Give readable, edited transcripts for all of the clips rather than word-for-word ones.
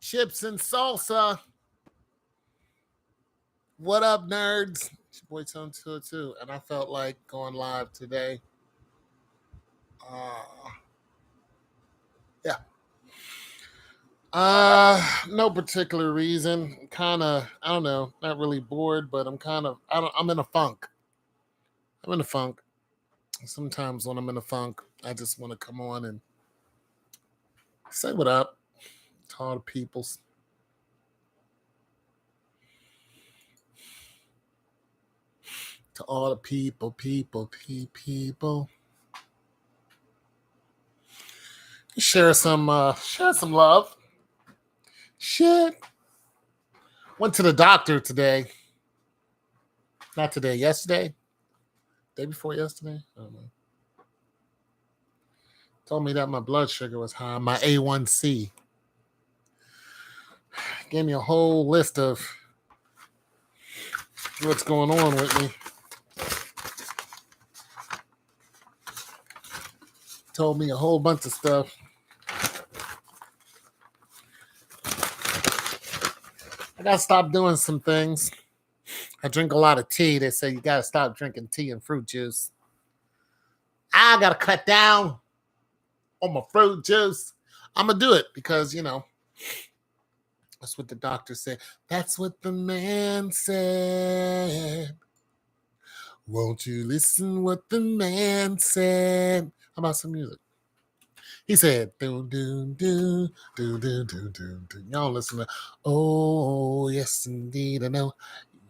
Chips and salsa. What up, nerds? It's your boy Tone 202, and I felt like going live today. Uh, yeah. No particular reason. Kind of, I don't know, not really bored, but I'm in a funk. I'm in a funk. Sometimes when I'm in a funk, I just want to come on and say what up to all the peoples. To all the people. Share some love. Shit. Went to the doctor today. Not today, yesterday. Day before yesterday. I don't know. Told me that my blood sugar was high, my A1C. Gave me a whole list of what's going on with me. Told me a whole bunch of stuff. I gotta stop doing some things. I drink a lot of tea. They say you gotta stop drinking tea and fruit juice. I gotta cut down on my fruit juice. I'm gonna do it because, that's what the doctor said. That's what the man said. Won't you listen what the man said? How about some music? He said, do, do, do, do, do, do, do, do. Y'all listen to, oh, yes, indeed, I know.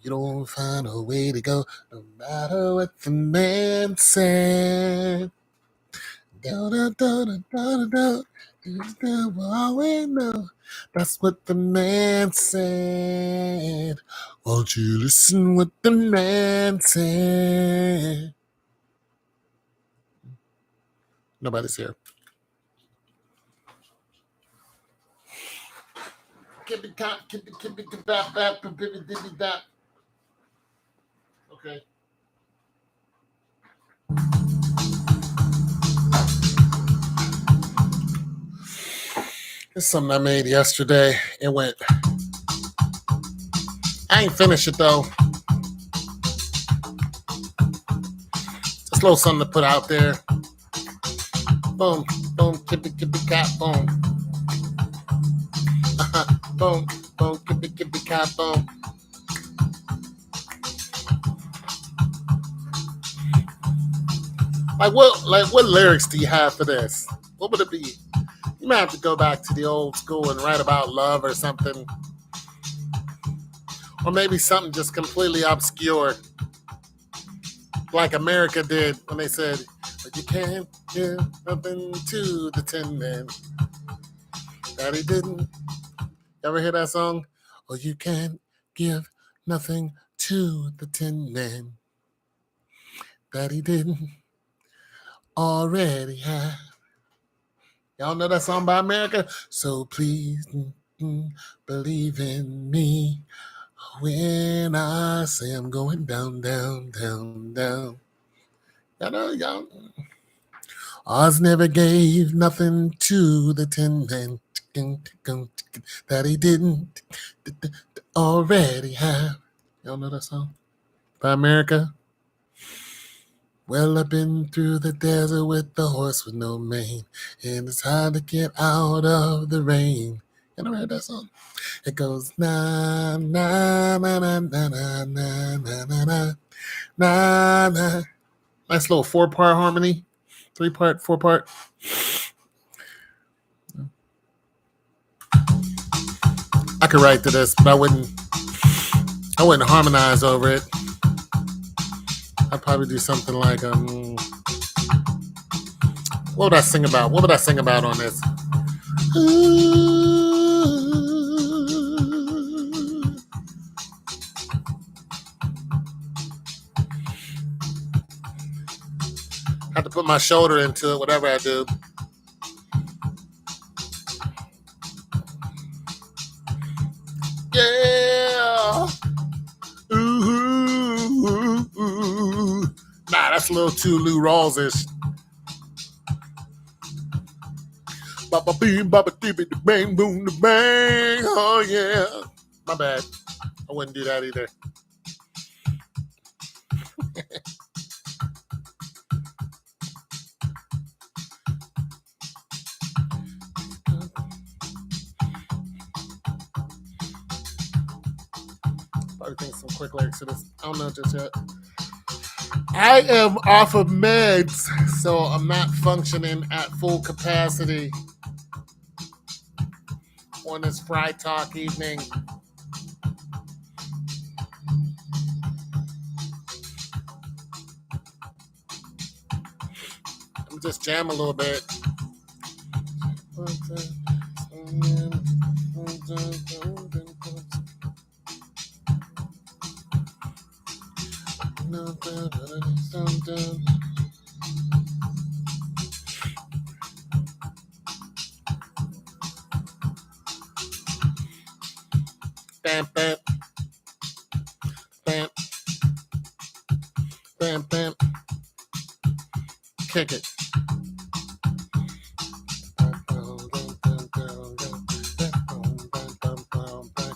You don't find a way to go, no matter what the man said. Da, da, da, da, da, da, da. We'll always know. That's what the man said. Won't you listen what the man said? Nobody's here. Okay. It's something I made yesterday. It went. I ain't finished it though. Just a little something to put out there. Boom, boom, kippy, cat, boom. Boom, boom, kippy, cat, boom. Like what lyrics do you have for this? What would it be? You might have to go back to the old school and write about love or something. Or maybe something just completely obscure. Like America did when they said, but you can't give nothing to the Tin Man. Daddy didn't. You ever hear that song? Oh, you can't give nothing to the Tin Man. Daddy didn't already have. Y'all know that song by America? So please believe in me when I say I'm going down, down, down, down. Y'all. Oz never gave nothing to the Tin Man that he didn't already have. Y'all know that song? By America? Well, I've been through the desert with the horse with no mane, and it's hard to get out of the rain. You ever heard that song? It goes na na na na na na na na na na na. Nice little 4-part harmony, 3-part, 4-part. I could write to this, but I wouldn't harmonize over it. I'd probably do something like what would I sing about? What would I sing about on this? I have to put my shoulder into it, whatever I do. Yeah. Ooh. Nah, that's a little too Lou Rawls-ish. Baba beam, baba dibby, the bang, boom, the bang. Oh yeah. My bad. I wouldn't do that either. Probably think some quick lyrics to this. I don't know just yet. I am off of meds, so I'm not functioning at full capacity on this Fry Talk evening. I'm just jam a little bit. Bam, bam, bam, bam, bam. Kick it.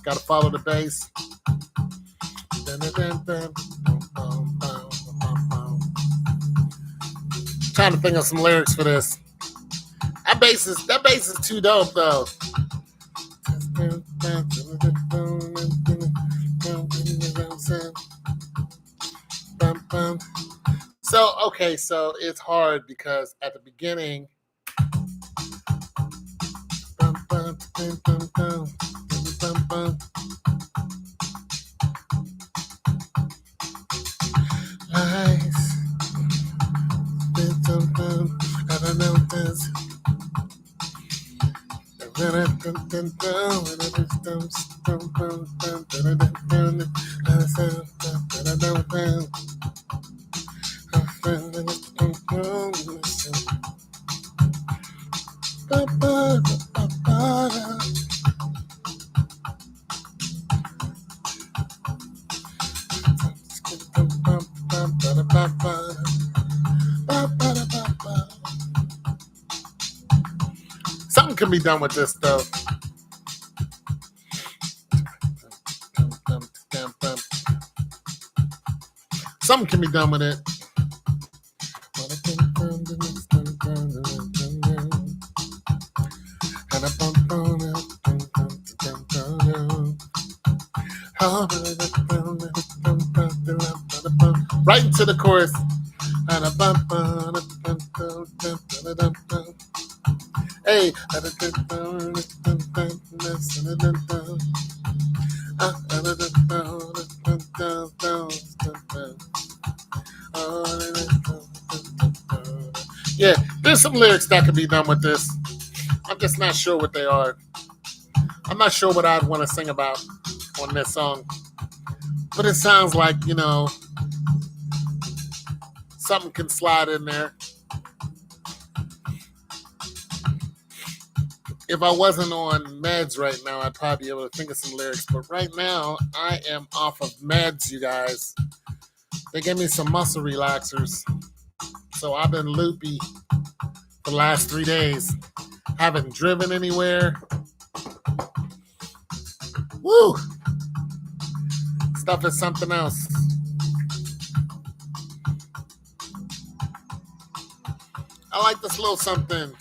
Gotta follow the bass. Trying to think of some lyrics for this. That bass is too dope though. So okay, so it's hard because at the beginning, lies, I don't know this. Something can be done with this though. Something can be done with it. Right into the chorus. Hey. Yeah, there's some lyrics that could be done with this. I'm just not sure what they are. I'm not sure what I'd want to sing about on this song. But it sounds like, you know, something can slide in there. If I wasn't on meds right now, I'd probably be able to think of some lyrics. But right now, I am off of meds, you guys. They gave me some muscle relaxers. So I've been loopy the last 3 days. Haven't driven anywhere. Woo! Stuff is something else. I like this little something.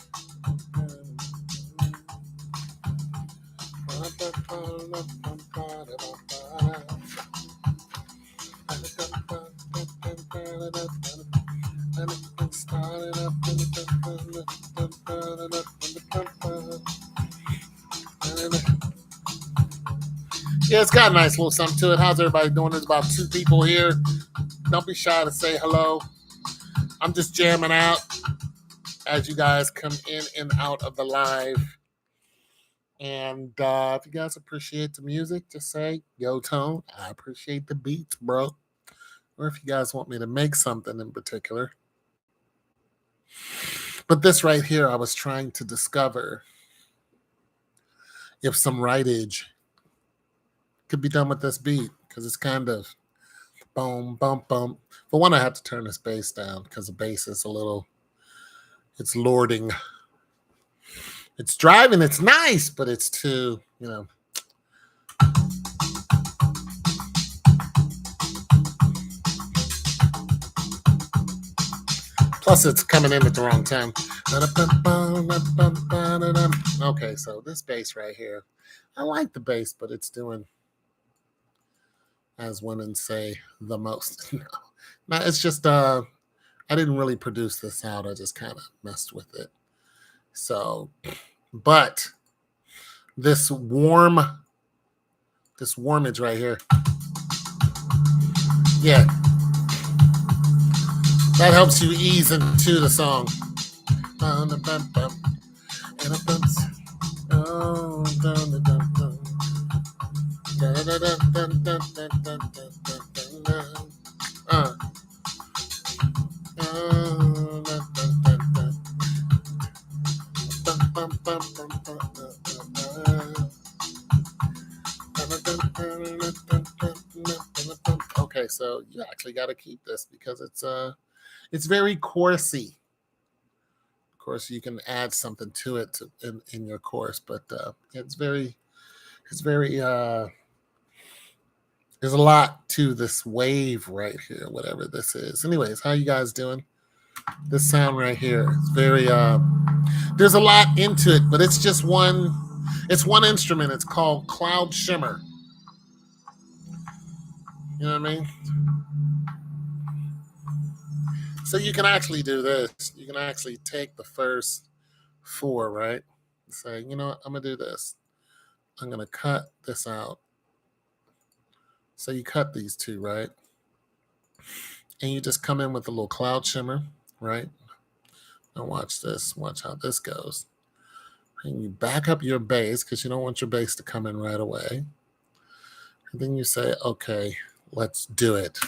Yeah, it's got a nice little something to it. How's everybody doing? There's about 2 people here. Don't be shy to say hello. I'm just jamming out as you guys come in and out of the live. And if you guys appreciate the music, just say, yo, Tone, I appreciate the beats, bro. Or if you guys want me to make something in particular. But this right here, I was trying to discover if some rightage could be done with this beat, because it's kind of boom, bump, bump. For one, I have to turn this bass down because the bass is it's lording. It's driving. It's nice, but it's too, you know. Plus, it's coming in at the wrong time. Okay, so this bass right here, I like the bass, but it's doing, as women say, the most. No, it's just I didn't really produce this out. I just kind of messed with it. So, but this warmage right here, yeah, that helps you ease into the song. Okay, so you actually got to keep this because it's very chorusy. Of course, you can add something to it in your chorus, but it's very there's a lot to this wave right here, whatever this is. Anyways, how you guys doing? This sound right here is very there's a lot into it, but it's just one instrument. It's called Cloud Shimmer. You know what I mean? So you can actually do this. You can actually take the first 4, right? And say, you know what, I'm gonna do this. I'm gonna cut this out. So you cut these 2, right? And you just come in with a little cloud shimmer, right? Now watch this. Watch how this goes. And you back up your bass because you don't want your bass to come in right away. And then you say, okay, let's do it.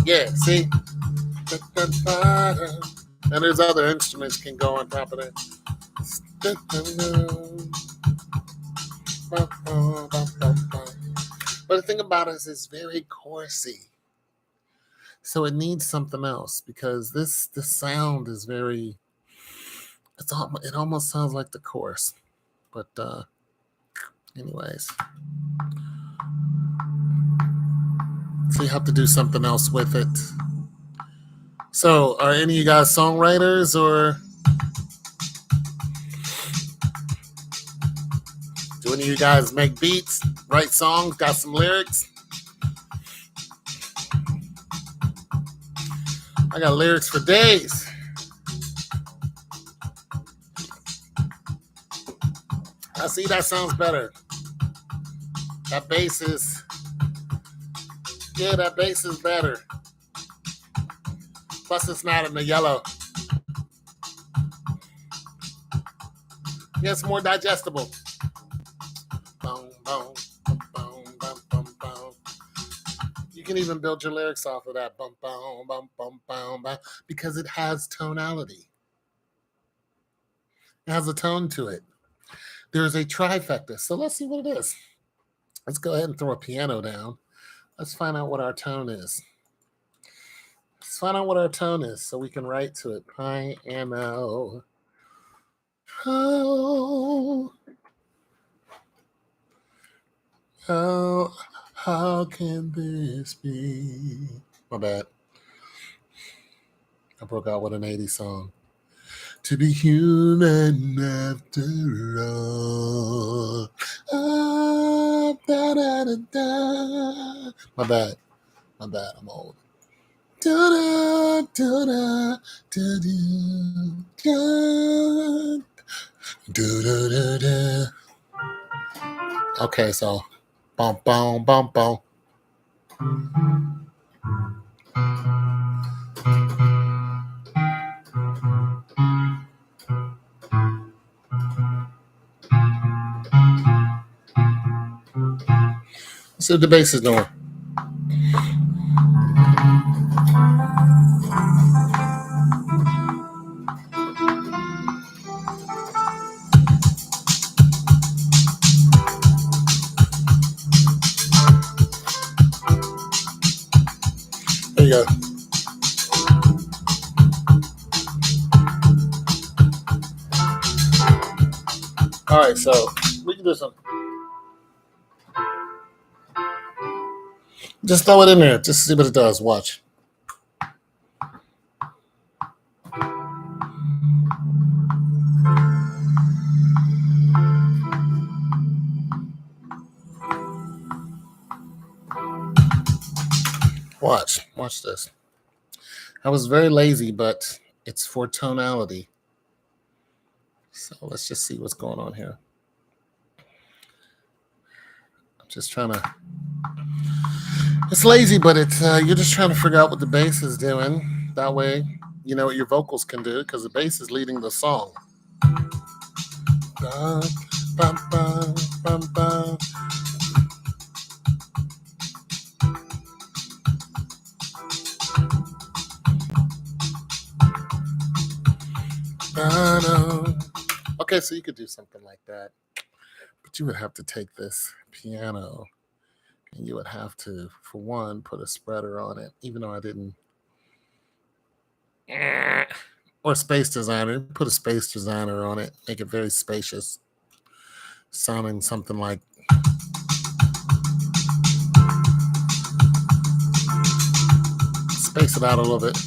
Yeah, see? And there's other instruments can go on top of that. But the thing about it is it's very chorusy. So it needs something else because this sound is very it almost sounds like the chorus. But anyways. So you have to do something else with it. So are any of you guys songwriters or do any of you guys make beats, write songs, got some lyrics? I got lyrics for days. I see that sounds better. That bass is, yeah, that bass is better. Plus it's not in the yellow. Yeah, it's more digestible. Boom, boom, boom, boom, boom, boom. You can even build your lyrics off of that. Boom, boom, boom, boom, boom, boom, because it has tonality. It has a tone to it. There's a trifecta. So let's see what it is. Let's go ahead and throw a piano down. Let's find out what our tone is. Let's find out what our tone is so we can write to it. Piano. Oh. Oh, how can this be? My bad. I broke out with an 80s song. To be human after all. Oh, da, da, da, da. My bad. I'm old. Da, da, da, da, da, da, da, da, da, da. Okay, so bum, bum, bum, bum. see what the bass is doing. There you go. All right, so we can do something. Just throw it in there. Just see what it does. Watch. Watch this. I was very lazy, but it's for tonality. So let's just see what's going on here. I'm just trying to. It's lazy, but it's you're just trying to figure out what the bass is doing. That way, you know what your vocals can do because the bass is leading the song. Bum, bum, bum, bum, bum. Okay, so you could do something like that, but you would have to take this piano and you would have to, for one, put a spreader on it, even though I didn't. Or Space Designer, put a Space Designer on it, make it very spacious, sounding something like. Space it out a little bit.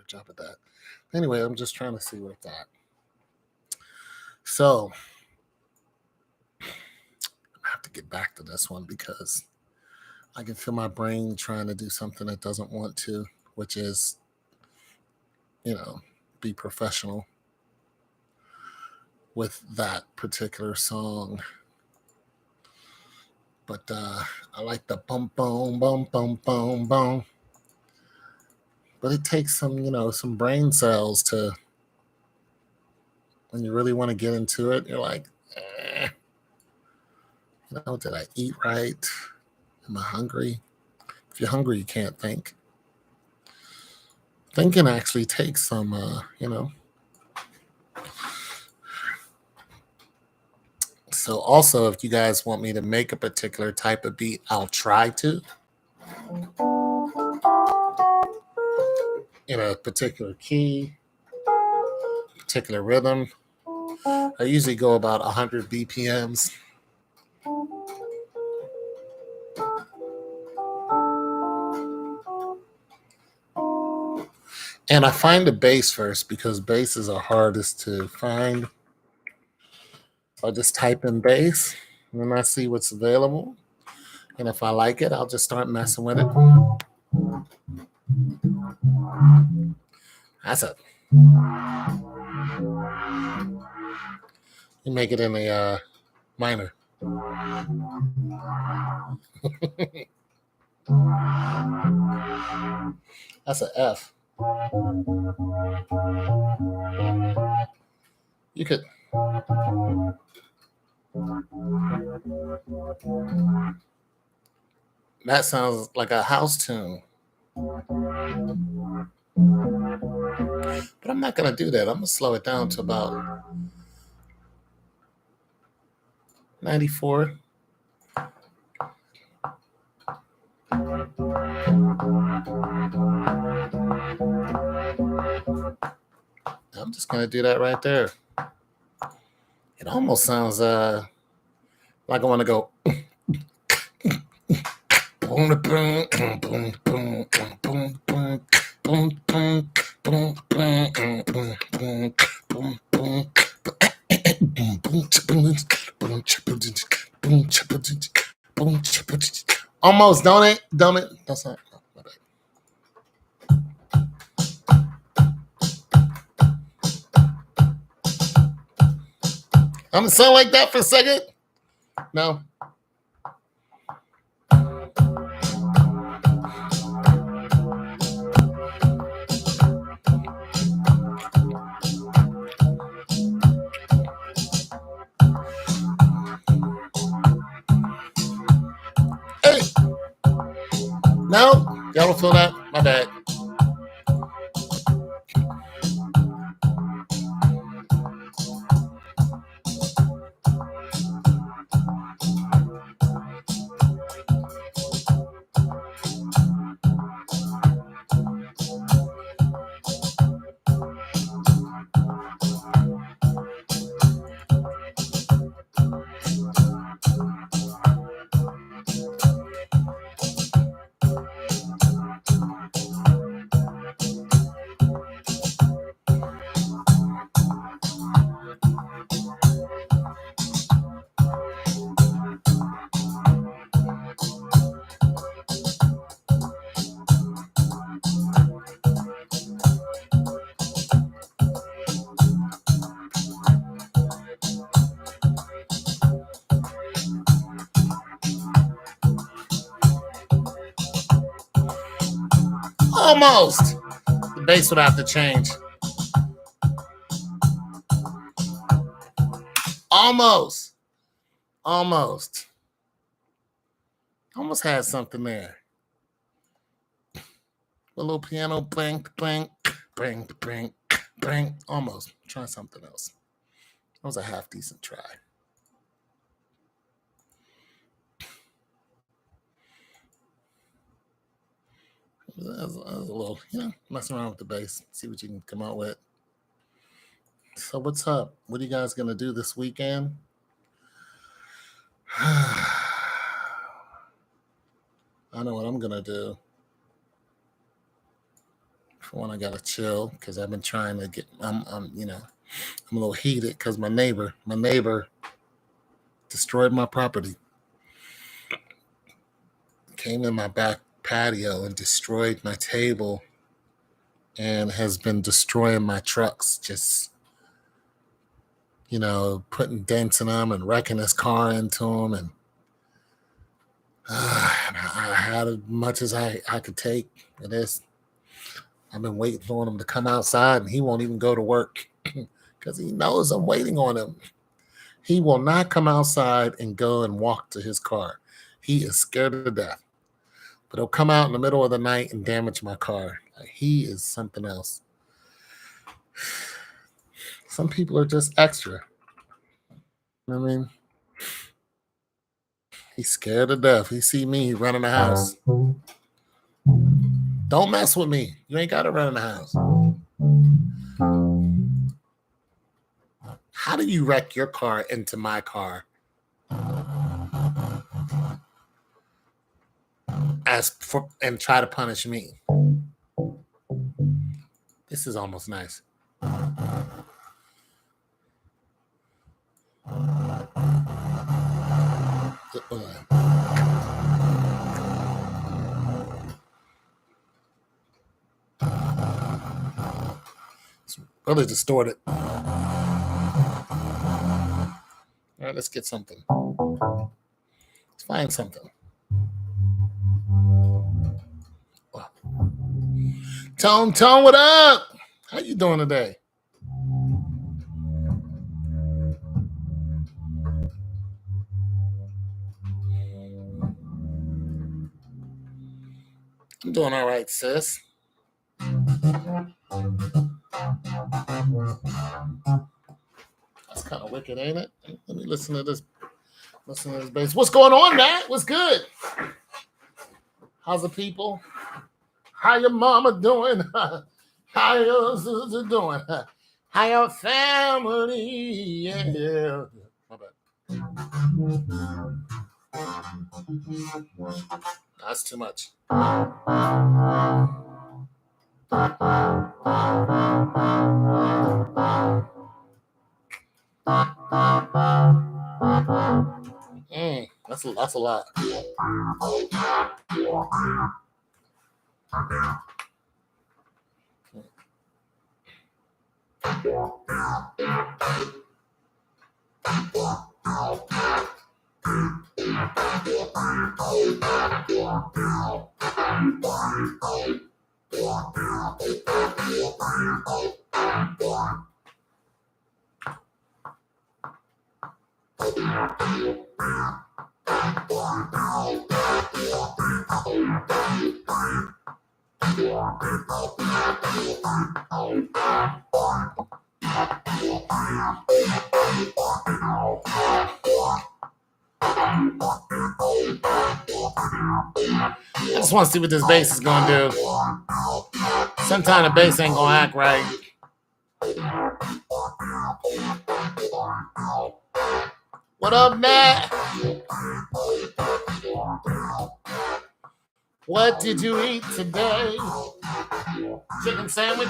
Job at that. Anyway, I'm just trying to see what it's at. So I have to get back to this one because I can feel my brain trying to do something it doesn't want to, which is, you know, be professional with that particular song. But I like the bum bum bum bum bum bum. But it takes some, you know, some brain cells to, when you really want to get into it, you're like, you know, did I eat right? Am I hungry? If you're hungry, you can't think. Thinking actually takes some, you know. So also, if you guys want me to make a particular type of beat, I'll try to. In a particular key, particular rhythm. I usually go about 100 BPMs. And I find the bass first because basses are hardest to find. So I just type in bass and then I see what's available. And if I like it, I'll just start messing with it. That's it. You make it in a minor. That's an F. You could. That sounds like a house tune. But I'm not going to do that. I'm going to slow it down to about 94. I'm just going to do that right there. It almost sounds like I want to go. Almost, don't it? Don't it? That's not. My bad. I'm gonna sound like that for a second. No. No, y'all don't feel that? My bad. Almost. The bass would have to change. Almost. Almost. Almost had something there. A little piano, bang, bang, bang, bang, bang. Almost. Try something else. That was a half decent try. That was a little, messing around with the bass. See what you can come out with. So what's up? What are you guys gonna do this weekend? I know what I'm gonna do. For one, I gotta chill because I've been trying to get. I'm a little heated because my neighbor destroyed my property. Came in my back patio and destroyed my table, and has been destroying my trucks. Just putting dents in them and wrecking his car into them, and I had as much as I could take. It is. I've been waiting for him to come outside, and he won't even go to work because he knows I'm waiting on him. He will not come outside and go and walk to his car. He is scared to death. But he'll come out in the middle of the night and damage my car. He is something else. Some people are just extra. I mean, he's scared to death. He see me running the house. Don't mess with me. You ain't got to run in the house. How do you wreck your car into my car? And try to punish me. This is almost nice. It's really distorted. All right, let's get something. Let's find something. Tone, what up? How you doing today? I'm doing all right, sis. That's kind of wicked, ain't it? Let me listen to this. Listen to this bass. What's going on, Matt? What's good? How's the people? How your mama doing? How your sister doing? How your family? Yeah. My bad. That's too much. That's a lot. I just want to see what this bass is going to do. Sometimes the bass ain't going to act right. What up, Matt? What did you eat today? Chicken sandwich?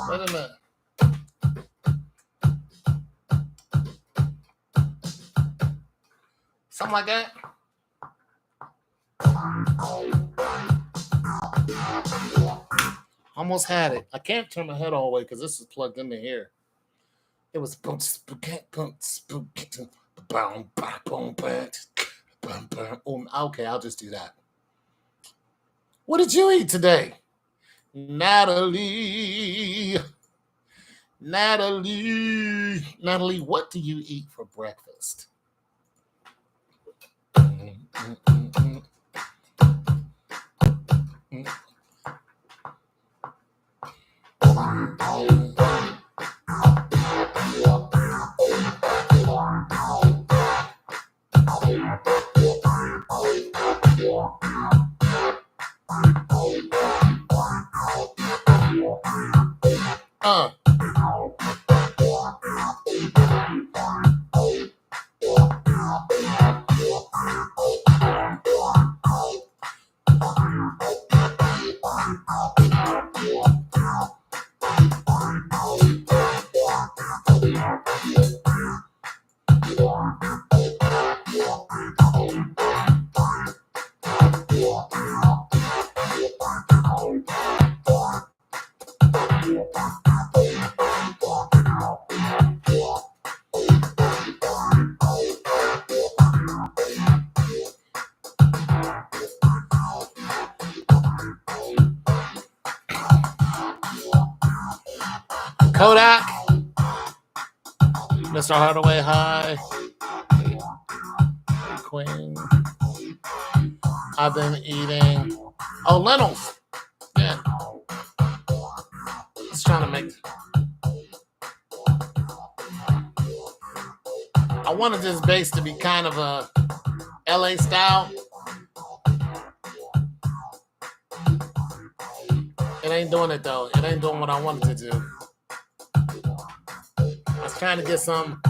Wait a minute. Something like that. Almost had it. I can't turn my head all the way because this is plugged into here. It was boom, okay, I'll just do that. What did you eat today? Natalie, what do you eat for breakfast? Kodak, Mr. Hardaway, hi. Queen. I've been eating. Oh, lentils. Yeah. Just trying to make. I wanted this bass to be kind of a LA style. It ain't doing it though. It ain't doing what I wanted to do. I was trying to get some.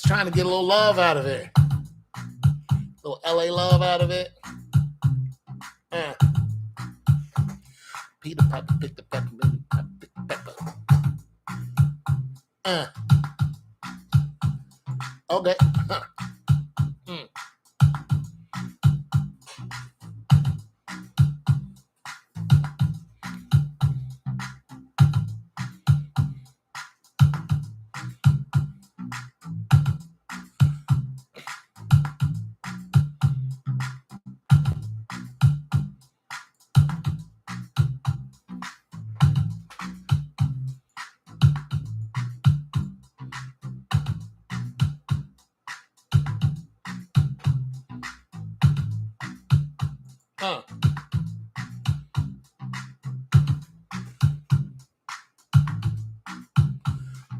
Trying to get a little love out of it. A little LA love out of it. Peter Piper picked the pepper, baby. Pick the pepper. Okay.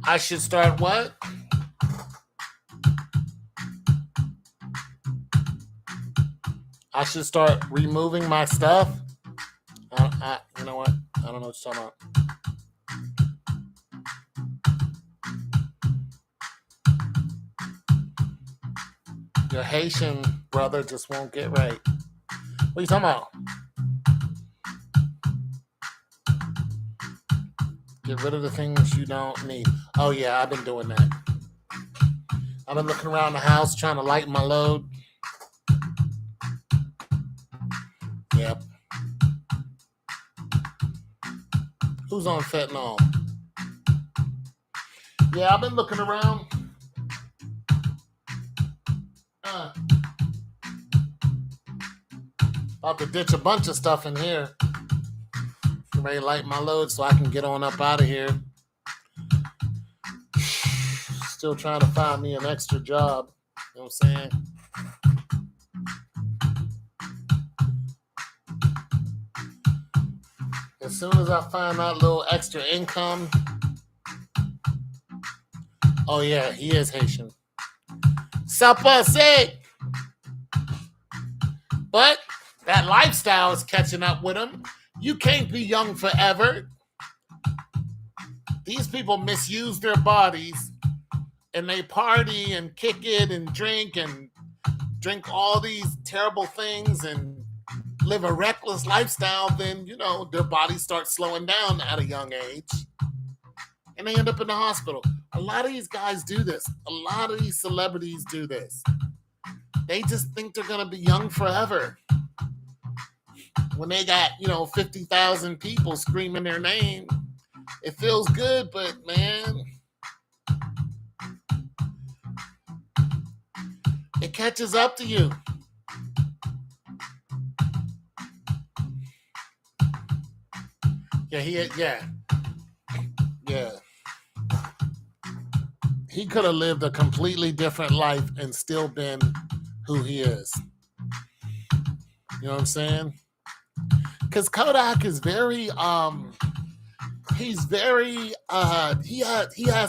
I should start what? I should start removing my stuff. You know what? I don't know what you're talking about. Your Haitian brother just won't get right. What are you talking about? Get rid of the things you don't need. Oh, yeah, I've been doing that. I've been looking around the house trying to lighten my load. Yep. Who's on fentanyl? Yeah, I've been looking around. About to ditch a bunch of stuff in here. Get ready to lighten my load so I can get on up out of here. Still trying to find me an extra job. You know what I'm saying? As soon as I find that little extra income. Oh, yeah, he is Haitian. Sapase! But that lifestyle is catching up with him. You can't be young forever. These people misuse their bodies and they party and kick it and drink all these terrible things and live a reckless lifestyle. Then, you know, their bodies start slowing down at a young age and they end up in the hospital. A lot of these guys do this. A lot of these celebrities do this. They just think they're going to be young forever. When they got, 50,000 people screaming their name, it feels good, but man, it catches up to you. Yeah. He could have lived a completely different life and still been who he is. You know what I'm saying? Because Kodak is very, he has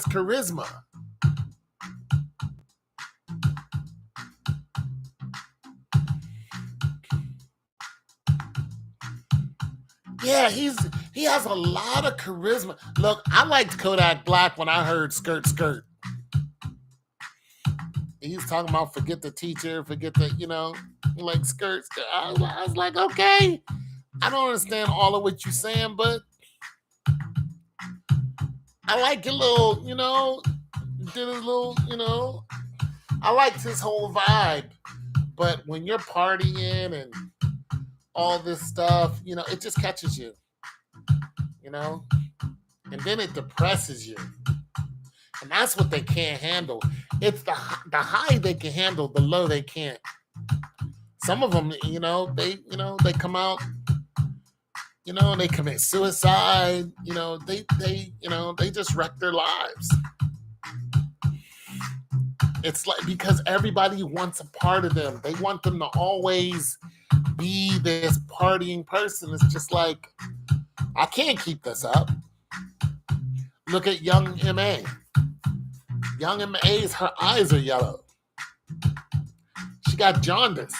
charisma. Yeah, he has a lot of charisma. Look, I liked Kodak Black when I heard Skirt Skirt. He's talking about forget the teacher, forget the, like skirt. I was like, okay, I don't understand all of what you're saying, but I like your little, did a little, I liked his whole vibe. But when you're partying and all this stuff, it just catches you, and then it depresses you. And that's what they can't handle. It's the high they can handle, the low they can't. Some of them, they come out, and they commit suicide. They just wreck their lives. It's like because everybody wants a part of them. They want them to always be this partying person. It's just like, I can't keep this up. Look at Young M.A. Young M.A.'s, her eyes are yellow. She got jaundice.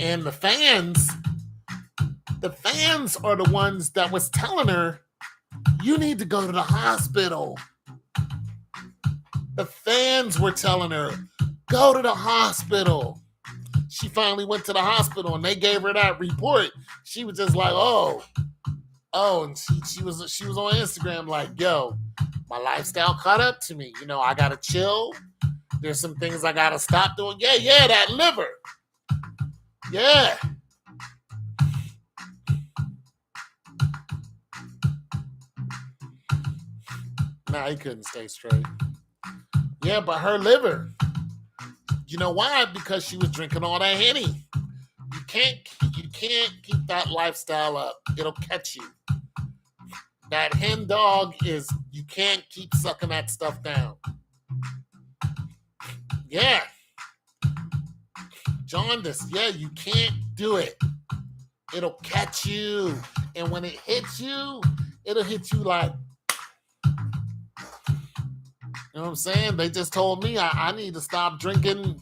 And the fans are the ones that was telling her, you need to go to the hospital. The fans were telling her, go to the hospital. She finally went to the hospital and they gave her that report. She was just like, oh, and she was on Instagram like, yo, my lifestyle caught up to me. I gotta chill. There's some things I gotta stop doing. Yeah, that liver. Yeah. Nah, he couldn't stay straight. Yeah, but her liver. You know why? Because she was drinking all that Henny. You can't keep that lifestyle up. It'll catch you. That hen dog is, you can't keep sucking that stuff down. Yeah. Jaundice, yeah, you can't do it. It'll catch you. And when it hits you, it'll hit you like, you know what I'm saying? They just told me I need to stop drinking,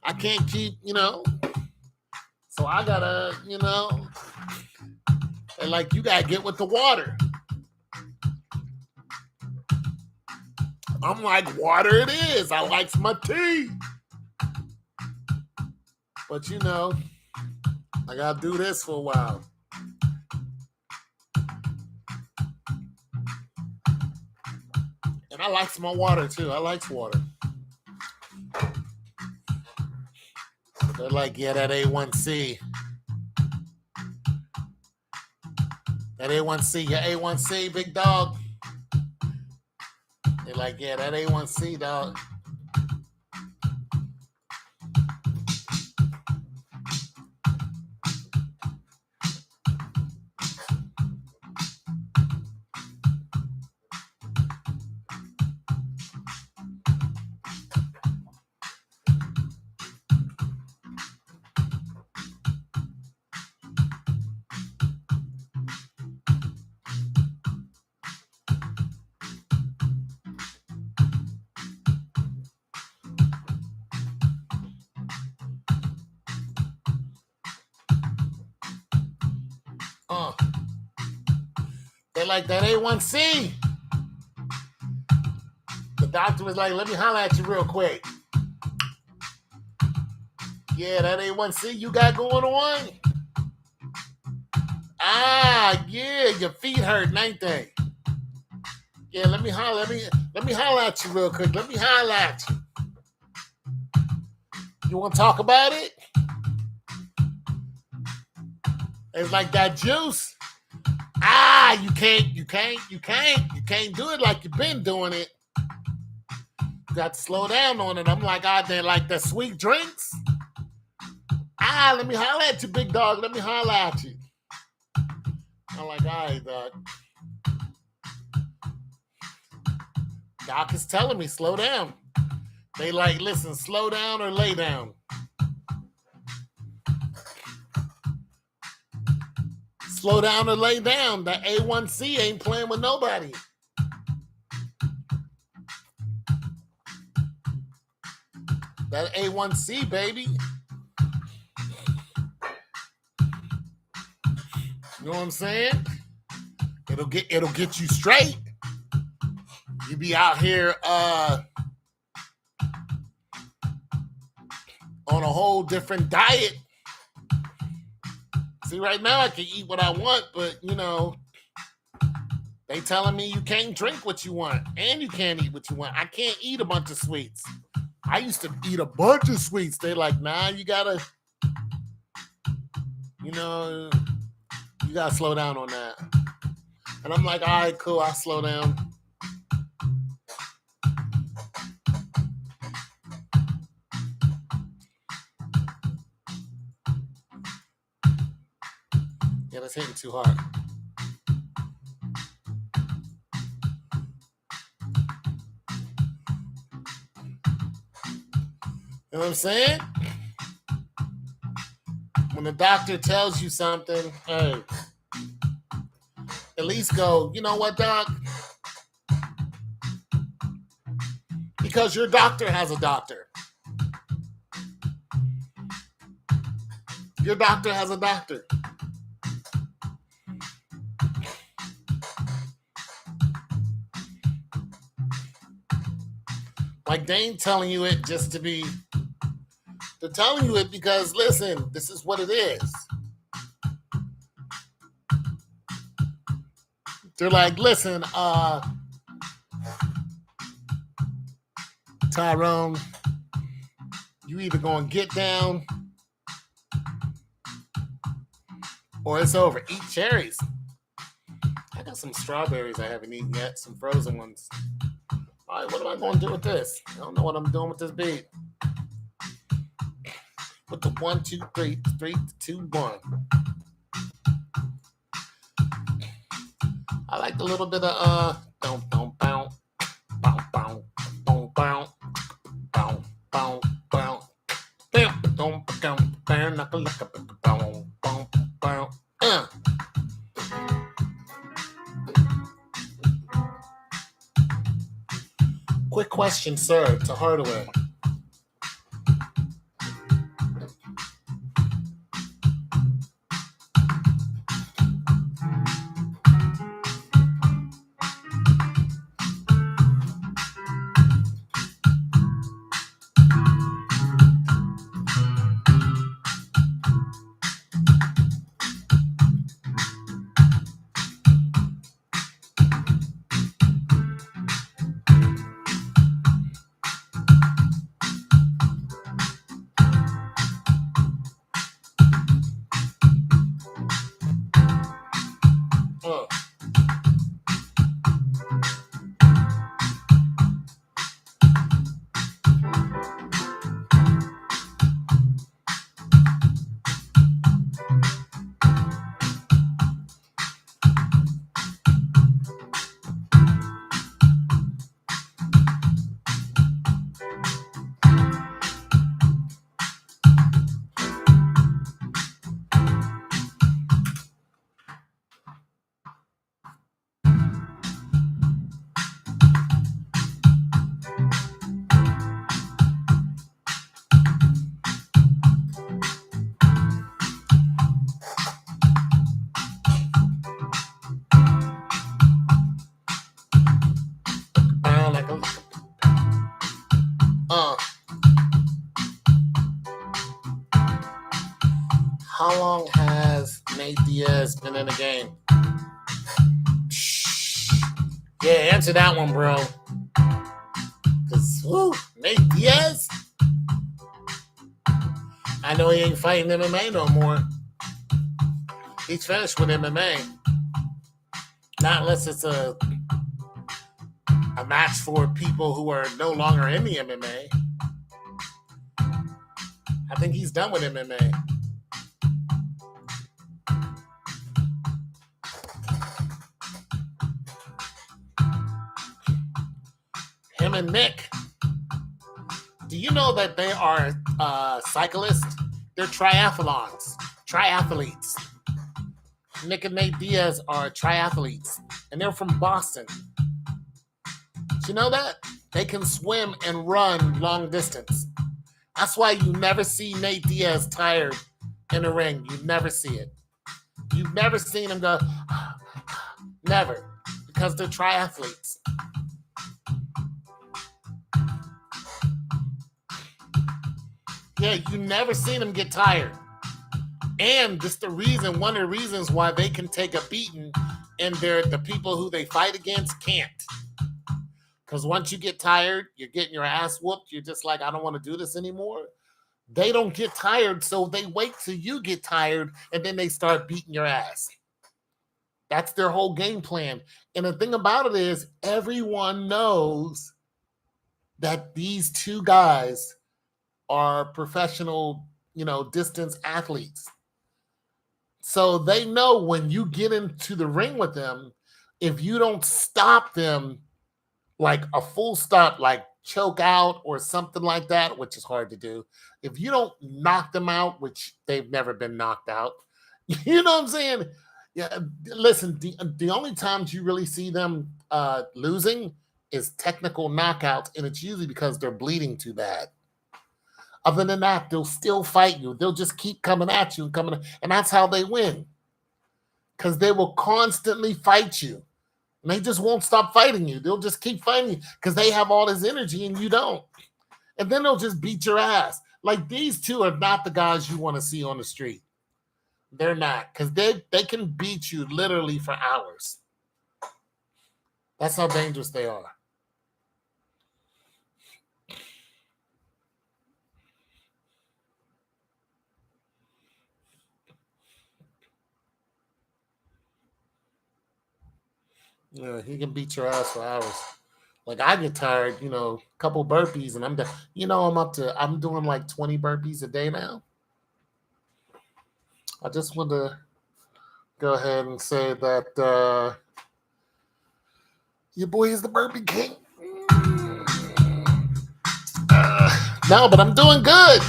I can't keep, so I gotta, and like you gotta get with the water. I'm like, water it is. I likes my tea. But I gotta do this for a while. And I likes my water too. I likes water. They're like, yeah, that A1C. That A1C, your A1C, big dog. They're like, yeah, that A1C, dog. They're like, that A1C. The doctor was like, let me holler at you real quick. Yeah, that A1C you got going on? Yeah, your feet hurt, ain't they? Yeah, let me holler at you real quick. Let me holler at you. You want to talk about it? It's like that juice. You can't do it like you've been doing it. You got to slow down on it. I'm like, they like the sweet drinks. Let me holler at you, big dog. Let me holler at you. I'm like, all right, dog. Doc is telling me, slow down. They like, listen, slow down or lay down. Slow down or lay down. That A1C ain't playing with nobody. That A1C, baby. You know what I'm saying? It'll get you straight. You be out here on a whole different diet. See, right now I can eat what I want, but they telling me you can't drink what you want and you can't eat what you want. I can't eat a bunch of sweets. I used to eat a bunch of sweets. They're like, nah, you gotta slow down on that. And I'm like, all right, cool, I'll slow down. Yeah, that's hitting too hard. You know what I'm saying? When the doctor tells you something, hey, at least go, you know what, doc? Because your doctor has a doctor. Your doctor has a doctor. Like, they ain't telling you it just to be. They're telling you it because, listen, this is what it is. They're like, listen, Tyrone, you either gonna get down or it's over. Eat cherries. I got some strawberries I haven't eaten yet, some frozen ones. All right, what am I going to do with this? I don't know what I'm doing with this beat. With the 1, 2, 3, 3, 2, 1. I like the little bit of don't bow bow bow bow bow bow bow bow bow don't bow knuckle bow bow bow. Quick question, sir, to Hardaway. How long has Nate Diaz been in the game? Yeah, answer that one, bro. Because, Nate Diaz? I know he ain't fighting MMA no more. He's finished with MMA. Not unless it's a match for people who are no longer in the MMA. I think he's done with MMA. Him and Nick. Do you know that they are cyclists? They're triathletes. Nick and Nate Diaz are triathletes, and they're from Boston. Did you know that? They can swim and run long distance. That's why you never see Nate Diaz tired in the ring. You never see it. You've never seen him go, never, because they're triathletes. Yeah, you never seen them get tired. And just one of the reasons why they can take a beating and the people who they fight against can't. Because once you get tired, you're getting your ass whooped. You're just like, I don't want to do this anymore. They don't get tired, so they wait till you get tired, and then they start beating your ass. That's their whole game plan. And the thing about it is, everyone knows that these two guys are professional, distance athletes. So they know when you get into the ring with them, if you don't stop them, like a full stop, like choke out or something like that, which is hard to do. If you don't knock them out, which they've never been knocked out, you know what I'm saying? Yeah, listen, the only times you really see them losing is technical knockouts, and it's usually because they're bleeding too bad. Other than that, they'll still fight you. They'll just keep coming at you and that's how they win. Because they will constantly fight you. And they just won't stop fighting you. They'll just keep fighting you because they have all this energy and you don't. And then they'll just beat your ass. Like, these two are not the guys you want to see on the street. They're not. Because they can beat you literally for hours. That's how dangerous they are. Yeah, he can beat your ass for hours. Like, I get tired, a couple burpees, and I'm done. I'm doing like 20 burpees a day now. I just want to go ahead and say that your boy is the burpee king. No, but I'm doing good.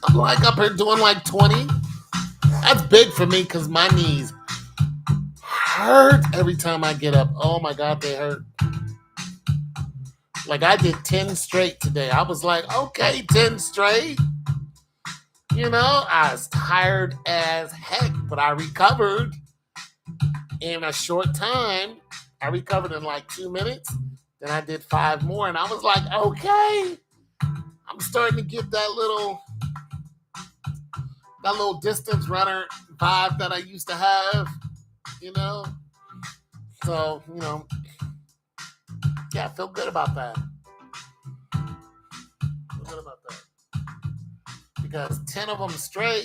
I'm like up here doing like 20. That's big for me because my knees hurt every time I get up. Oh my God, they hurt. Like, I did 10 straight today. I was like, okay, 10 straight. I was tired as heck, but I recovered in a short time. I recovered in like 2 minutes. Then I did 5 more, and I was like, okay, I'm starting to get that little distance runner vibe that I used to have, So, yeah, I feel good about that. Because 10 of them straight,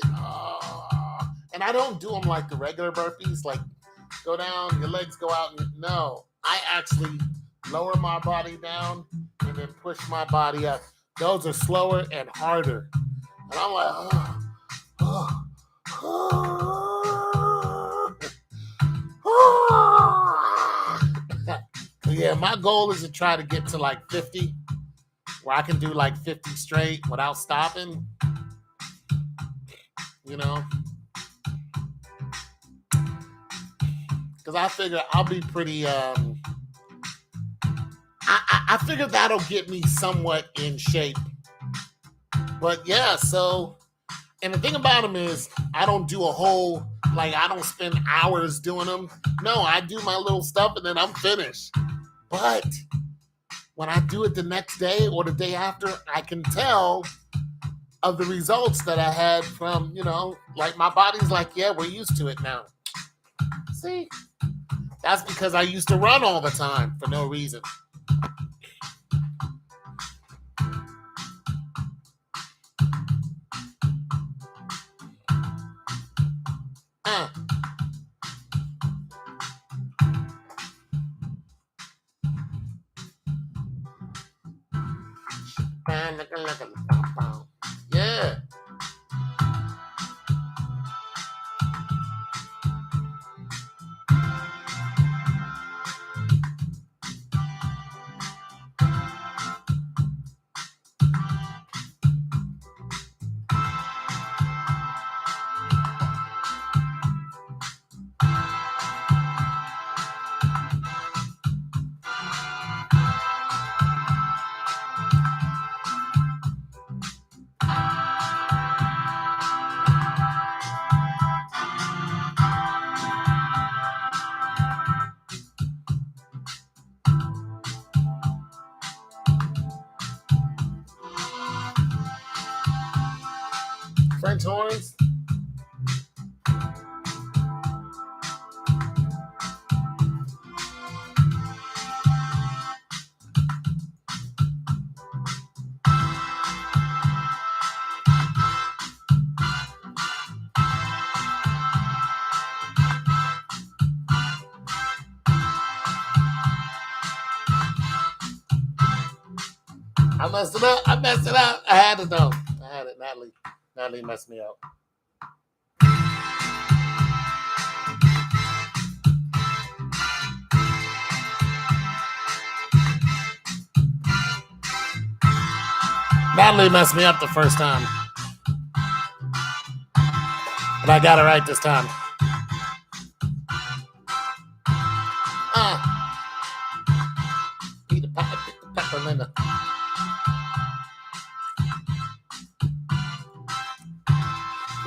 and I don't do them like the regular burpees, like go down, your legs go out. No, I actually lower my body down and then push my body up. Those are slower and harder. And I'm like, yeah, my goal is to try to get to like 50, where I can do like 50 straight without stopping. Because I figure I'll be pretty, I figure that'll get me somewhat in shape. But yeah, so, and the thing about them is I don't do a whole, like, I don't spend hours doing them. No, I do my little stuff and then I'm finished. But when I do it the next day or the day after, I can tell of the results that I had from, like my body's like, yeah, we're used to it now. See? That's because I used to run all the time for no reason. Yeah. French horns. I messed it up. I had it though. I had it. Natalie messed me up. Natalie messed me up the first time. But I got it right this time. Peter Pepper Linda.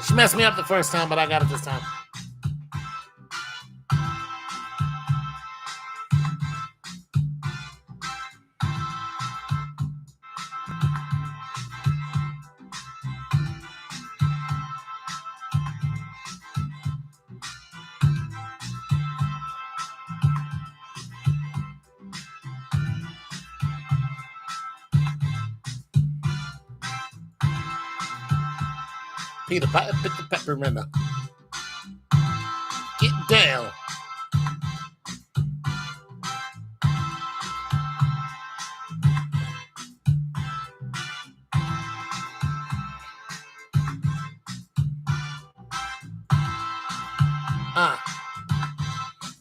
She messed me up the first time, but I got it this time. Peter Pepper Linda. Get down.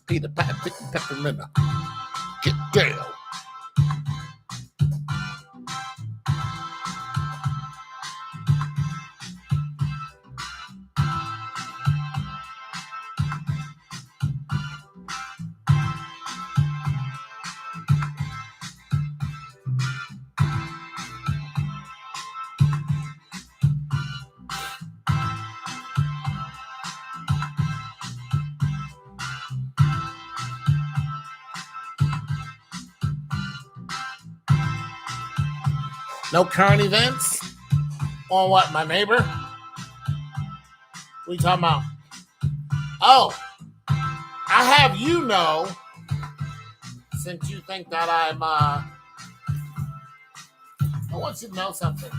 Peter Pepper Linda. Get down. No current events on what, my neighbor? What are you talking about? Oh, I have you know, since you think that I'm, I want you to know something.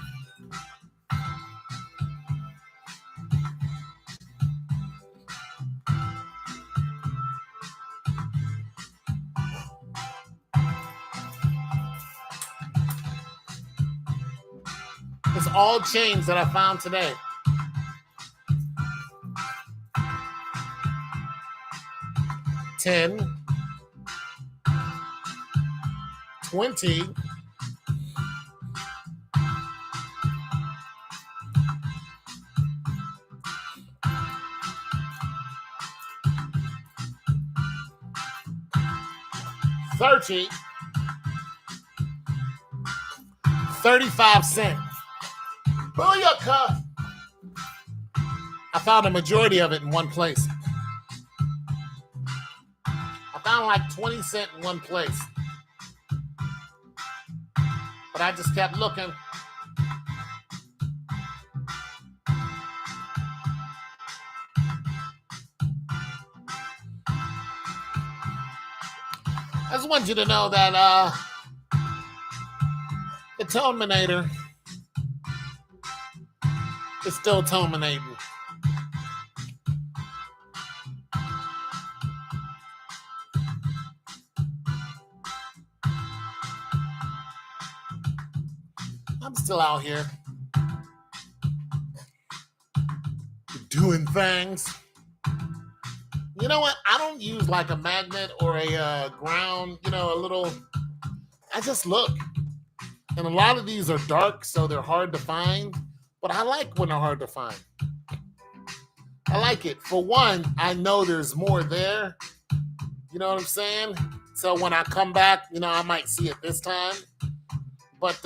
It's all chains that I found today. $10, $20, $30, 35 cents. Booyaka! I found a majority of it in one place. I found like 20 cents in one place. I just kept looking. I just want you to know that the Tominator is still Tominating. I'm still out here doing things. You know what? I don't use like a magnet or a ground, a little. I just look. And a lot of these are dark, so they're hard to find. But I like when they're hard to find. I like it. For one, I know there's more there. You know what I'm saying? So when I come back, I might see it this time. But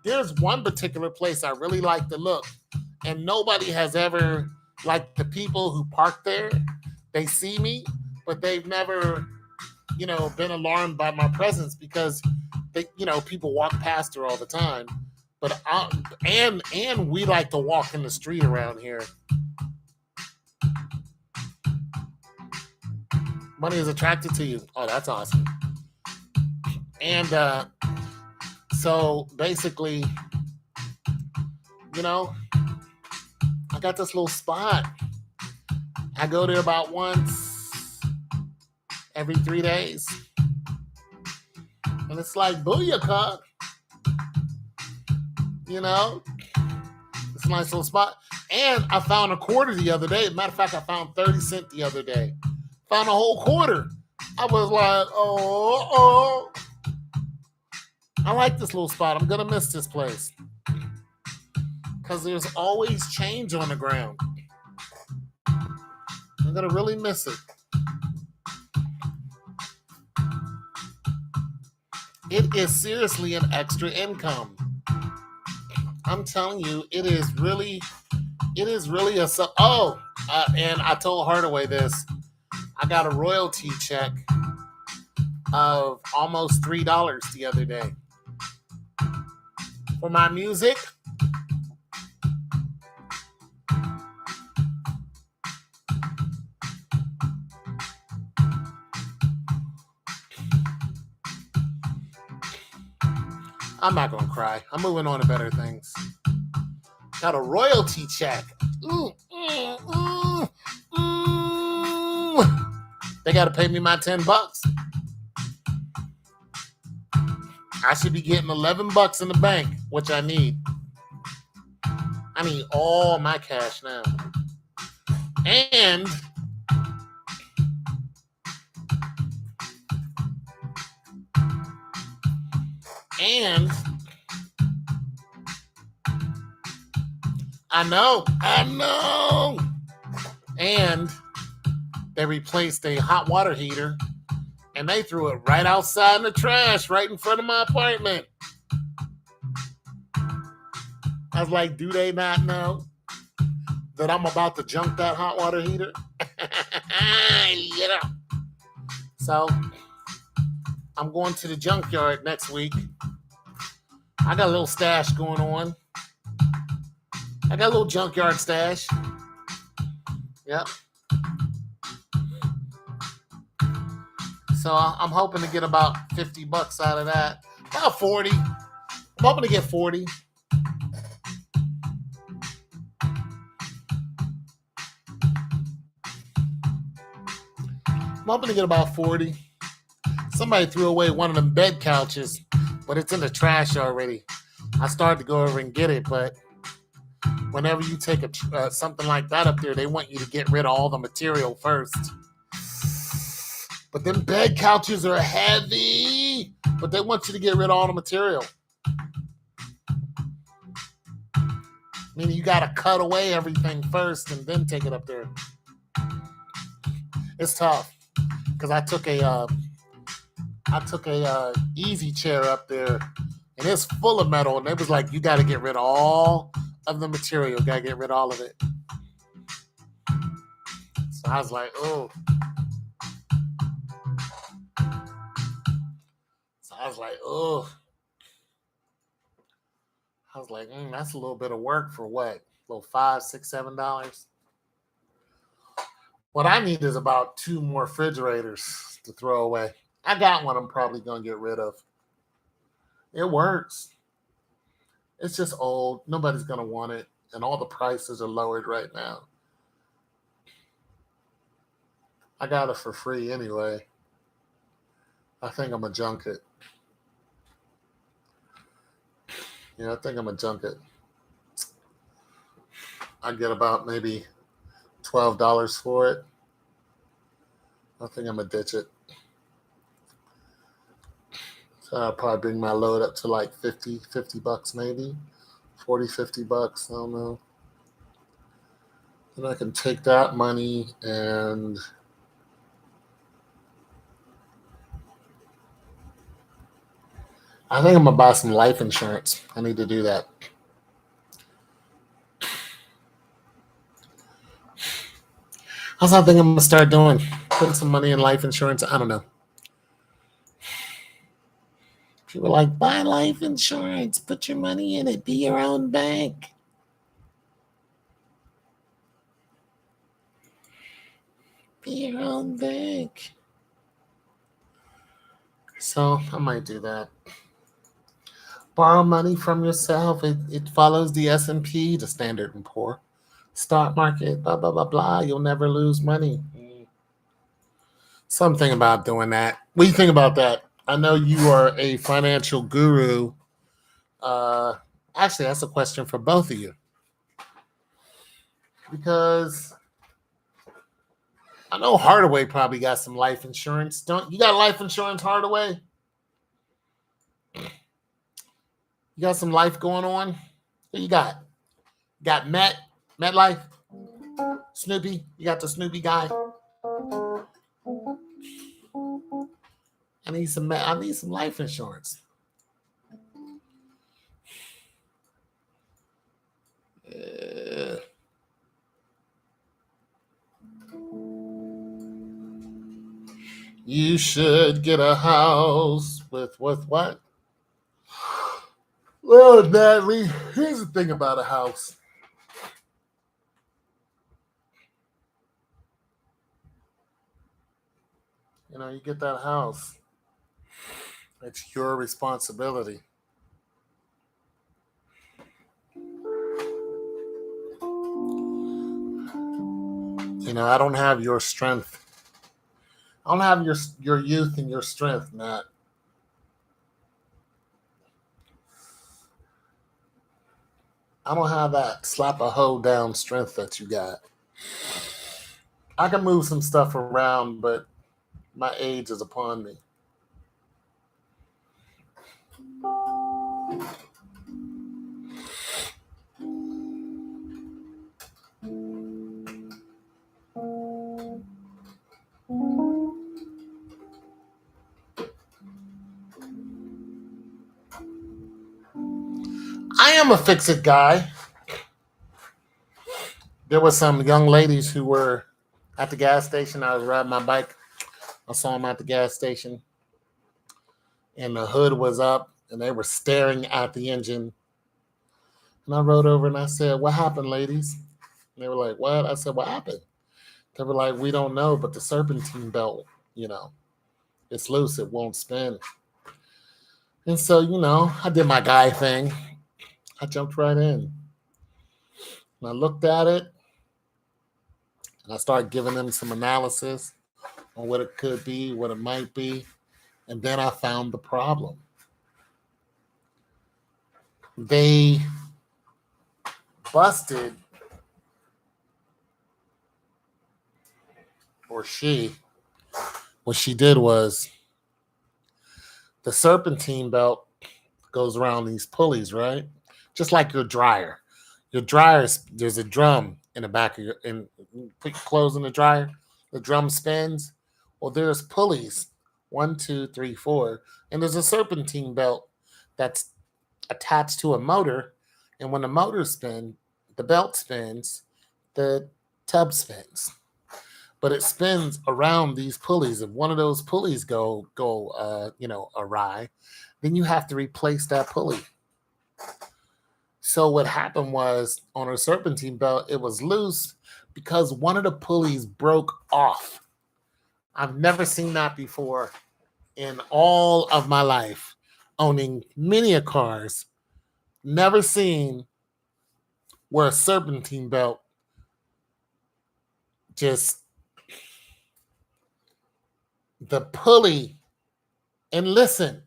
there's one particular place I really like to look. And nobody has ever, like the people who park there, they see me, but they've never, been alarmed by my presence because they, people walk past her all the time. But and we like to walk in the street around here. Money is attracted to you. Oh, that's awesome. And so basically, I got this little spot. I go there about once every 3 days. And it's like, booyaka. It's a nice little spot. And I found a quarter the other day. Matter of fact, I found 30 cents the other day. Found a whole quarter. I was like, oh. I like this little spot. I'm going to miss this place. Because there's always change on the ground. I'm going to really miss it. It is seriously an extra income. I'm telling you, it is really a... and I told Hardaway this. I got a royalty check of almost $3 the other day. For my music. I'm not going to cry. I'm moving on to better things. Got a royalty check. They got to pay me my $10. I should be getting $11 in the bank, which I need. I need all my cash now. And I know. And they replaced a hot water heater and they threw it right outside in the trash, right in front of my apartment. I was like, do they not know that I'm about to junk that hot water heater? So I'm going to the junkyard next week. I got a little stash going on. I got a little junkyard stash. Yep. So I'm hoping to get about $50 out of that. About 40. I'm hoping to get 40. I'm hoping to get about 40. Somebody threw away one of them bed couches, but it's in the trash already. I started to go over and get it, but whenever you take something like that up there, they want you to get rid of all the material first. But them bed couches are heavy, but they want you to get rid of all the material. Meaning you got to cut away everything first and then take it up there. It's tough because I took a easy chair up there and it's full of metal, and it was like, you got to get rid of all of the material. Got to get rid of all of it. So I was like, oh. So I was like, oh. I was like, that's a little bit of work for what? A little $5, $6, $7. What I need is about two more refrigerators to throw away. I got one I'm probably gonna get rid of. It works. It's just old. Nobody's gonna want it, and all the prices are lowered right now. I got it for free anyway. I think I'm gonna junk it. Yeah, I think I'm gonna junk it. I get about maybe $12 for it. I think I'm gonna ditch it. So I'll probably bring my load up to like 50 bucks maybe. 40, 50 bucks. I don't know. Then I can take that money and I think I'm gonna buy some life insurance. I need to do that. That's what I think I'm gonna start doing. Putting some money in life insurance. I don't know. People are like, buy life insurance, put your money in it, be your own bank. Be your own bank. So I might do that. Borrow money from yourself. It follows the S&P, the Standard and Poor. Stock market, blah, blah, blah, blah. You'll never lose money. Something about doing that. What do you think about that? I know you are a financial guru. Actually, that's a question for both of you. Because I know Hardaway probably got some life insurance. Don't you got life insurance, Hardaway? You got some life going on? What you got? You got MetLife? Snoopy? You got the Snoopy guy? I need some life insurance. You should get a house with what? Well, Natalie, here's the thing about a house. You know, you get that house. It's your responsibility. You know, I don't have your strength. I don't have your youth and your strength, Matt. I don't have that slap a hoe down strength that you got. I can move some stuff around, but my age is upon me. I am a fix-it guy. There were some young ladies who were at the gas station. I was riding my bike. I saw them at the gas station, and the hood was up, and they were staring at the engine. And I rode over and I said, "What happened, ladies?" And they were like, "What?" I said, "What happened?" They were like, "We don't know, but the serpentine belt, it's loose. It won't spin." And so, I did my guy thing. I jumped right in. And I looked at it, and I started giving them some analysis on what it could be, what it might be. And then I found the problem. They busted, or what she did was the serpentine belt goes around these pulleys, right? Just like your dryer. Your dryer, there's a drum in the back of and put your clothes in the dryer. The drum spins. Well, there's pulleys, 1, 2, 3, 4, and there's a serpentine belt that's attached to a motor. And when the motor spins, the belt spins, the tub spins. But it spins around these pulleys. If one of those pulleys go awry, then you have to replace that pulley. So what happened was on her serpentine belt, it was loose because one of the pulleys broke off. I've never seen that before in all of my life, owning many a cars. Never seen where a serpentine belt just the pulley. And listen,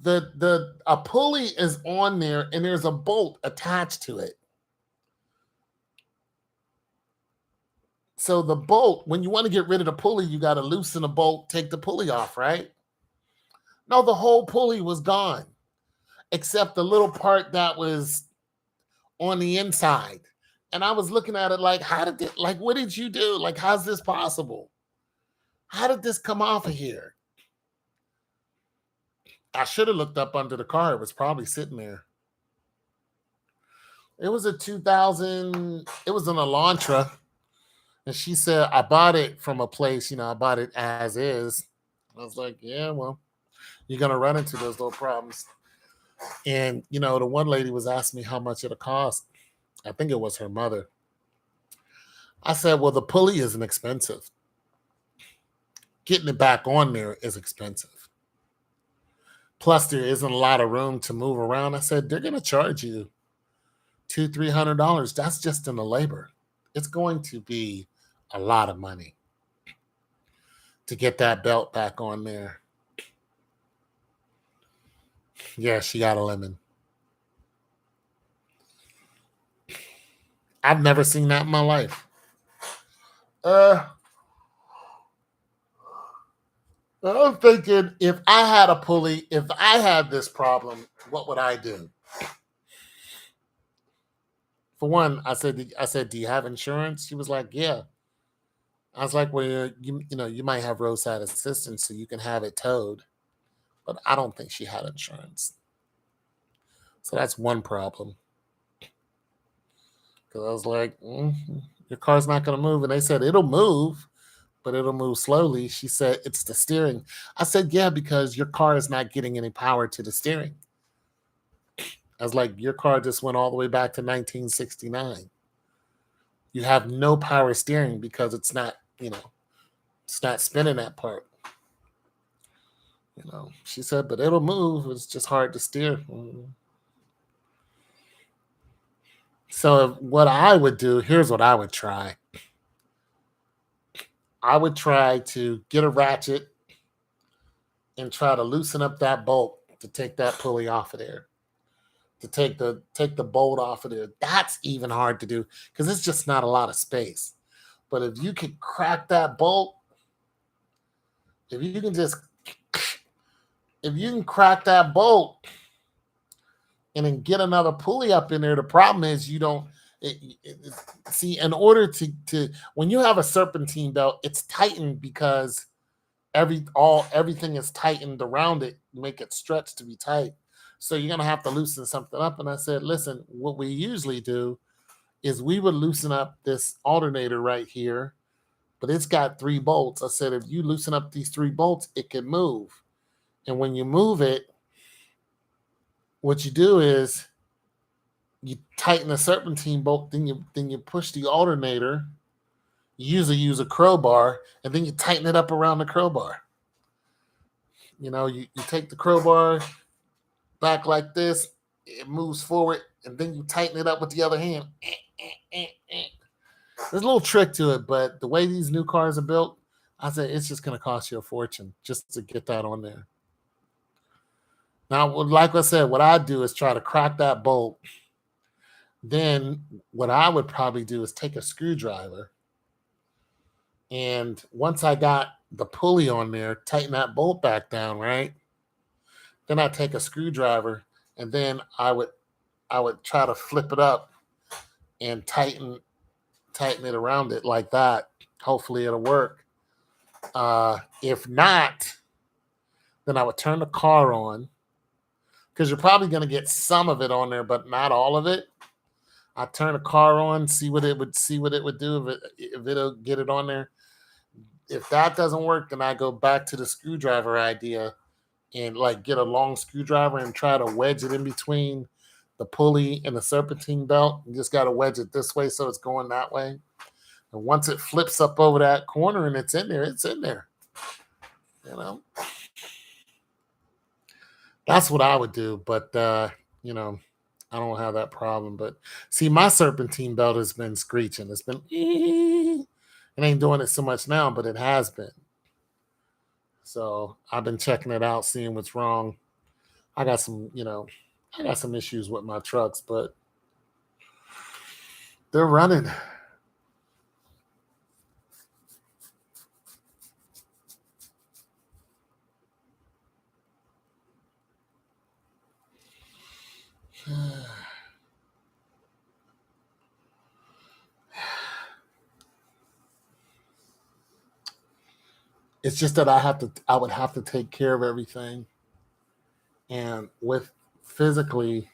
the a pulley is on there and there's a bolt attached to it. So the bolt, when you want to get rid of the pulley, you got to loosen the bolt, take the pulley off, right? No, the whole pulley was gone, except the little part that was on the inside. And I was looking at it like, how did it, like, what did you do? Like, how's this possible? How did this come off of here? I should have looked up under the car. It was probably sitting there. It was a 2000, it was an Elantra. And she said, I bought it from a place, I bought it as is. I was like, yeah, well, you're going to run into those little problems. And, the one lady was asking me how much it'll cost. I think it was her mother. I said, well, the pulley isn't expensive. Getting it back on there is expensive. Plus, there isn't a lot of room to move around. I said, they're going to charge you $200-$300. That's just in the labor. It's going to be a lot of money to get that belt back on there. Yeah, she got a lemon. I've never seen that in my life. I'm thinking, if I had a pulley, if I had this problem, what would I do? For one, I said, do you have insurance? She was like, yeah. I was like, well, you might have roadside assistance, so you can have it towed. But I don't think she had insurance. So that's one problem. Because I was like, your car's not going to move. And they said, it'll move, but it'll move slowly. She said, it's the steering. I said, yeah, because your car is not getting any power to the steering. I was like, your car just went all the way back to 1969. You have no power steering because it's not, it's not spinning that part. She said, but it'll move. It's just hard to steer. So what I would do, here's what I would try. I would try to get a ratchet and try to loosen up that bolt to take that pulley off of there. To take the bolt off of there. That's even hard to do because it's just not a lot of space. But if you can crack that bolt, if you can crack that bolt and then get another pulley up in there, the problem is you don't see, in order to when you have a serpentine belt, it's tightened because everything is tightened around it, make it stretch to be tight. So you're going to have to loosen something up. And I said, listen, what we usually do is we would loosen up this alternator right here, but it's got 3 bolts. I said, if you loosen up these 3 bolts, it can move. And when you move it, what you do is you tighten the serpentine bolt, then you push the alternator. You usually use a crowbar, and then you tighten it up around the crowbar. You take the crowbar back like this, it moves forward, and then you tighten it up with the other hand. There's a little trick to it, but the way these new cars are built, I said it's just going to cost you a fortune just to get that on there. Now, like I said, what I do is try to crack that bolt. Then what I would probably do is take a screwdriver, and once I got the pulley on there, tighten that bolt back down, right? Then I take a screwdriver, and then I would try to flip it up and tighten it around it like that. Hopefully it'll work. If not, then I would turn the car on, because you're probably going to get some of it on there, but not all of it. I turn the car on, see what it would do if it'll get it on there. If that doesn't work, then I go back to the screwdriver idea and like get a long screwdriver and try to wedge it in between the pulley and the serpentine belt. You just got to wedge it this way so it's going that way. And once it flips up over that corner and it's in there, it's in there. You know, that's what I would do. But, you know, I don't have that problem. But see, my serpentine belt has been screeching. It's been, it ain't doing it so much now, but it has been. So I've been checking it out, seeing what's wrong. I got some, you know, I got some issues with my trucks, but they're running. It's just that I would have to take care of everything. And with physically,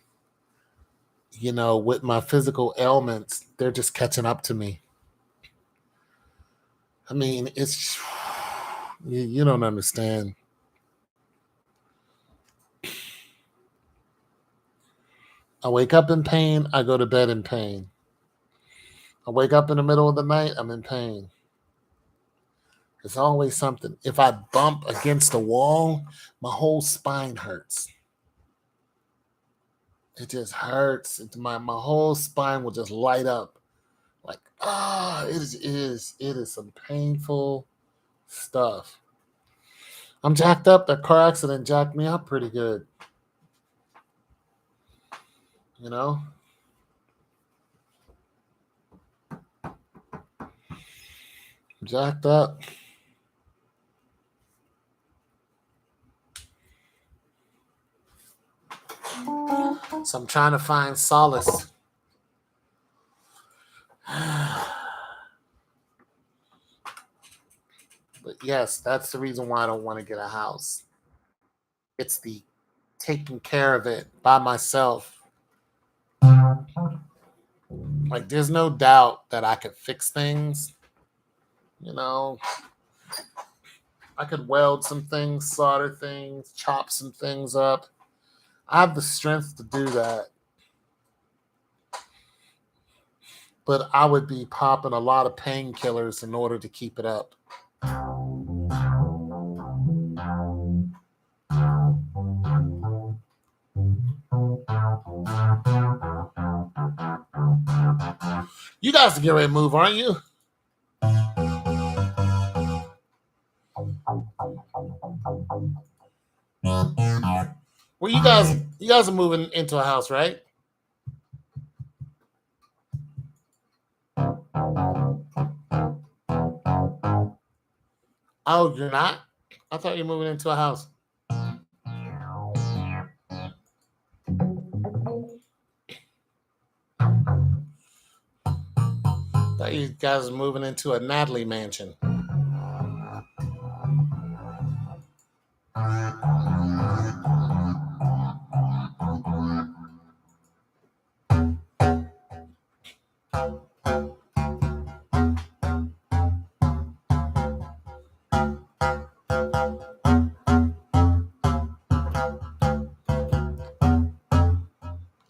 you know, with my physical ailments, they're just catching up to me. I mean, it's, you don't understand. I wake up in pain, I go to bed in pain. I wake up in the middle of the night, I'm in pain. There's always something. If I bump against the wall, my whole spine hurts. It just hurts. My whole spine will just light up. Like, it is some painful stuff. I'm jacked up. That car accident jacked me up pretty good. You know? Jacked up. So I'm trying to find solace. But yes, that's the reason why I don't want to get a house. It's the taking care of it by myself. Like, there's no doubt that I could fix things. You know, I could weld some things, solder things, chop some things up. I have the strength to do that. But I would be popping a lot of painkillers in order to keep it up. You guys are getting ready to move, aren't you? Well, you guys are moving into a house, right? Oh, you're not? I thought you were moving into a house. I thought you guys are moving into a Natalie mansion.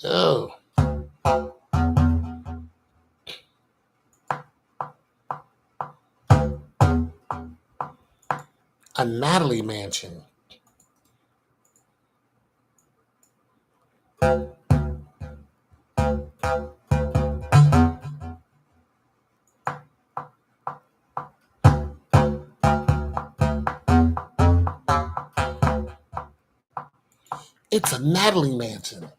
Oh. A Natalie mansion. It's a Natalie mansion.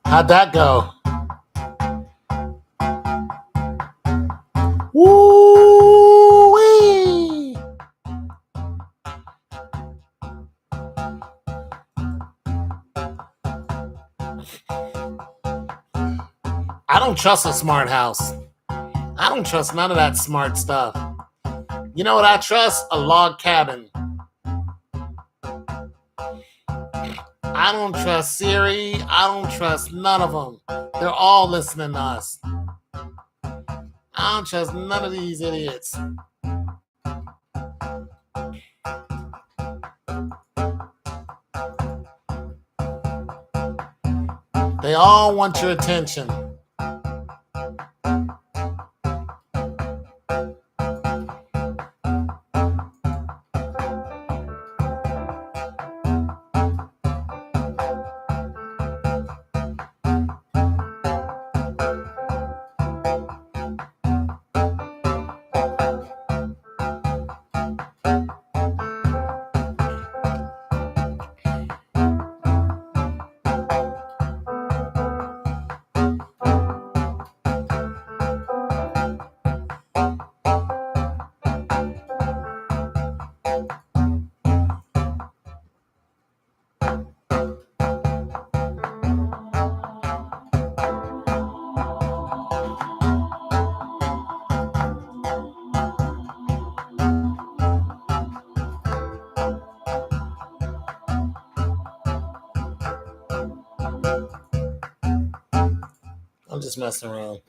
How'd that go? Woo-wee! I don't trust a smart house. I don't trust none of that smart stuff. You know what I trust? A log cabin. I don't trust Siri. I don't trust none of them. They're all listening to us. I don't trust none of these idiots. They all want your attention. I'm just messing around.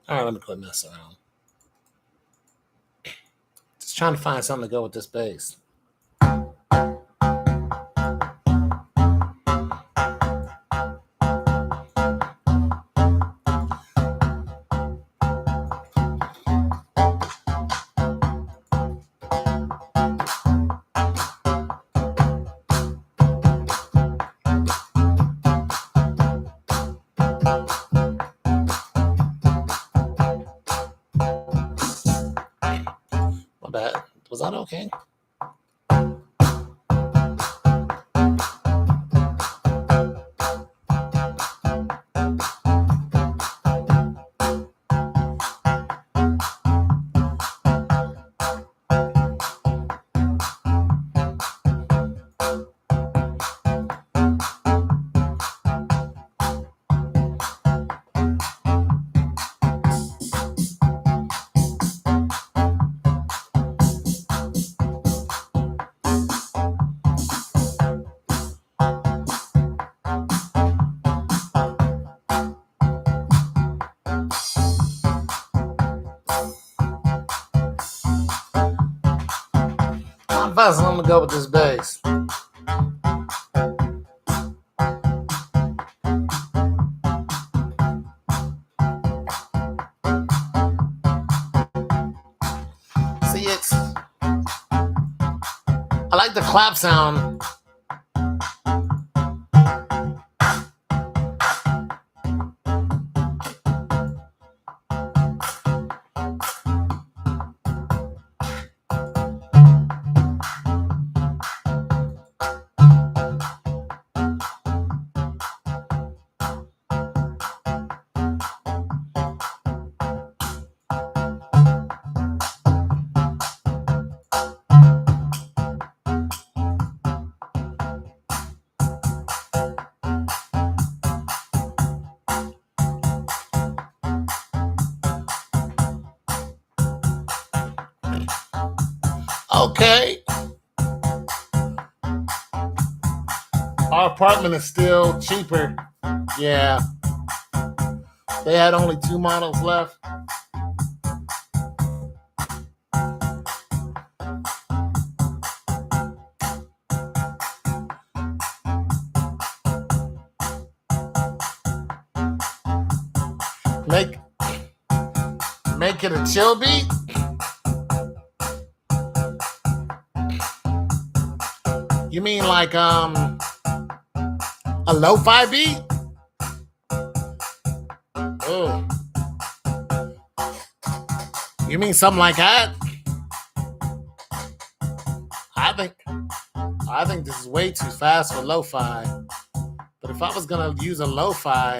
All right, let me quit messing around. Just trying to find something to go with this bass. My bad. Was that okay? I'm fast. I'm gonna go with this bass. See, I like the clap sound. Okay. Our apartment is still cheaper. Yeah. They had only 2 models left. Make it a chill beat. You mean like a lo-fi beat? Oh. You mean something like that? I think this is way too fast for lo-fi. But if I was gonna use a lo-fi,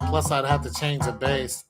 plus I'd have to change the bass.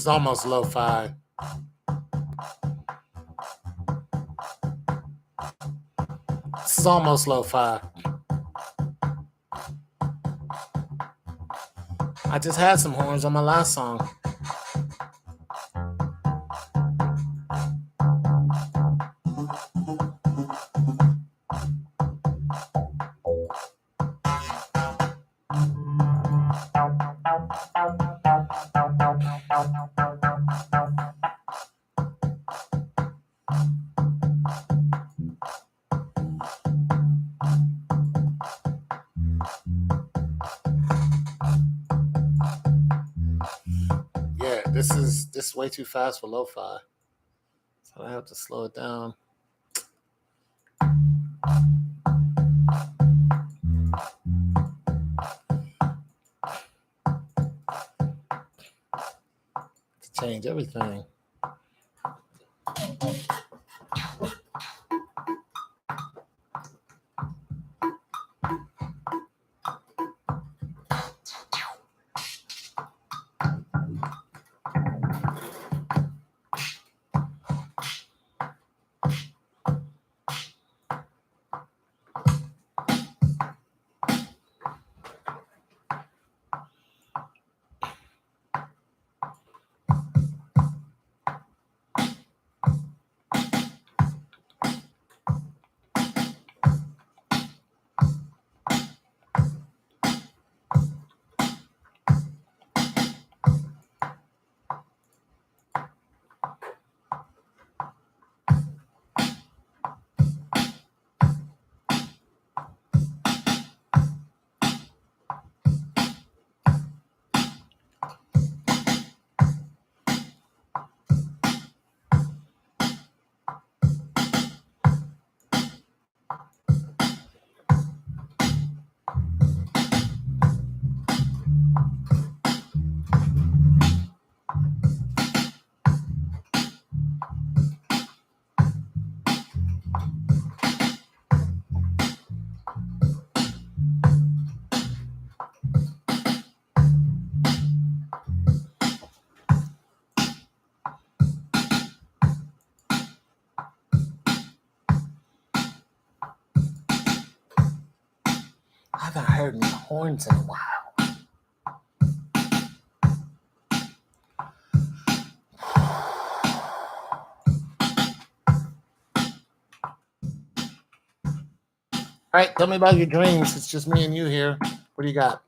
is almost lo-fi. This is almost lo-fi. I just had some horns on my last song. Yeah, this is way too fast for lo-fi. So I have to slow it down. To change everything. I haven't heard any horns in a while. All right, tell me about your dreams. It's just me and you here. What do you got?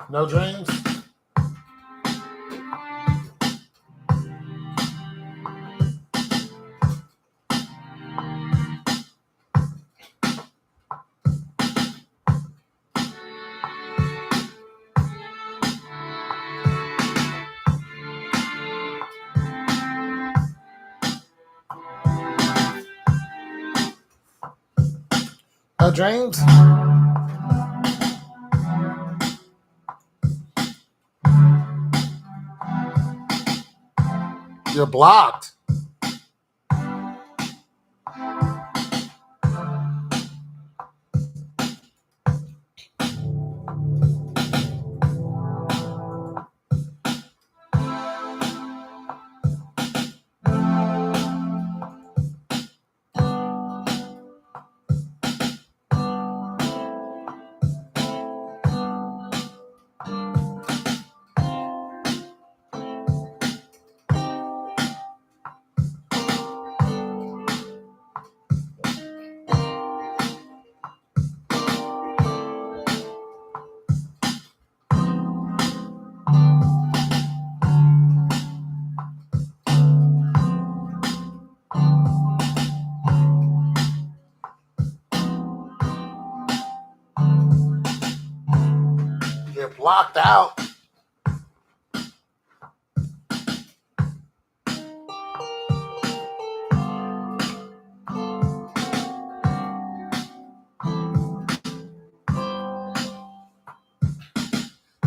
No dreams? No dreams? You're blocked. You're blocked out.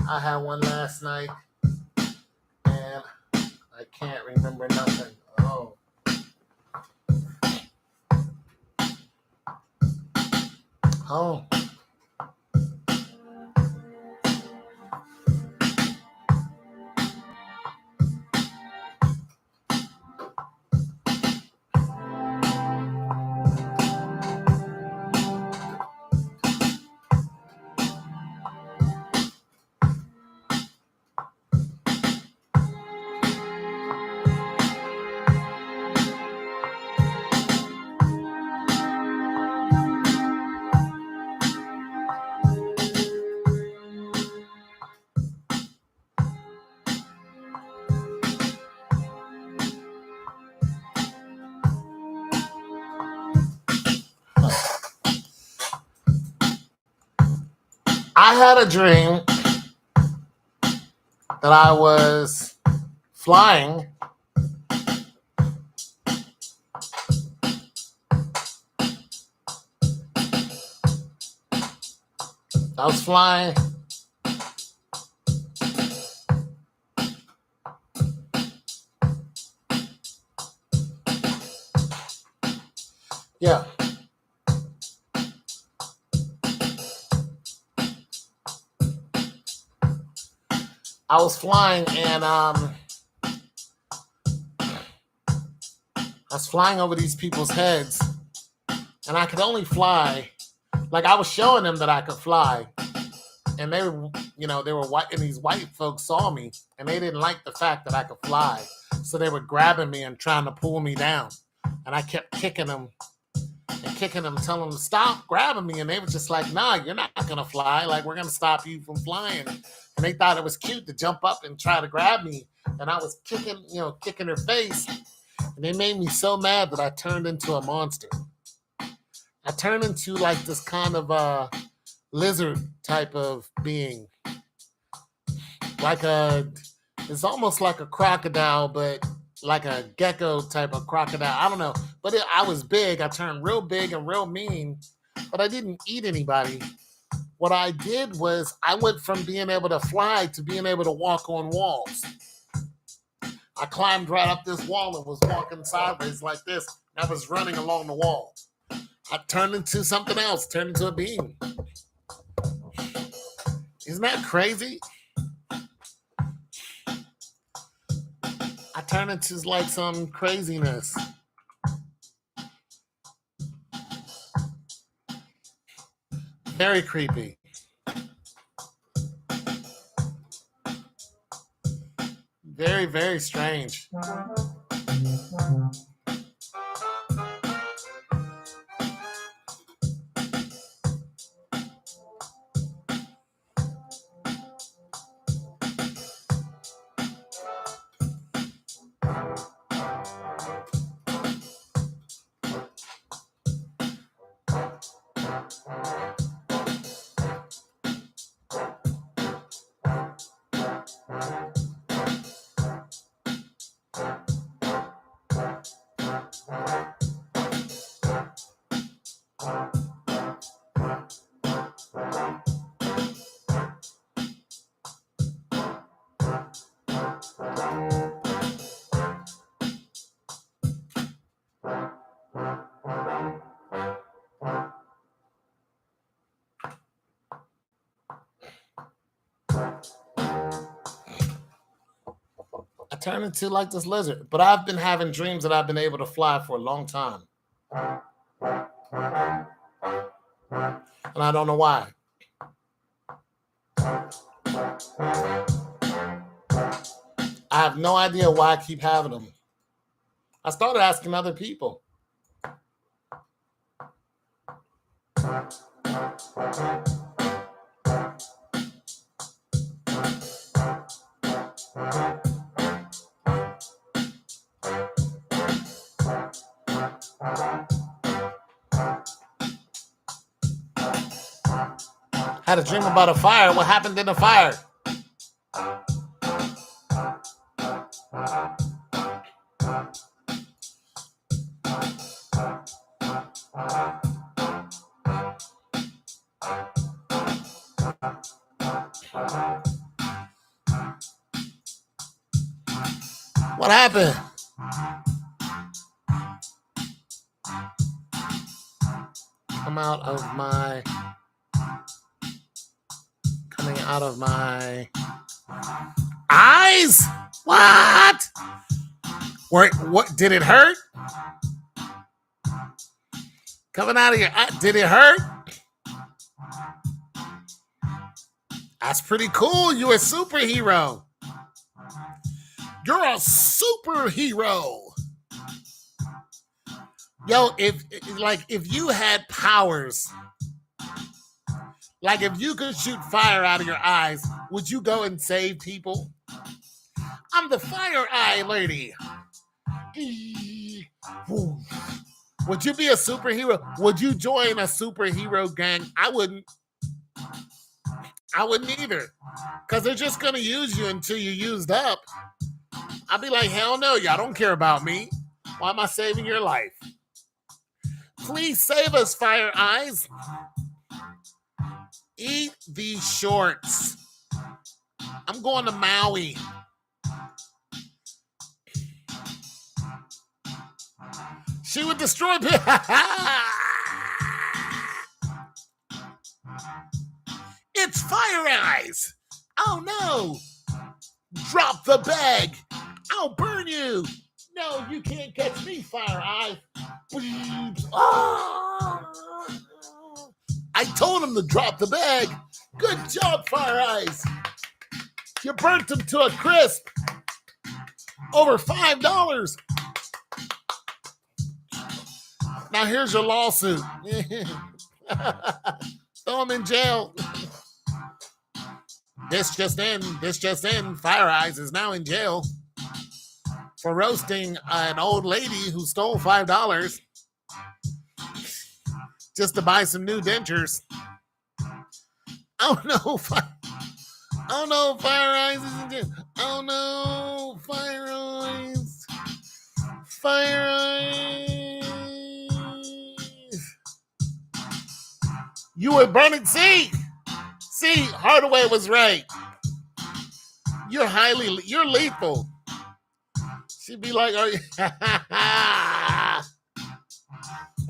I had one last night, and I can't remember nothing. Oh. I had a dream that I was flying. I was flying. Yeah. I was flying, and I was flying over these people's heads, and I could only fly. Like, I was showing them that I could fly, and they were, they were white, and these white folks saw me, and they didn't like the fact that I could fly, so they were grabbing me and trying to pull me down, and I kept kicking them, telling them to stop grabbing me, and they were just like, "Nah, you're not gonna fly. Like, we're gonna stop you from flying." And they thought it was cute to jump up and try to grab me, and I was kicking their face, and they made me so mad that I turned into a monster. I turned into like this kind of lizard type of being, it's almost like a crocodile, but like a gecko type of crocodile. I don't know, but I was big. I turned real big and real mean, but I didn't eat anybody. What I did was I went from being able to fly to being able to walk on walls. I climbed right up this wall and was walking sideways like this. I was running along the wall. I turned into something else, turned into a being. Isn't that crazy? I turned into like some craziness. Very creepy. Very, very strange. I turned into like this lizard, but I've been having dreams that I've been able to fly for a long time. And I don't know why. I have no idea why I keep having them. I started asking other people. Had a dream about a fire. What happened in the fire? What happened? Coming out of my eyes? What? What did it hurt? Coming out of your eye? Did it hurt? That's pretty cool. You're a superhero. You're a superhero. Yo, if you had powers, like if you could shoot fire out of your eyes, would you go and save people? I'm the fire eye lady. Would you be a superhero? Would you join a superhero gang? I wouldn't either. Because they're just going to use you until you're used up. I'd be like, hell no, y'all don't care about me. Why am I saving your life? Please save us, Fire Eyes. Eat these shorts. I'm going to Maui. She would destroy people. It's Fire Eyes. Oh no. Drop the bag. I'll burn you. No, you can't catch me, Fire Eyes. I told him to drop the bag. Good job, Fire Eyes. You burnt him to a crisp. Over $5. Now here's your lawsuit. Throw him in jail. This just in. Fire Eyes is now in jail for roasting an old lady who stole $5 just to buy some new dentures. Oh no, Fire Eyes is in jail. Oh no, Fire Eyes. Fire Eyes. You were burning. See, Hardaway was right. You're lethal. She'd be like,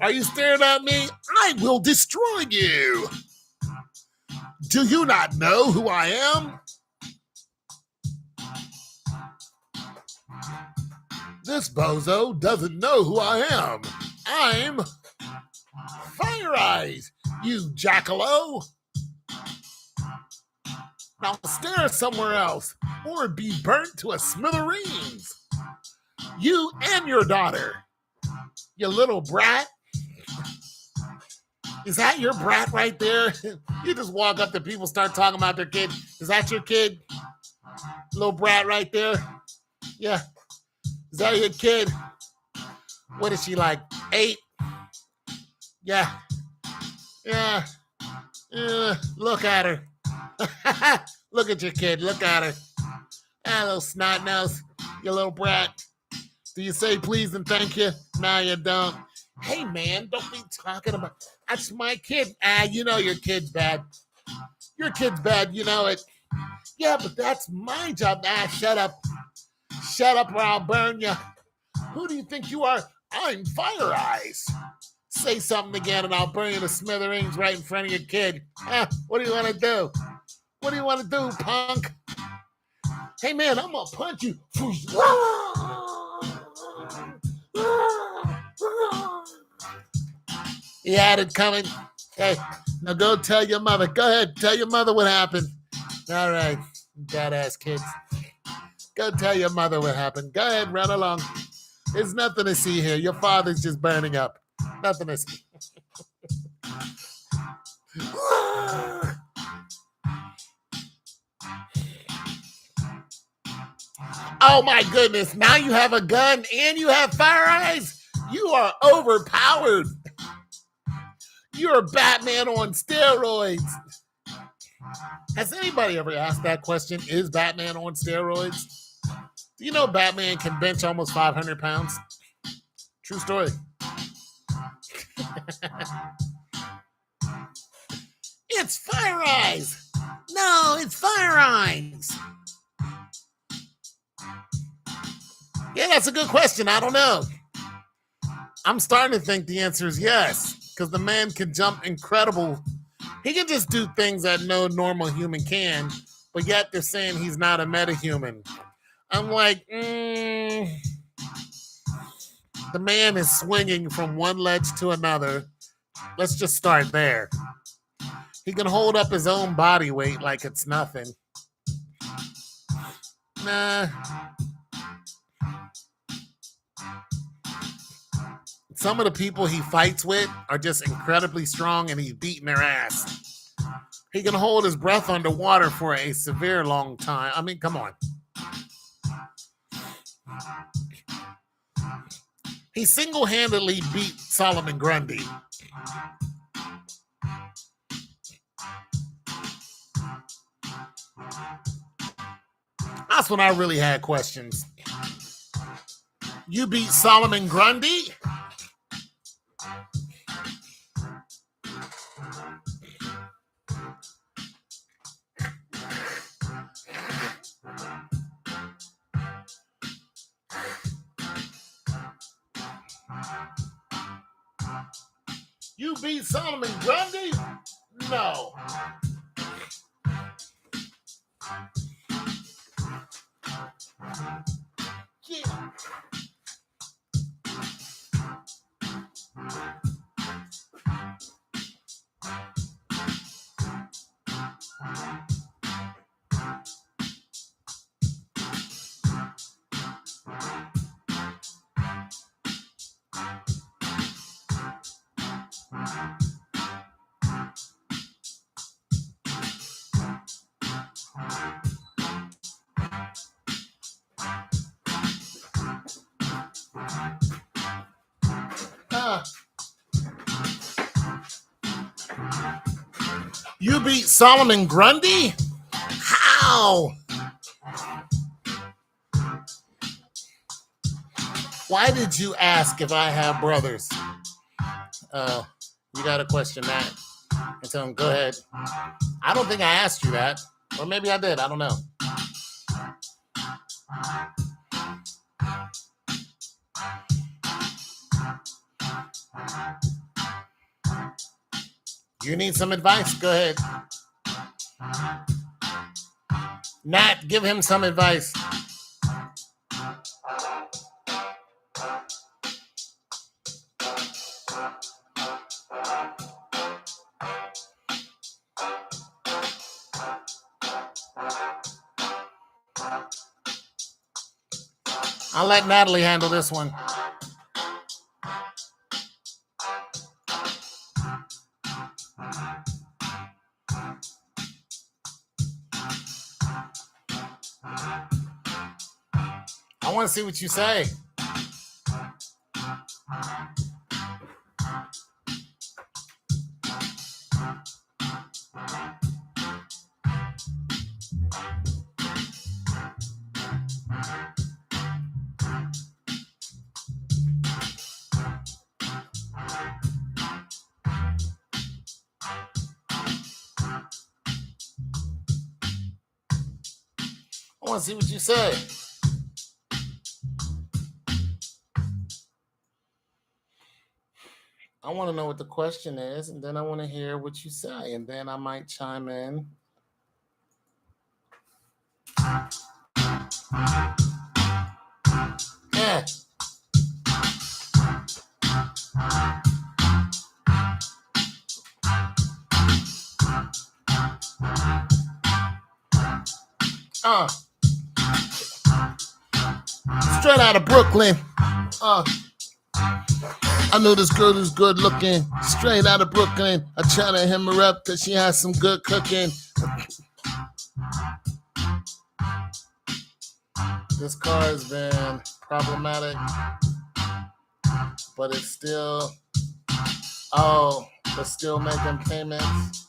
are you staring at me? I will destroy you. Do you not know who I am? This bozo doesn't know who I am. I'm Fire Eyes, you jackalope. Now stare somewhere else or be burnt to a smithereens. You and your daughter, you little brat. Is that your brat right there? You just walk up to people, start talking about their kid. Is that your kid? Little brat right there? Yeah. Is that your kid? What is she, like 8? Yeah. Look at her. Look at your kid. Look at her. Ah, little snot nose. You little brat. Do you say please and thank you? No, you don't. Hey, man, don't be talking about... That's my kid. You know your kid's bad. Your kid's bad. You know it. Yeah, but that's my job. Shut up. Shut up or I'll burn you. Who do you think you are? I'm Fire Eyes. Say something again and I'll burn you to smithereens right in front of your kid. What do you want to do? What do you want to do, punk? Hey, man, I'm going to punch you. He had it coming. Hey, now go tell your mother. Go ahead, tell your mother what happened. All right, badass kids. Go tell your mother what happened. Go ahead, run along. There's nothing to see here. Your father's just burning up. Nothing to see. Oh my goodness. Now you have a gun and you have Fire Eyes. You are overpowered. You're Batman on steroids. Has anybody ever asked that question? Is Batman on steroids? Do you know Batman can bench almost 500 pounds? True story. It's Fire Eyes. No, it's Fire Eyes. Yeah, that's a good question. I don't know. I'm starting to think the answer is yes, because the man can jump incredible. He can just do things that no normal human can, but yet they're saying he's not a metahuman. I'm like, the man is swinging from one ledge to another. Let's just start there. He can hold up his own body weight like it's nothing. Nah. Some of the people he fights with are just incredibly strong and he's beating their ass. He can hold his breath underwater for a severe long time. I mean, come on. He single-handedly beat Solomon Grundy. That's when I really had questions. You beat Solomon Grundy? You beat Solomon Grundy? No. Yeah. You beat Solomon Grundy? How? Why did you ask if I have brothers? You got to question that and tell him, go ahead. I don't think I asked you that. Or maybe I did. I don't know. You need some advice? Go ahead. Nat, give him some advice. I'll let Natalie handle this one. I want to see what you say. I want to see what you say. I want to know what the question is, and then I want to hear what you say, and then I might chime in. Yeah. Straight out of Brooklyn. I know this girl is good looking. Straight out of Brooklyn. I try to him her up because she has some good cooking. This car has been problematic, but it's still, but still making payments.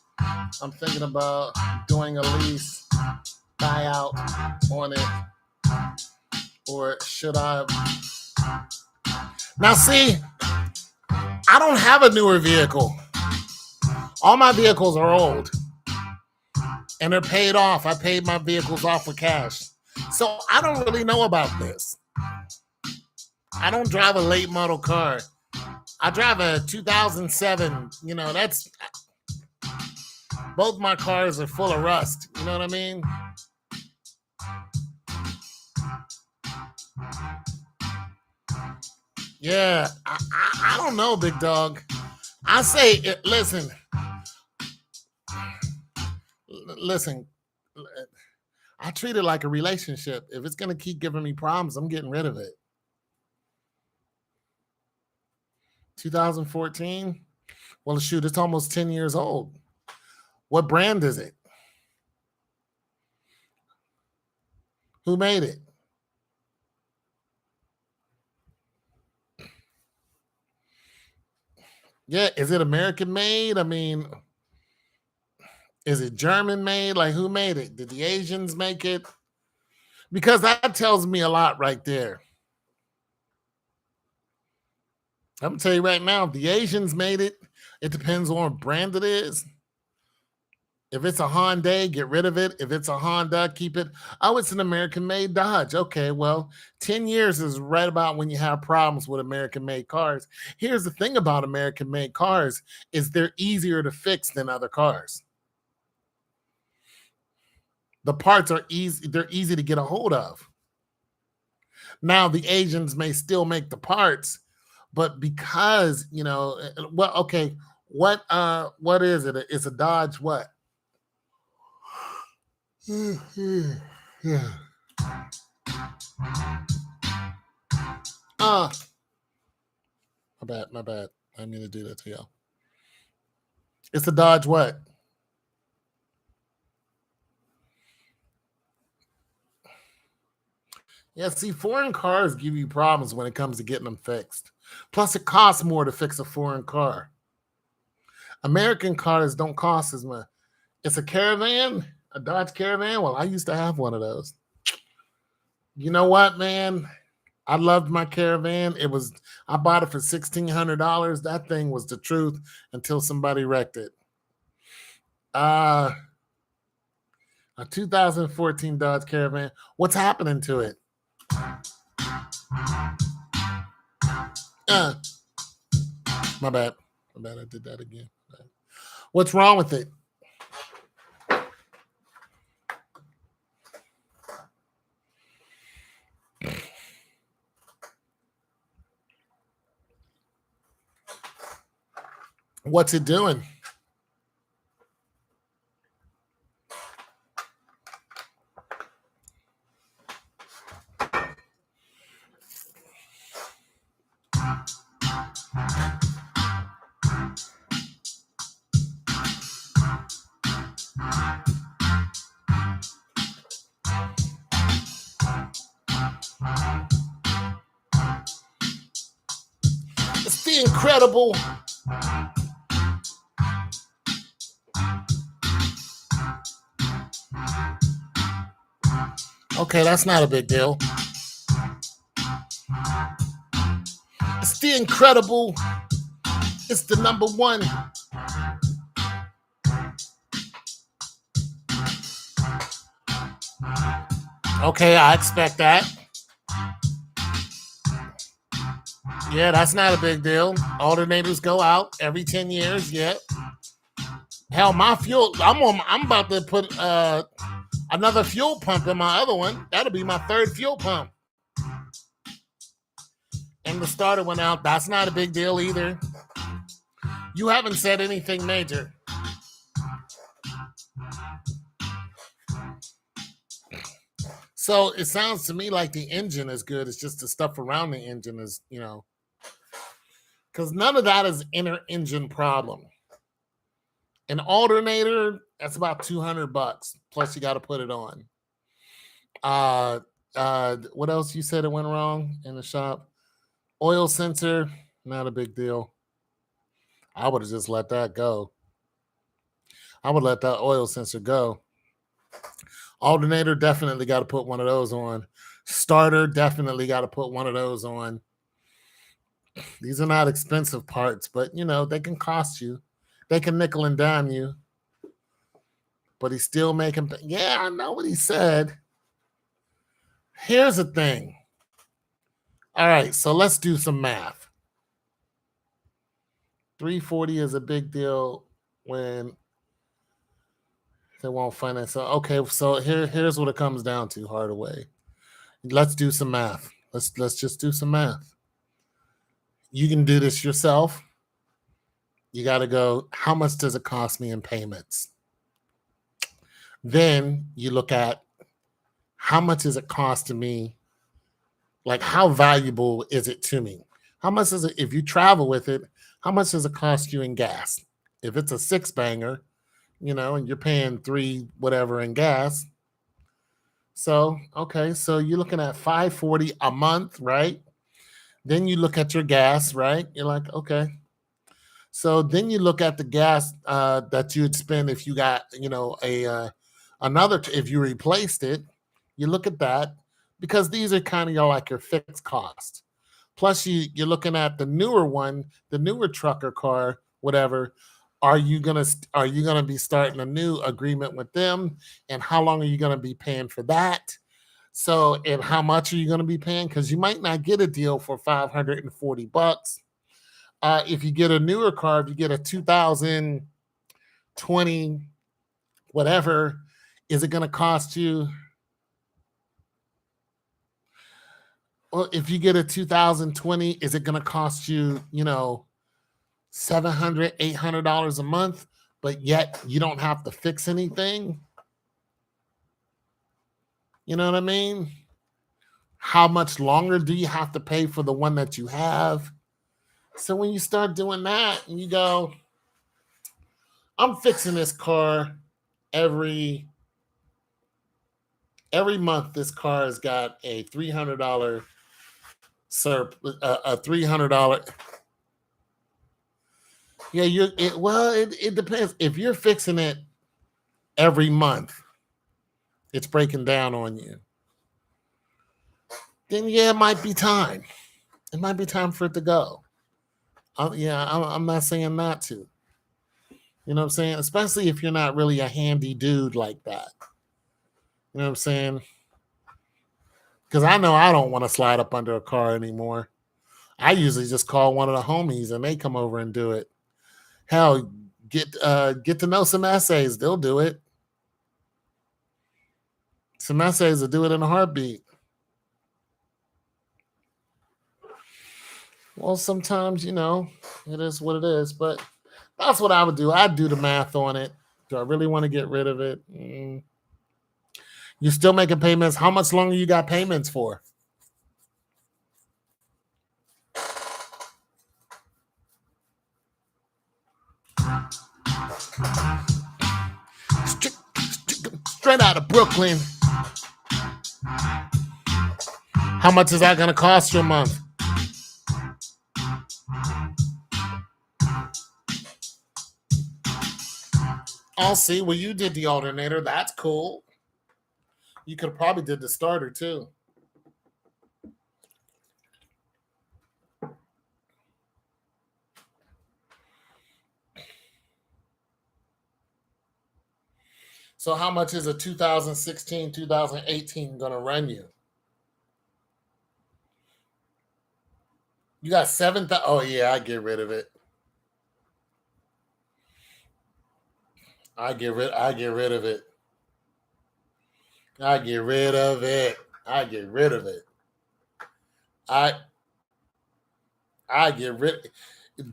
I'm thinking about doing a lease buyout on it. Or should I? Now see, I don't have a newer vehicle. All my vehicles are old. And they're paid off. I paid my vehicles off with cash. So I don't really know about this. I don't drive a late model car. I drive a 2007. You know, that's both my cars are full of rust. You know what I mean? Yeah, I don't know, big dog. I say, listen, listen. I treat it like a relationship. If it's gonna keep giving me problems, I'm getting rid of it. 2014. Well, shoot, it's almost 10 years old. What brand is it? Who made it? Yeah, is it American made? I mean, is it German made? Like, who made it? Did the Asians make it? Because that tells me a lot right there. I'm gonna tell you right now, if the Asians made it, it depends on what brand it is. If it's a Hyundai, get rid of it. If it's a Honda, keep it. Oh, it's an American made Dodge. Okay, well, 10 years is right about when you have problems with American made cars. Here's the thing about American made cars is they're easier to fix than other cars. The parts are easy, they're easy to get a hold of. Now the Asians may still make the parts, but because, you know, well, okay, what is it? It's a Dodge what? Yeah. Uh, my bad. I didn't mean to do that to y'all. It's a Dodge what? Yeah, see, foreign cars give you problems when it comes to getting them fixed. Plus, it costs more to fix a foreign car. American cars don't cost as much. It's a Caravan, a Dodge Caravan. Well, I used to have one of those. You know what, man? I loved my Caravan. I bought it for $1,600. That thing was the truth until somebody wrecked it. A 2014 Dodge Caravan. What's happening to it? Uh, my bad. My bad. I did that again. What's wrong with it? What's it doing? It's the incredible. Okay, that's not a big deal. It's the incredible. It's the number one. Okay, I expect that. Yeah, that's not a big deal. Alternators go out every 10 years. Yep. Hell, my fuel. I'm about to put another fuel pump in my other one. That'll be my third fuel pump. And the starter went out. That's not a big deal either. You haven't said anything major. So it sounds to me like the engine is good. It's just the stuff around the engine is, you know, because none of that is inner engine problem. An alternator, that's about $200. Plus you got to put it on. What else you said it went wrong in the shop? Oil sensor, not a big deal. I would have just let that go. I would let that oil sensor go. Alternator, definitely got to put one of those on. Starter, definitely got to put one of those on. These are not expensive parts, but you know, they can cost you. They can nickel and dime you. But he's still making. Yeah, I know what he said. Here's the thing. All right, so let's do some math. 340 is a big deal when they won't finance. So okay, so here's what it comes down to, Hardaway. Let's do some math. Let's just do some math. You can do this yourself. You got to go, how much does it cost me in payments? Then you look at how much is it costing me? Like, how valuable is it to me? How much is it, if you travel with it, how much does it cost you in gas? If it's a six banger, and you're paying $3 whatever in gas. So, okay, so you're looking at $540 a month, right? Then you look at your gas, right? You're like, okay. So then you look at the gas that you'd spend if you got, if you replaced it, you look at that, because these are kind of like your fixed cost. Plus you're looking at the newer one, the newer trucker car, whatever. Are you gonna be starting a new agreement with them? And how long are you gonna be paying for that? So, and how much are you gonna be paying? Because you might not get a deal for $540. If you get a newer car, if you get a 2020 whatever, is it gonna cost you? Well, if you get a 2020, is it gonna cost you, $700, $800 a month, but yet you don't have to fix anything? You know what I mean? How much longer do you have to pay for the one that you have? So when you start doing that and you go, I'm fixing this car every month, this car has got a $300 a $300. Yeah, it depends. If you're fixing it every month, it's breaking down on you. Then yeah, it might be time. It might be time for it to go. I'm not saying not to. You know what I'm saying? Especially if you're not really a handy dude like that. You know what I'm saying? Because I know I don't want to slide up under a car anymore. I usually just call one of the homies and they come over and do it. Hell, get to know some essays. They'll do it. Some essays will do it in a heartbeat. Well, sometimes, it is what it is. But that's what I would do. I'd do the math on it. Do I really want to get rid of it? You're still making payments. How much longer you got payments for? Straight out of Brooklyn. How much is that going to cost you a month? I'll see. Well, you did the alternator. That's cool. You could have probably did the starter too. So how much is a 2016, 2018 going to run you? You got 7,000. Oh yeah, I get rid of it. I get rid of it. I get rid of it. I get rid of it. I get rid.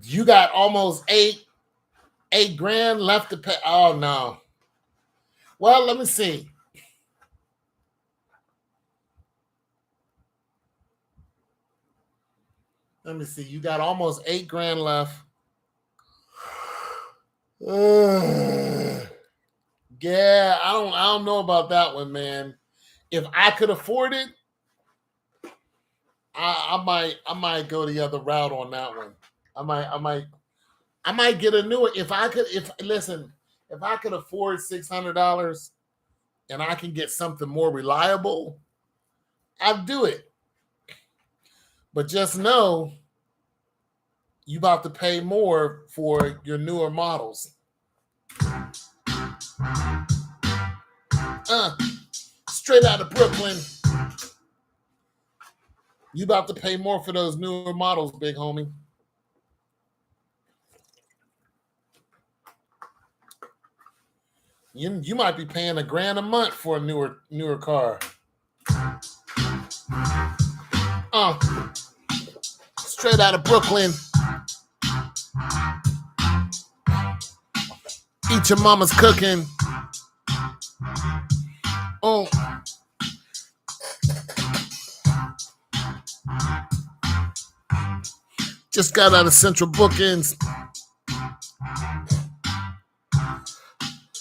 You got almost eight grand left to pay. Oh no. Well, let me see. Let me see. You got almost 8 grand left. Yeah, I don't know about that one, man. If I could afford it, I might go the other route on that one. I might get a new one. If I could afford $600 and I can get something more reliable, I'd do it. But just know you about to pay more for your newer models. Straight out of Brooklyn. You about to pay more for those newer models, big homie. You might be paying $1,000 a month for a newer car. Straight out of Brooklyn. Eat your mama's cooking. Oh. Just got out of Central Bookings.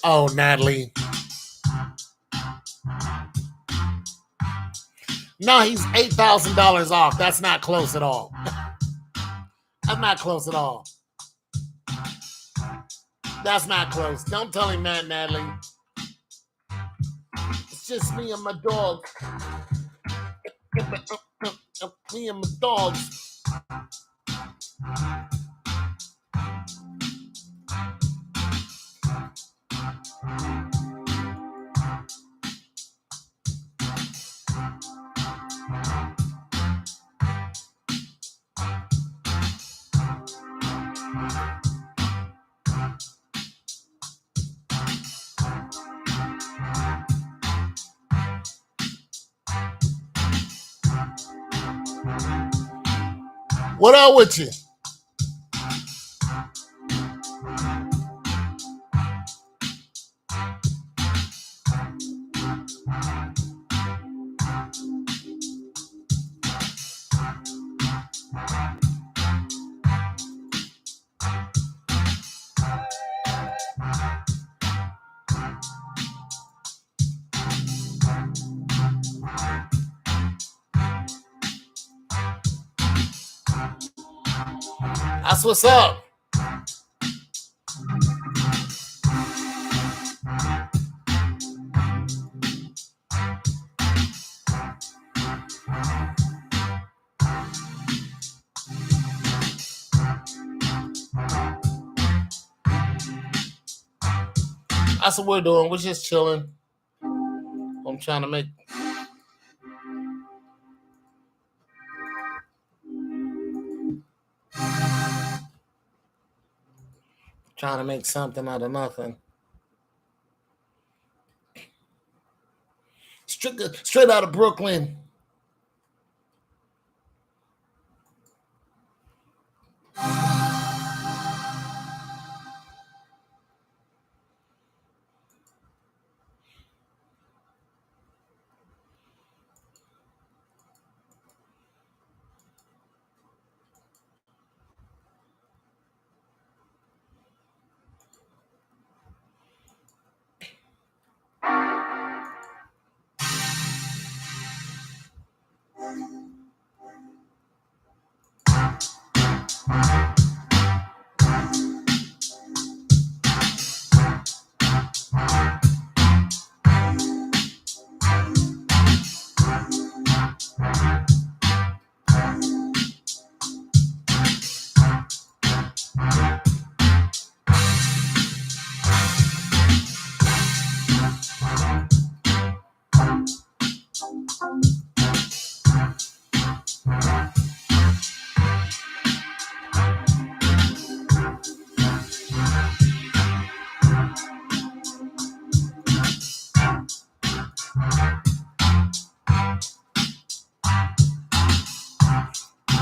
Oh, Natalie. No, he's $8,000 off. That's not close at all. That's not close at all. That's not close. Don't tell him that, Natalie. It's just me and my dog. Me and my dogs. What up with you? That's what's up. That's what we're doing. We're just chilling. I'm trying to make something out of nothing. Straight out of Brooklyn.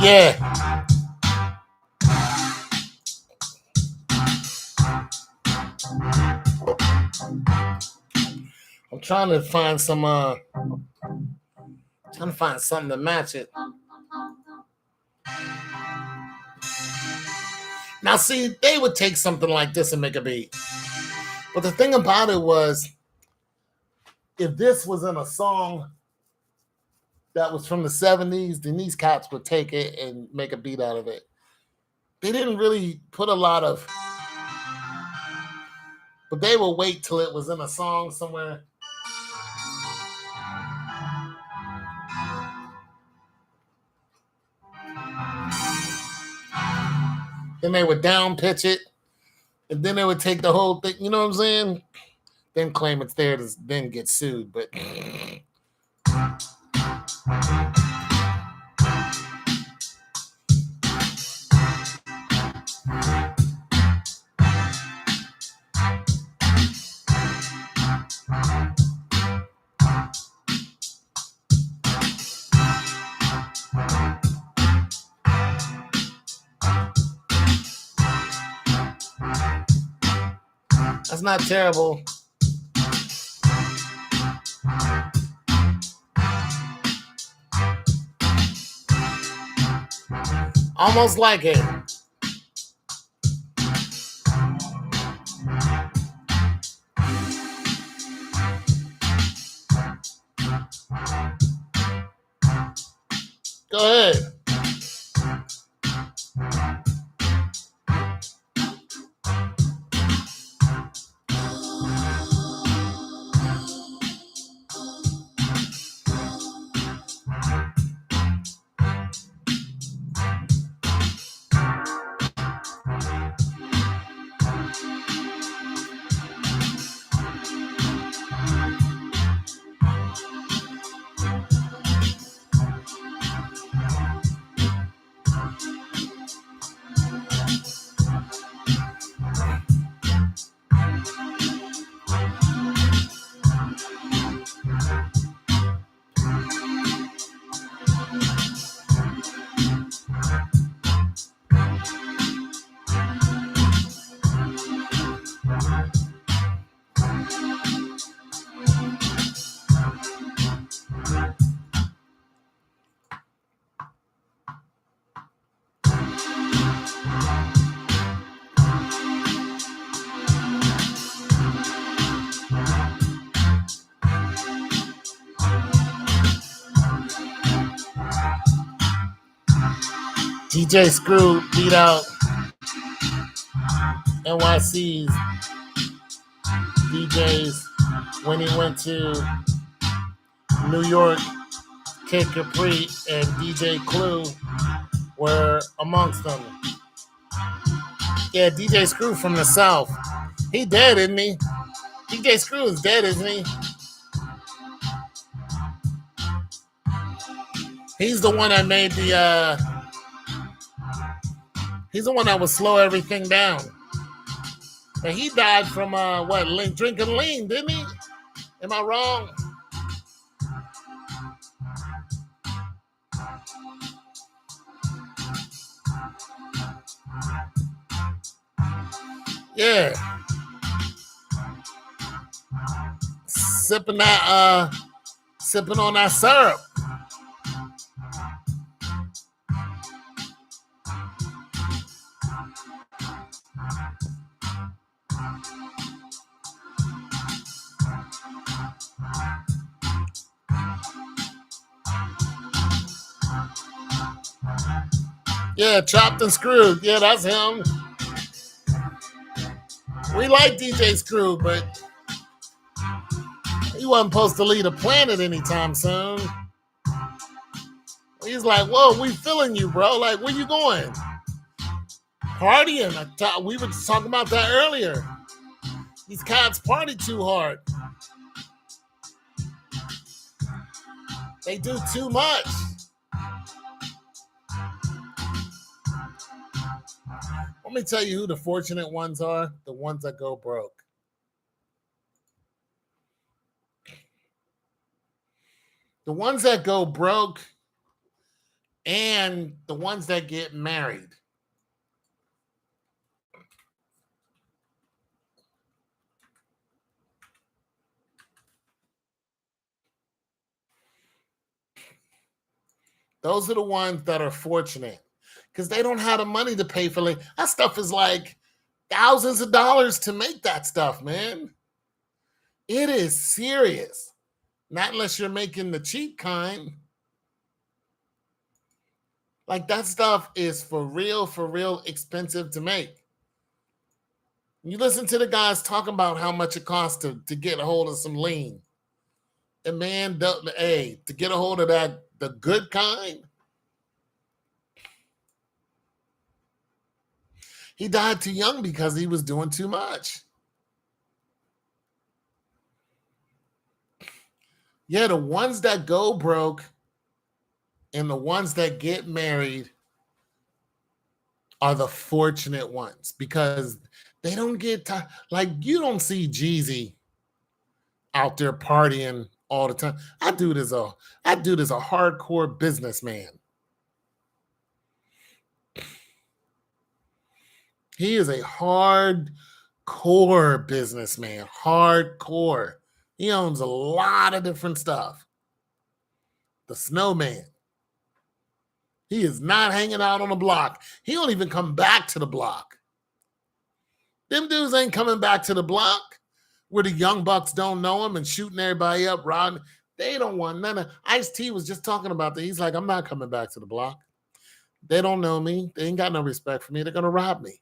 Yeah. I'm trying to find something to match it. Now, see, they would take something like this and make a beat. But the thing about it was, if this was in a song that was from the 70s, then these cats would take it and make a beat out of it. They didn't really put a lot of, but they will wait till it was in a song somewhere. Then they would down pitch it, and then they would take the whole thing, you know what I'm saying? Then claim it's there to then get sued, but That's not terrible. Almost like it. Go ahead. DJ Screw beat out NYC's DJs when he went to New York. Kid Capri and DJ Clue were amongst them. Yeah, DJ Screw from the South. He dead, isn't he? DJ Screw is dead, isn't he? He's the one that made the he's the one that would slow everything down. And he died from drinking lean, didn't he? Am I wrong? Yeah. Sipping on that syrup. Yeah, Chopped and Screwed. Yeah, that's him. We like DJ Screw, but he wasn't supposed to lead a planet anytime soon. He's like, whoa, we feeling you, bro. Like, where you going? Partying. We were just talking about that earlier. These cats party too hard. They do too much. Let me tell you who the fortunate ones are. The ones that go broke. The ones that go broke and the ones that get married. Those are the ones that are fortunate because they don't have the money to pay for it. That stuff is like thousands of dollars to make that stuff, man. It is serious. Not unless you're making the cheap kind. Like that stuff is for real expensive to make. You listen to the guys talking about how much it costs to get a hold of some lean. And man, to get a hold of that, the good kind. He died too young because he was doing too much. Yeah, the ones that go broke and the ones that get married are the fortunate ones because they don't get time. Like you don't see Jeezy out there partying all the time. That dude is a hardcore businessman. He is a hardcore hardcore businessman. Hardcore. He owns a lot of different stuff. The snowman. He is not hanging out on the block. He don't even come back to the block. Them dudes ain't coming back to the block where the young bucks don't know him and shooting everybody up, robbing. They don't want none of. Ice-T was just talking about that. He's like, I'm not coming back to the block. They don't know me. They ain't got no respect for me. They're going to rob me.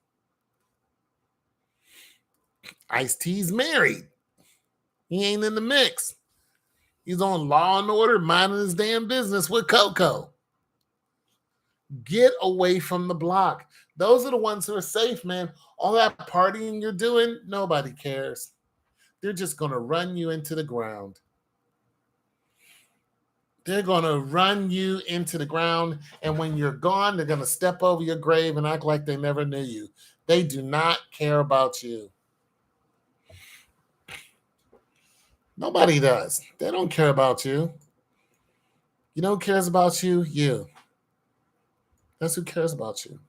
Ice-T's married. He ain't in the mix. He's on Law and Order, minding his damn business with Coco. Get away from the block. Those are the ones who are safe, man. All that partying you're doing, nobody cares. They're just going to run you into the ground. They're going to run you into the ground, and when you're gone, they're going to step over your grave and act like they never knew you. They do not care about you. Nobody does. They don't care about you. You know who cares about you? You. That's who cares about you.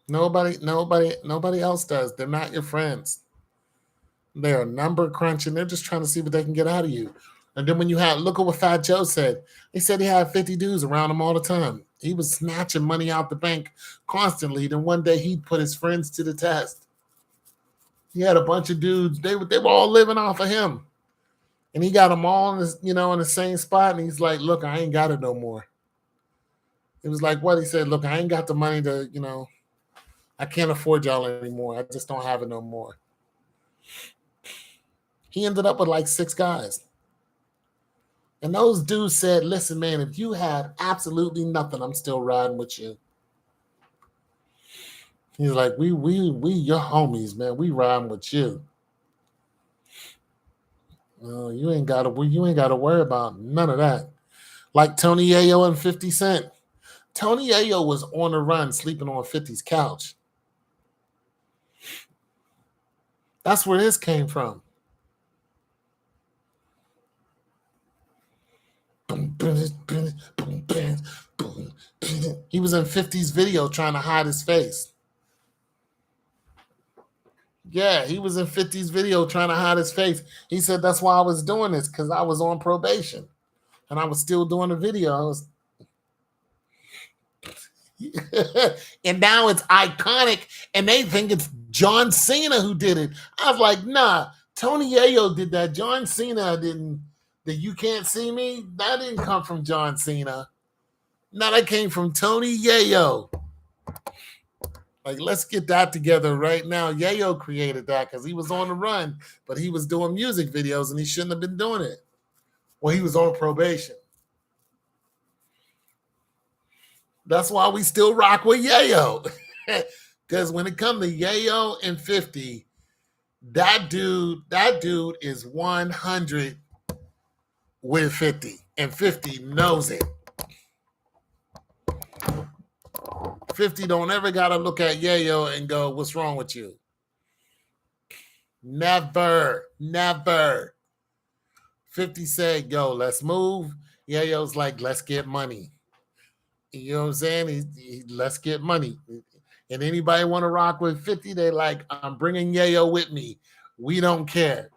Nobody else does. They're not your friends. They're number crunching. They're just trying to see what they can get out of you. And then when you have, look at what Fat Joe said. He said he had 50 dudes around him all the time. He was snatching money out the bank constantly. Then one day he put his friends to the test. He had a bunch of dudes. They were all living off of him. And he got them all in the same spot. And he's like, look, I ain't got it no more. It was like what? He said, look, I ain't got the money to, I can't afford y'all anymore. I just don't have it no more. He ended up with like 6 guys. And those dudes said, listen, man, if you have absolutely nothing, I'm still riding with you. He's like, we your homies, man. We riding with you. No, you ain't gotta worry about none of that. Like Tony Yayo and 50 Cent. Tony Yayo was on the run sleeping on 50's couch. That's where this came from. He was in 50's video trying to hide his face. Yeah, he was in 50's video trying to hide his face. He said that's why I was doing this, because I was on probation. And I was still doing the video. And now it's iconic, and they think it's John Cena who did it. I was like, nah, Tony Yayo did that. John Cena didn't. The You Can't See Me, that didn't come from John Cena. No, that came from Tony Yayo. Like, let's get that together right now. Yayo created that because he was on the run, but he was doing music videos and he shouldn't have been doing it. Well, he was on probation. That's why we still rock with Yayo. Because when it comes to Yayo and 50, that dude is 100 with 50. And 50 knows it. 50 don't ever got to look at Yayo and go, what's wrong with you? Never. 50 said, yo, let's move. Yayo's like, let's get money. You know what I'm saying? Let's get money. And anybody want to rock with 50, they like, I'm bringing Yayo with me. We don't care.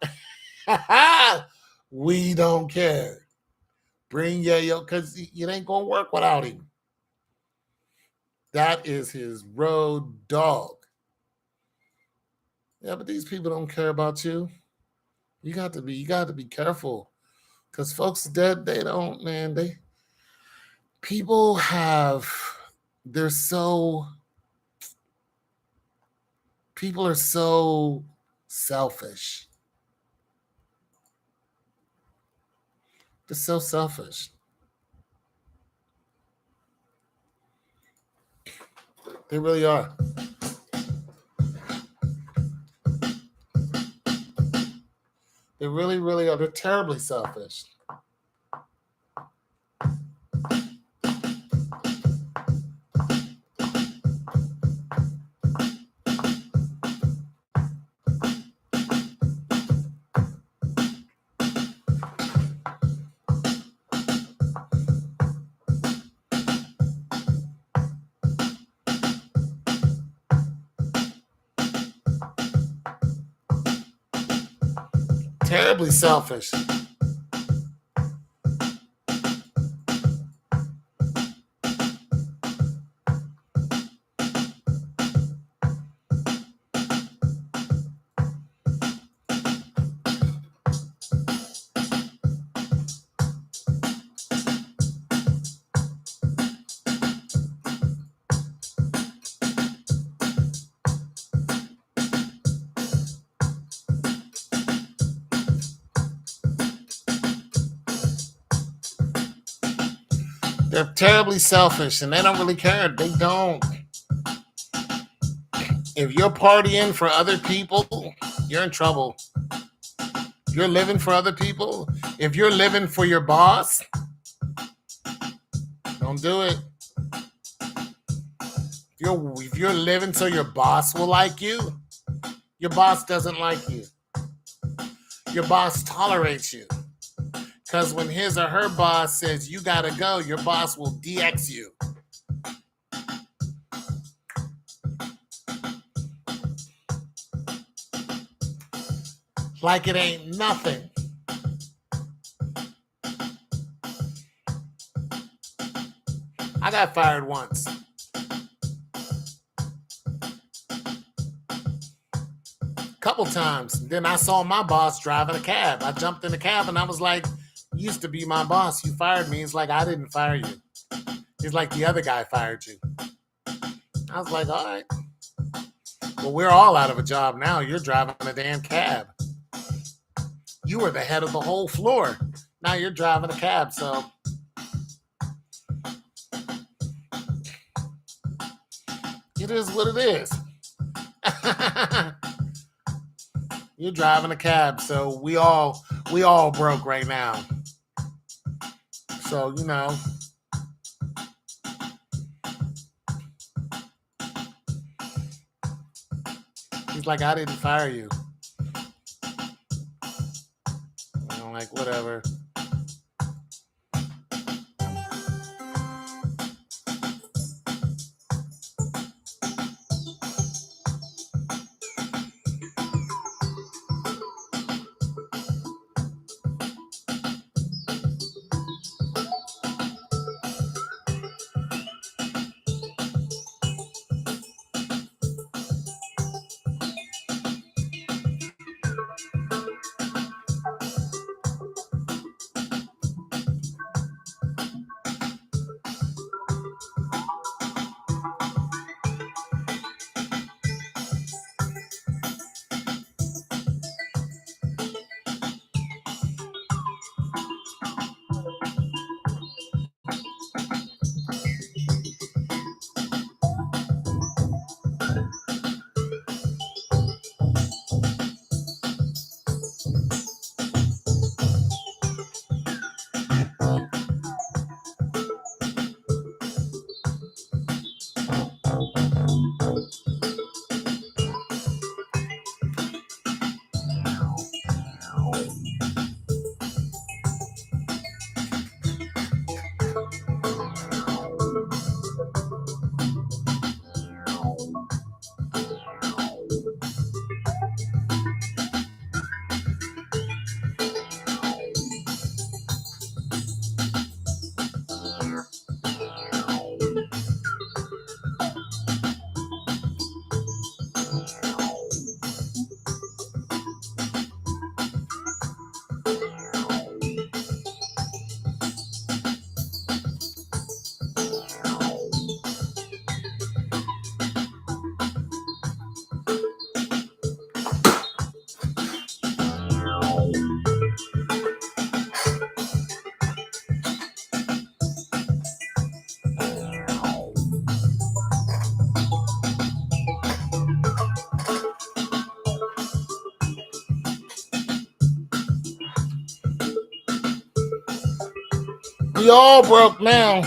We don't care. Bring Yayo, because it ain't going to work without him. That is his road dog. Yeah, but these people don't care about you. You got to be careful. Because folks dead, they don't, man. People are so selfish. They're so selfish. They really are. They really, really are. They're terribly selfish. Terribly selfish. They're terribly selfish and they don't really care. They don't. If you're partying for other people, you're in trouble. If you're living for other people, if you're living for your boss, don't do it. If you're living so your boss will like you, your boss doesn't like you. Your boss tolerates you. Because when his or her boss says you gotta go, your boss will DX you. Like it ain't nothing. I got fired once. Couple times. Then I saw my boss driving a cab. I jumped in the cab and I was like, you used to be my boss. You fired me. He's like, I didn't fire you. He's like, the other guy fired you. I was like, all right. Well, we're all out of a job now. You're driving a damn cab. You were the head of the whole floor. Now you're driving a cab, so it is what it is. You're driving a cab, so we all broke right now. So, he's like, I didn't fire you. I'm like, whatever. We all broke now.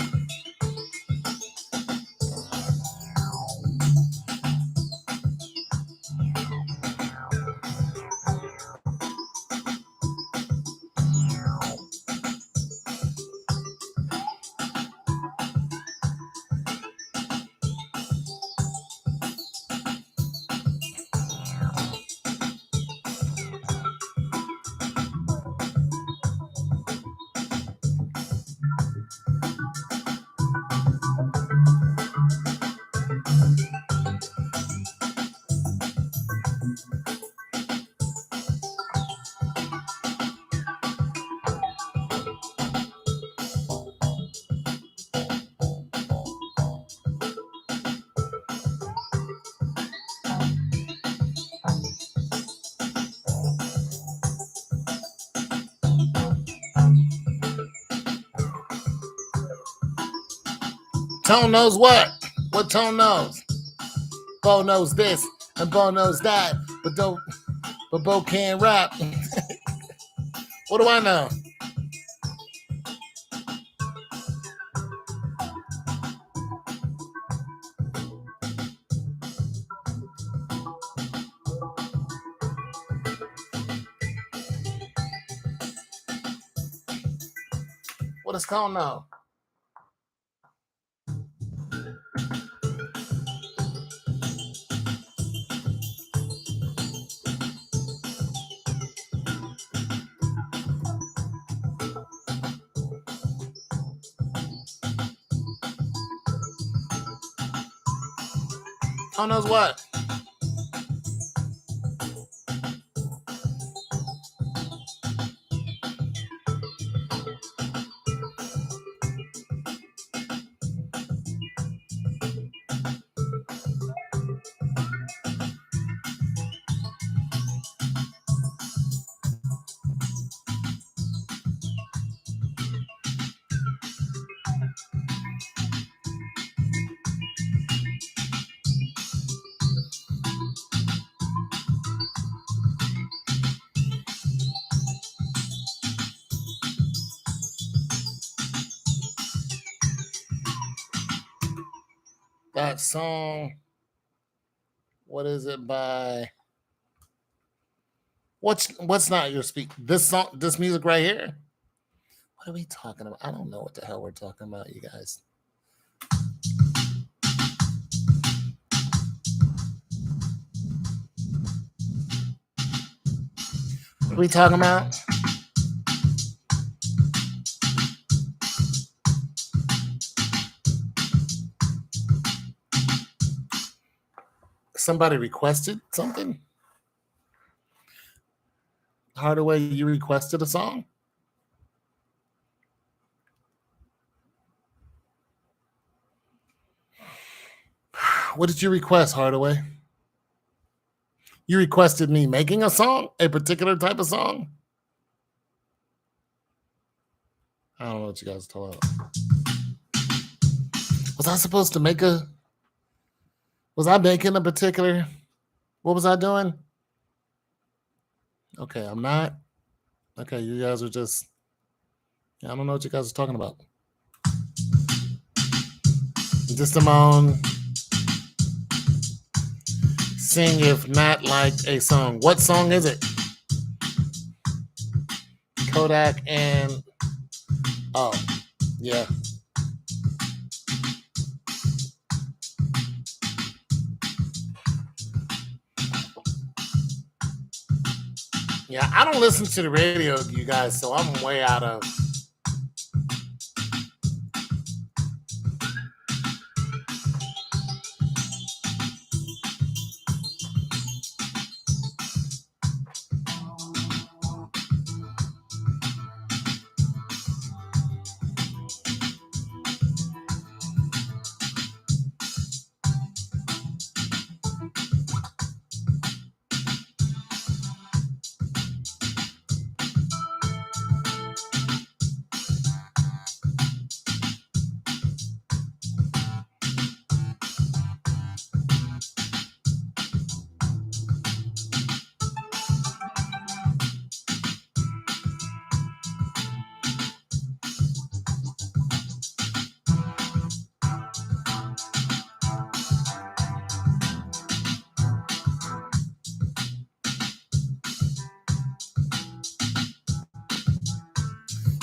Tone knows what? What Tone knows? Bo knows this and Bo knows that, but Bo can't rap. What do I know? What does Tone know? Tone knows what? That song, what is it by? What's not your speak? This song, this music right here. What are we talking about? I don't know what the hell we're talking about, you guys. What are we talking about? Somebody requested something? Hardaway, you requested a song? What did you request, Hardaway? You requested me making a song, a particular type of song? I don't know what you guys are talking about. Was I supposed to make a... Was I making a particular... What was I doing? Okay, I'm not. Okay, you guys are just... I don't know what you guys are talking about. Just a moan. Sing if not like a song. What song is it? Kodak and... Oh, yeah. Yeah, I don't listen to the radio, you guys, so I'm way out of...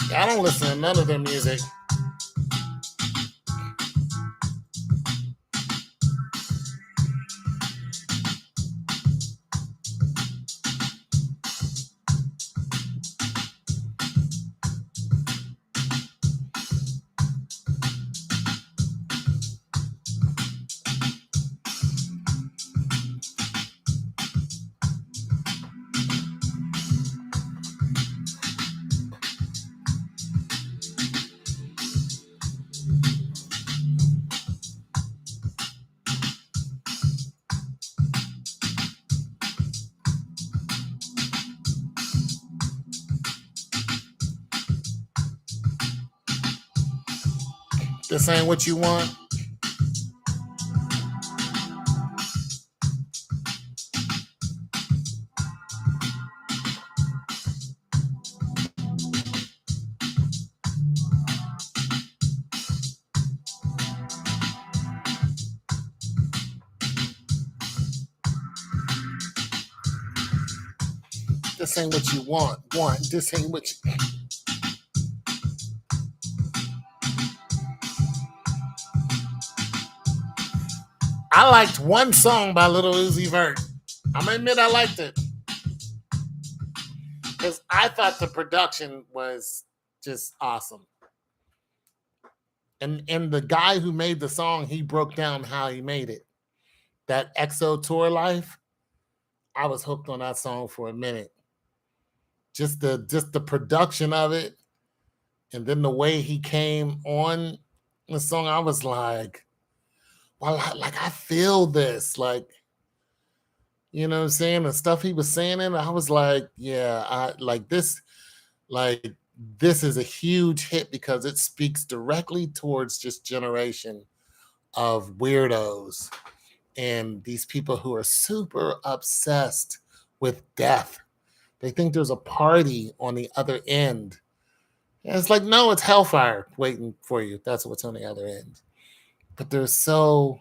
I don't listen to none of their music. This ain't what you want. This ain't what you want. This ain't what you. I liked one song by Little Uzi Vert. I'm gonna admit I liked it because I thought the production was just awesome. And the guy who made the song, he broke down how he made it. That EXO Tour Life, I was hooked on that song for a minute. Just the production of it, and then the way he came on the song, I was like, well, I feel this, like, you know what I'm saying? The stuff he was saying, and I was like, yeah, I like this, like this is a huge hit because it speaks directly towards this generation of weirdos and these people who are super obsessed with death. They think there's a party on the other end. And it's like, no, it's hellfire waiting for you. That's what's on the other end. But they're so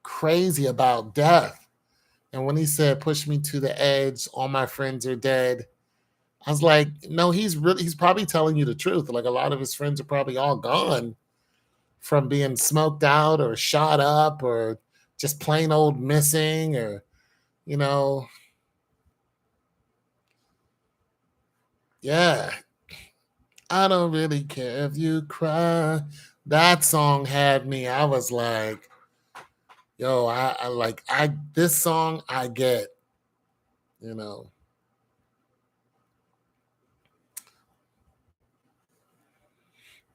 crazy about death. And when he said, push me to the edge, all my friends are dead, I was like, no, he's probably telling you the truth. Like a lot of his friends are probably all gone from being smoked out or shot up or just plain old missing, or, you know, yeah. I don't really care if you cry. That song had me. I was like, yo, I this song I get, you know.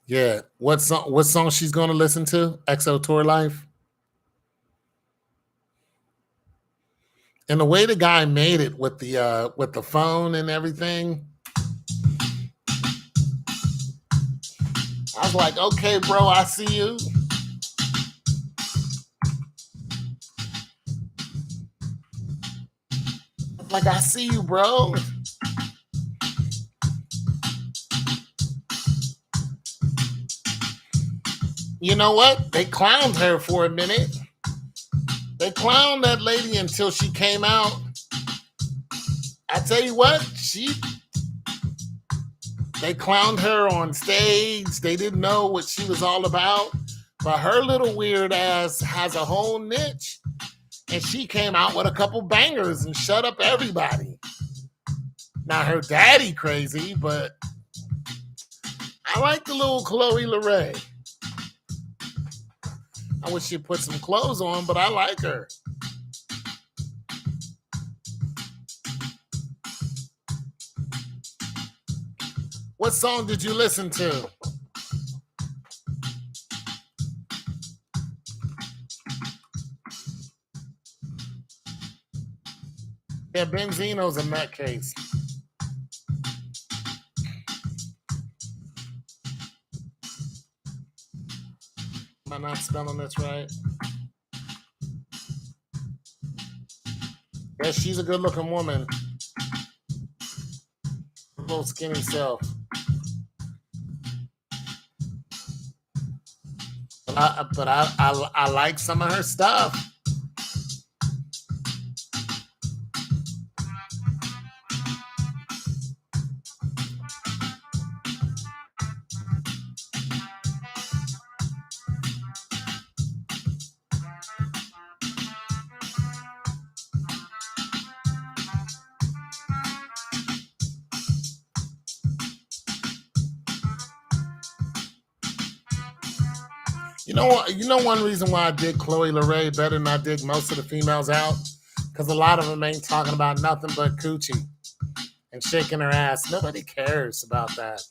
Yeah. What song she's gonna listen to? EXO Tour Life. And the way the guy made it with the phone and everything, I was like, okay, bro, I see you. Like, I see you, bro. You know what? They clowned her for a minute. They clowned that lady until she came out. I tell you what, they clowned her on stage. They didn't know what she was all about. But her little weird ass has a whole niche. And she came out with a couple bangers and shut up everybody. Now her daddy crazy, but I like the little Chloe LeRae. I wish she'd put some clothes on, but I like her. What song did you listen to? Yeah, Benzino's a nutcase. Am I not spelling this right? Yeah, she's a good looking woman. A little skinny self. But I like some of her stuff. You know what? You know one reason why I dig Chloe LeRae better than I dig most of the females out? Because a lot of them ain't talking about nothing but coochie and shaking her ass. Nobody cares about that.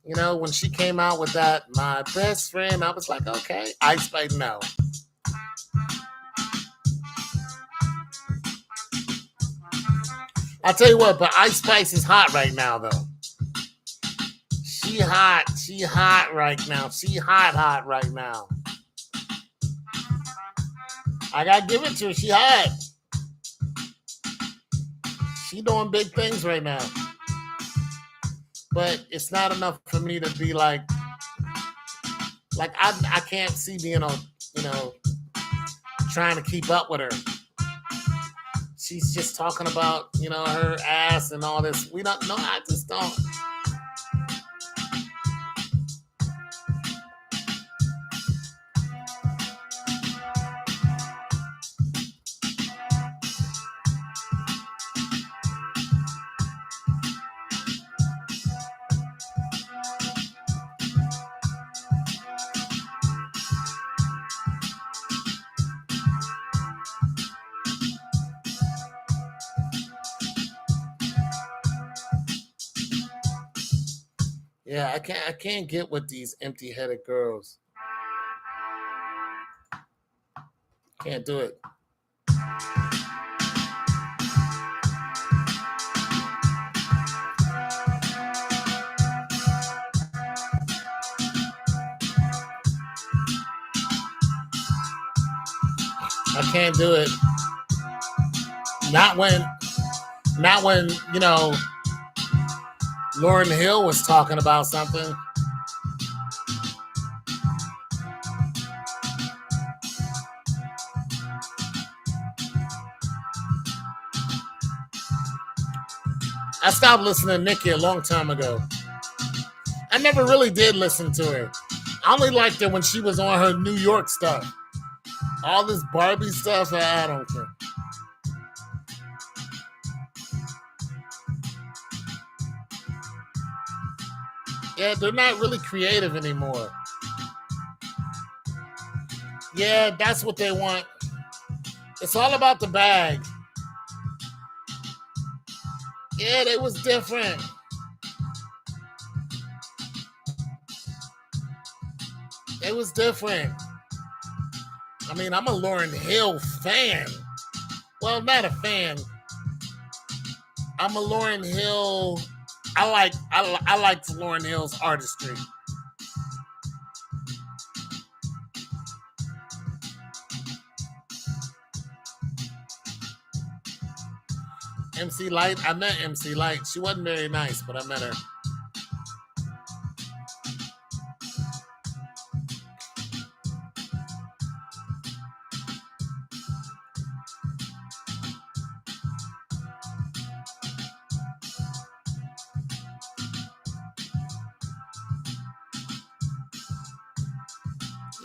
You know, when she came out with that, my best friend, I was like, okay. Ice Spice, no. I'll tell you what, but Ice Spice is hot right now, though. She hot. She hot right now. She hot right now. I gotta give it to her. She hot. She doing big things right now. But it's not enough for me to be like I can't see being on, trying to keep up with her. she's just talking about, her ass and all this. We don't know. I just don't. Yeah, I can't get with these empty-headed girls. Can't do it. I can't do it. Not when Lauryn Hill was talking about something. I stopped listening to Nicki a long time ago. I never really did listen to her. I only liked her when she was on her New York stuff. All this Barbie stuff, I don't care. Yeah, they're not really creative anymore. Yeah, that's what they want. It's all about the bag. Yeah, they was different. It was different. I mean, I'm a Lauryn Hill fan. Well, not a fan. I'm a Lauryn Hill. I like Lauryn Hill's artistry. MC Light. I met MC Light. She wasn't very nice, but I met her.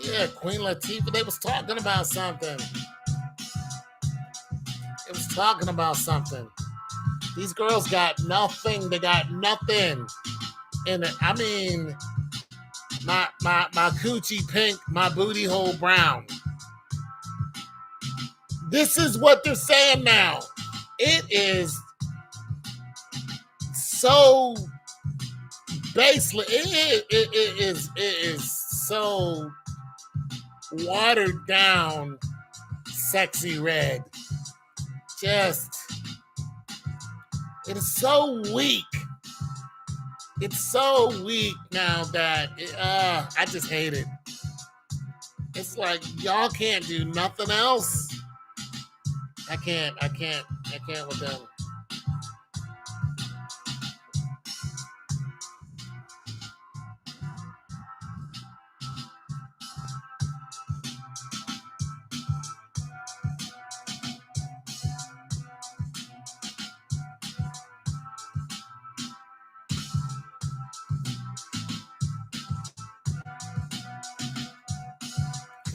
Yeah, Queen Latifah. They was talking about something. It was talking about something. These girls got nothing. They got nothing in it. I mean, my coochie pink, my booty hole brown. This is what they're saying now. It is so baseless. It is so watered down, sexy red. Just, it is so weak. It's so weak now that I just hate it. It's like y'all can't do nothing else. I can't with them.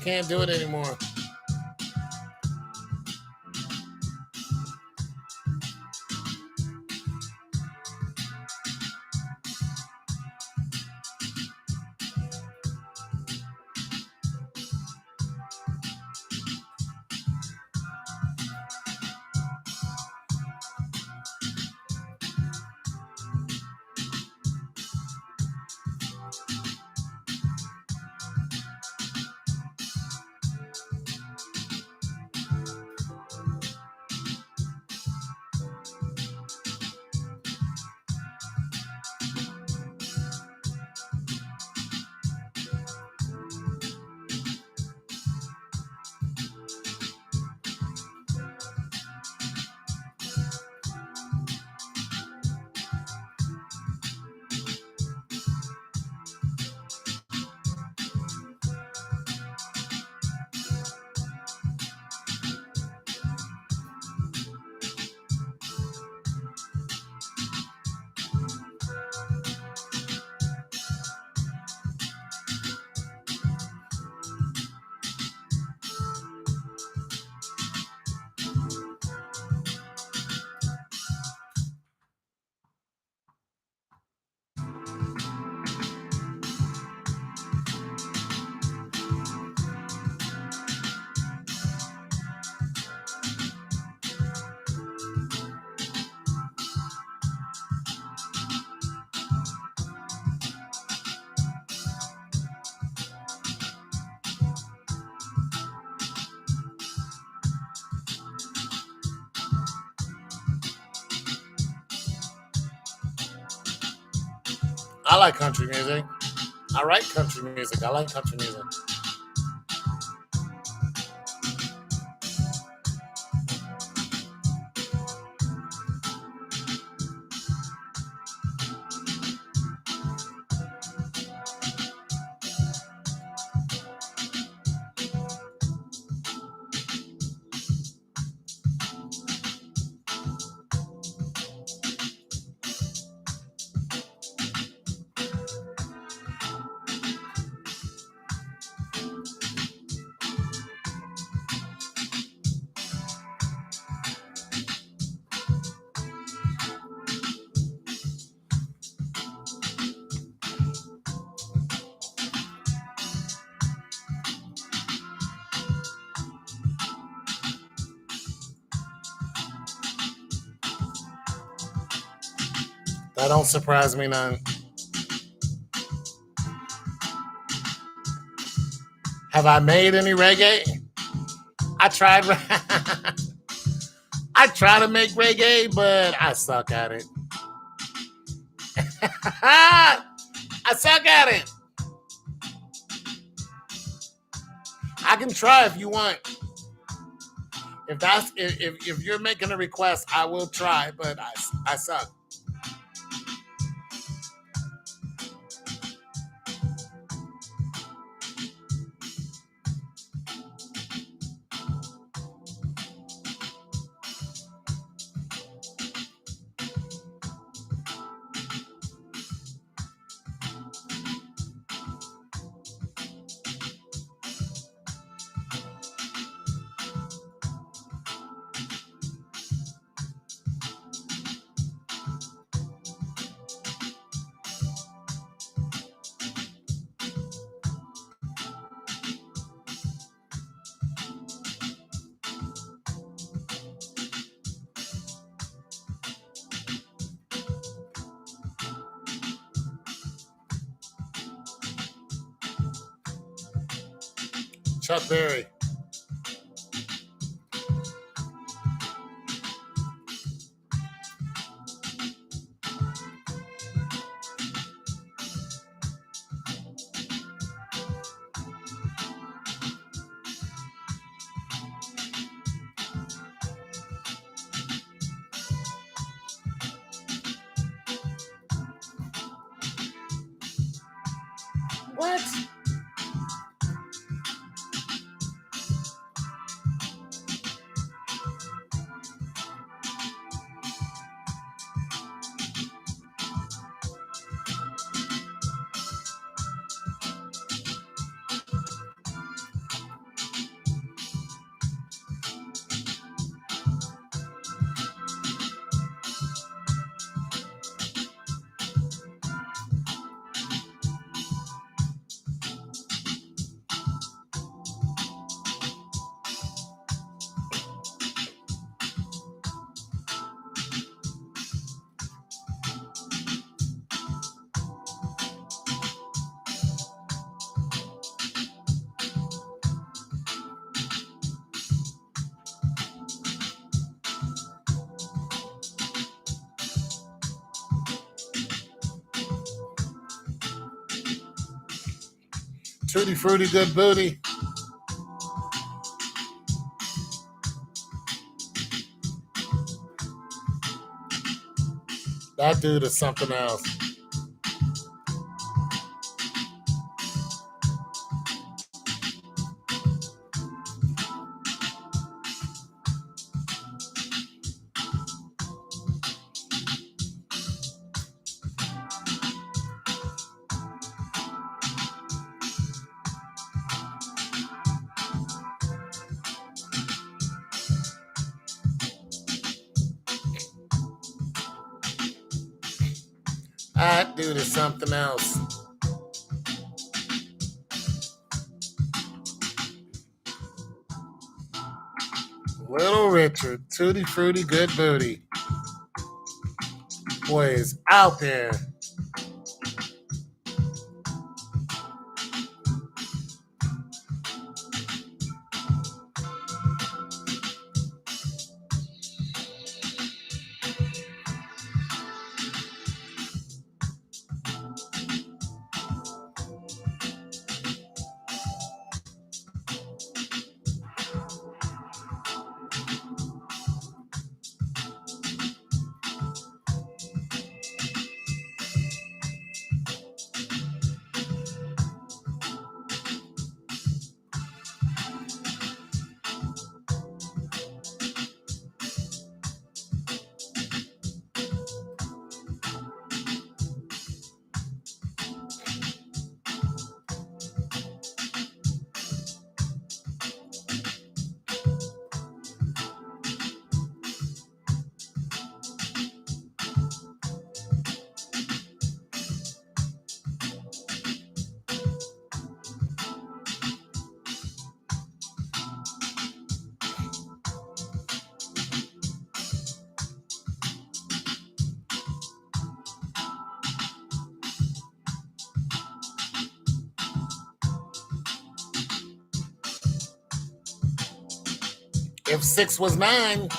Can't do it anymore. I like country music. I write country music. I like country music. That don't surprise me none. Have I made any reggae? I tried. I try to make reggae, but I suck at it. I suck at it. I can try if you want. If you're making a request, I will try, but I suck. Chuck Berry. What? Tutti Frutti Good Booty. That dude is something else. That dude is something else. Little Richard, Tutti Frutti Good Booty. Boy is out there. If 6 was 9,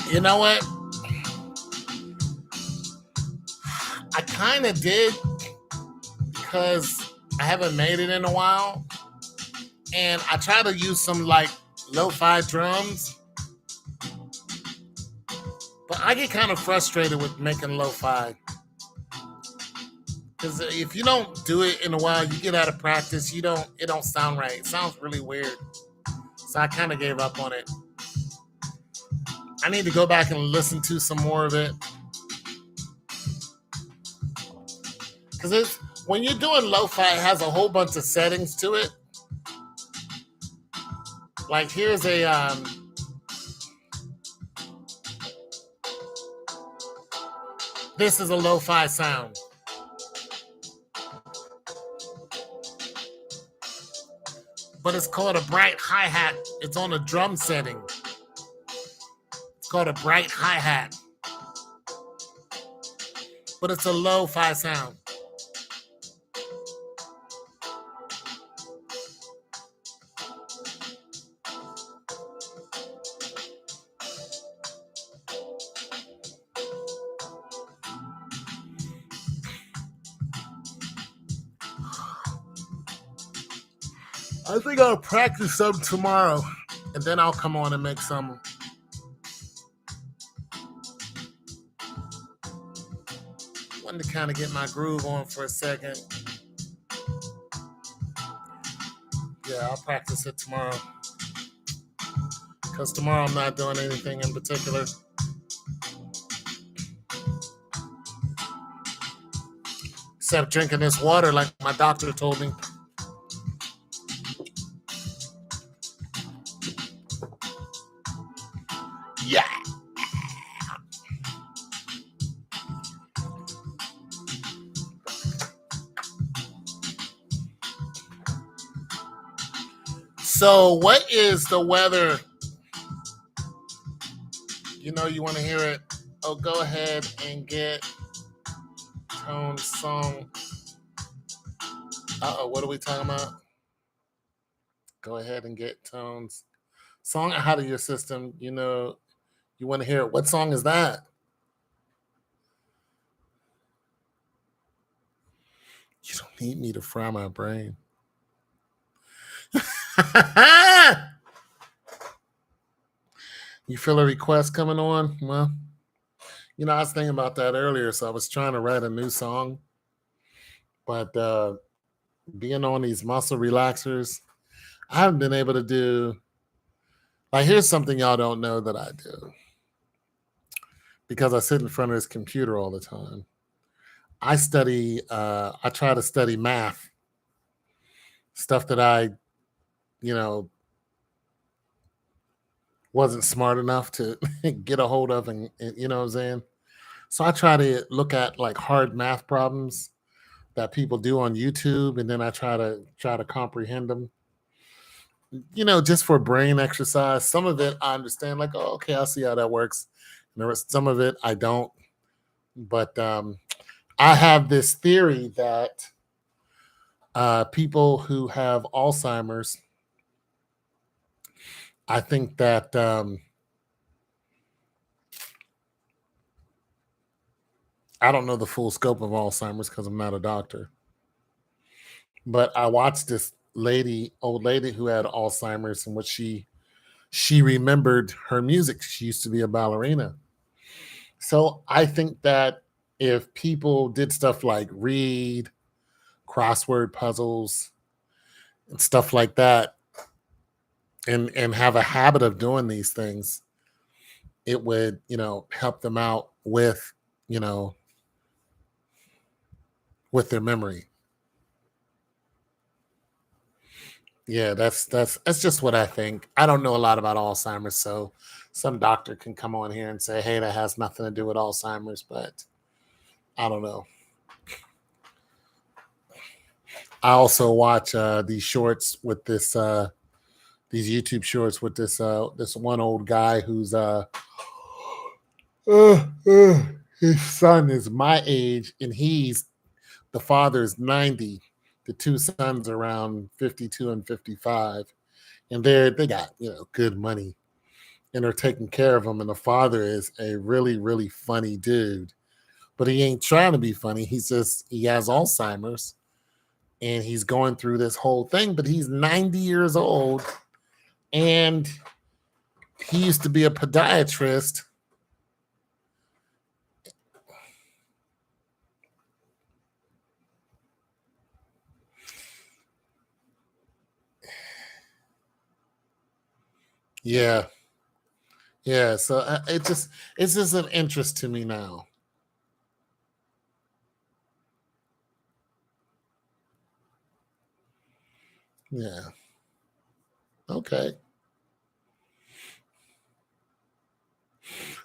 you know what? I kind of did because I haven't made it in a while. And I try to use some like lo-fi drums. But I get kind of frustrated with making lo-fi. Because if you don't do it in a while, you get out of practice, it don't sound right. It sounds really weird. So I kind of gave up on it. I need to go back and listen to some more of it. Because when you're doing lo-fi, it has a whole bunch of settings to it. Like here's this is a lo-fi sound. But it's called a bright hi-hat. It's on a drum setting. It's called a bright hi-hat. But it's a lo-fi sound. I think I'll practice some tomorrow, and then I'll come on and make some. Wanted to kind of get my groove on for a second. Yeah, I'll practice it tomorrow. Because tomorrow I'm not doing anything in particular. Except drinking this water like my doctor told me. Yeah. So, what is the weather? You know you want to hear it. Oh, go ahead and get Tone's song. What are we talking about? Go ahead and get Tone's song out of your system. You know, you want to hear it. What song is that? You don't need me to fry my brain. You feel a request coming on? Well, you know, I was thinking about that earlier, so I was trying to write a new song, but being on these muscle relaxers, I haven't been able to do. Like, here's something y'all don't know that I do because I sit in front of this computer all the time. I try to study math, stuff that I, you know, wasn't smart enough to get a hold of, and you know what I'm saying? So I try to look at like hard math problems that people do on YouTube, and then I try to comprehend them. You know, just for brain exercise. Some of it I understand, like, oh, okay, I'll see how that works. And there was some of it I don't. But I have this theory that people who have Alzheimer's, I think that I don't know the full scope of Alzheimer's because I'm not a doctor. But I watched this old lady who had Alzheimer's, and what she remembered her music. She used to be a ballerina. So I think that if people did stuff like read crossword puzzles and stuff like that, and have a habit of doing these things, it would, help them out with, you know, with their memory. Yeah, that's just what I think. I don't know a lot about Alzheimer's, so some doctor can come on here and say, "Hey, that has nothing to do with Alzheimer's," but I don't know. I also watch these shorts with these YouTube shorts with this one old guy who's uh, uh, his son is my age, and the father is 90. The two sons are around 52 and 55, and they got good money, and they're taking care of him. And the father is a really really funny dude, but he ain't trying to be funny. He has Alzheimer's, and he's going through this whole thing. But he's 90 years old, and he used to be a podiatrist. Yeah, yeah. So it's just an interest to me now. Yeah. Okay.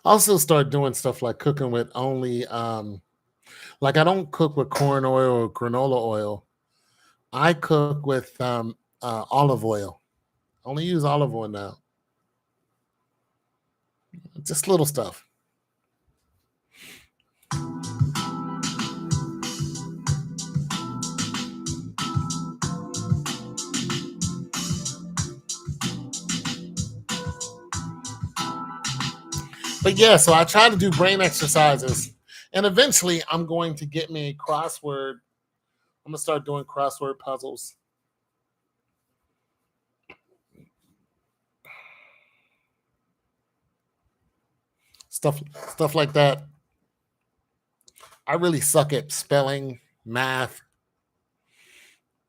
Also start doing stuff like cooking with only like I don't cook with corn oil or granola oil. I cook with olive oil. Only use olive oil now. Just little stuff. But yeah, so I try to do brain exercises, and eventually I'm going to get me a crossword. I'm gonna start doing crossword puzzles, stuff stuff like that. I really suck at spelling, math.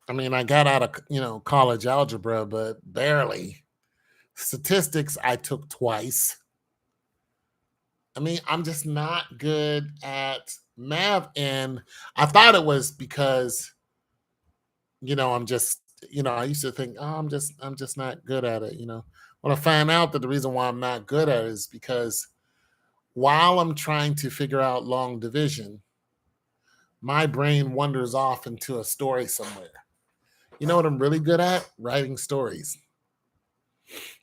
I mean, I got out of college algebra, but barely. Statistics I took twice. I mean, I'm just not good at math, and I thought it was because I'm just I used to think, oh, I'm just not good at it. When I find out that the reason why I'm not good at it is because while I'm trying to figure out long division, my brain wanders off into a story somewhere. You know what I'm really good at? Writing stories.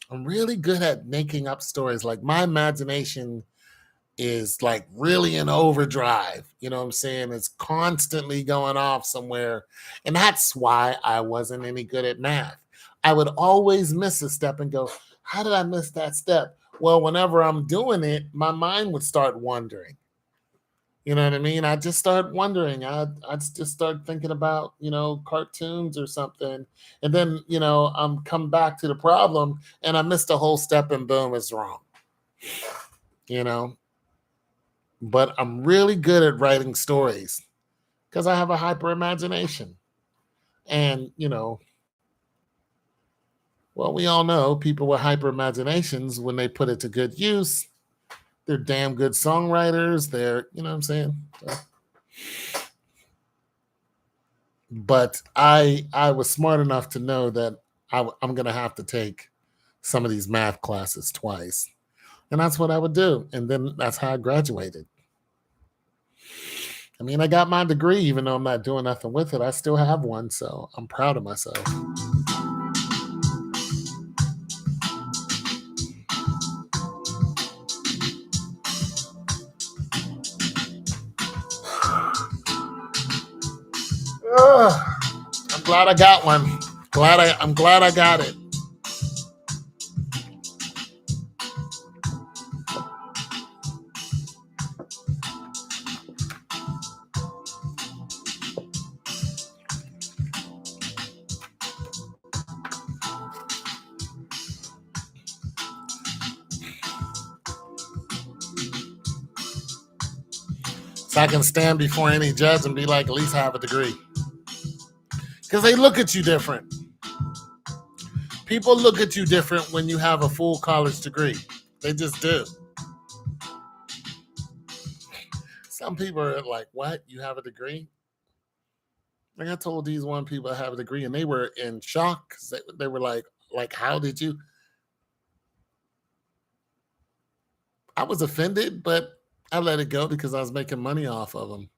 I'm really good at making up stories. Like my imagination is like really in overdrive. You know what I'm saying? It's constantly going off somewhere. And that's why I wasn't any good at math. I would always miss a step and go, how did I miss that step? Well, whenever I'm doing it, my mind would start wandering. You know what I mean? I just start wondering. I'd just start thinking about, cartoons or something. And then, I'm come back to the problem and I missed a whole step and boom, it's wrong. You know, but I'm really good at writing stories because I have a hyper imagination. And, well, we all know people with hyper imaginations, when they put it to good use, they're damn good songwriters. They're, you know what I'm saying? So, but I was smart enough to know that I'm going to have to take some of these math classes twice. And that's what I would do. And then that's how I graduated. I mean, I got my degree, even though I'm not doing nothing with it. I still have one, so I'm proud of myself. Ugh, I'm glad I got one. I'm glad I got it. So I can stand before any judge and be like, at least I have a degree. Because they look at you different. People look at you different when you have a full college degree. They just do. Some people are like, what? You have a degree? Like I told these one people I have a degree and they were in shock because they were like, how did you? I was offended, but I let it go because I was making money off of them.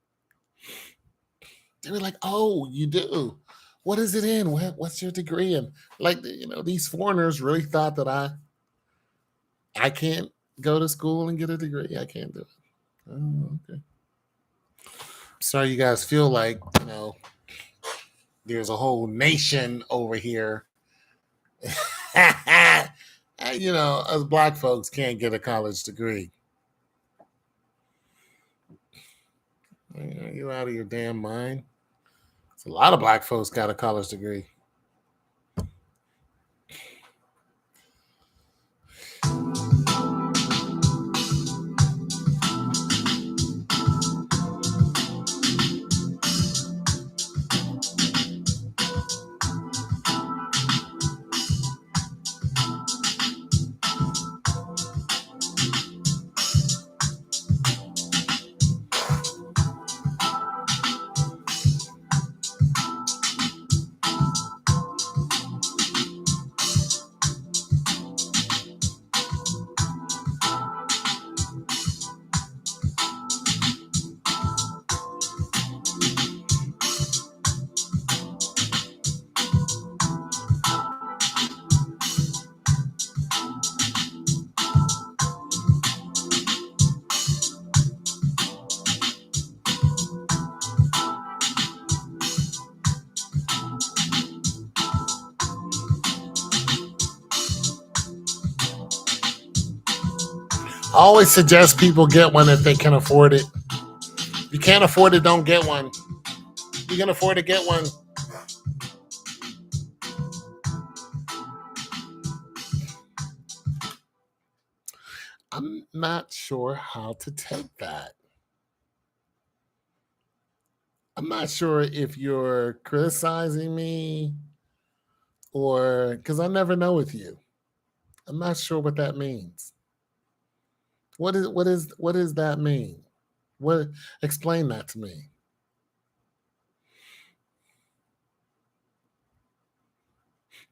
They were like, oh, you do? What is it in? What's your degree in? Like, these foreigners really thought that I can't go to school and get a degree. I can't do it. Oh, okay. Sorry, you guys feel like, there's a whole nation over here. Us black folks can't get a college degree. Are you out of your damn mind? A lot of black folks got a college degree. I always suggest people get one if they can afford it. If you can't afford it, don't get one. If you can afford to get one. I'm not sure how to take that. I'm not sure if you're criticizing me or because I never know with you. I'm not sure what that means. What does that mean? What explain that to me?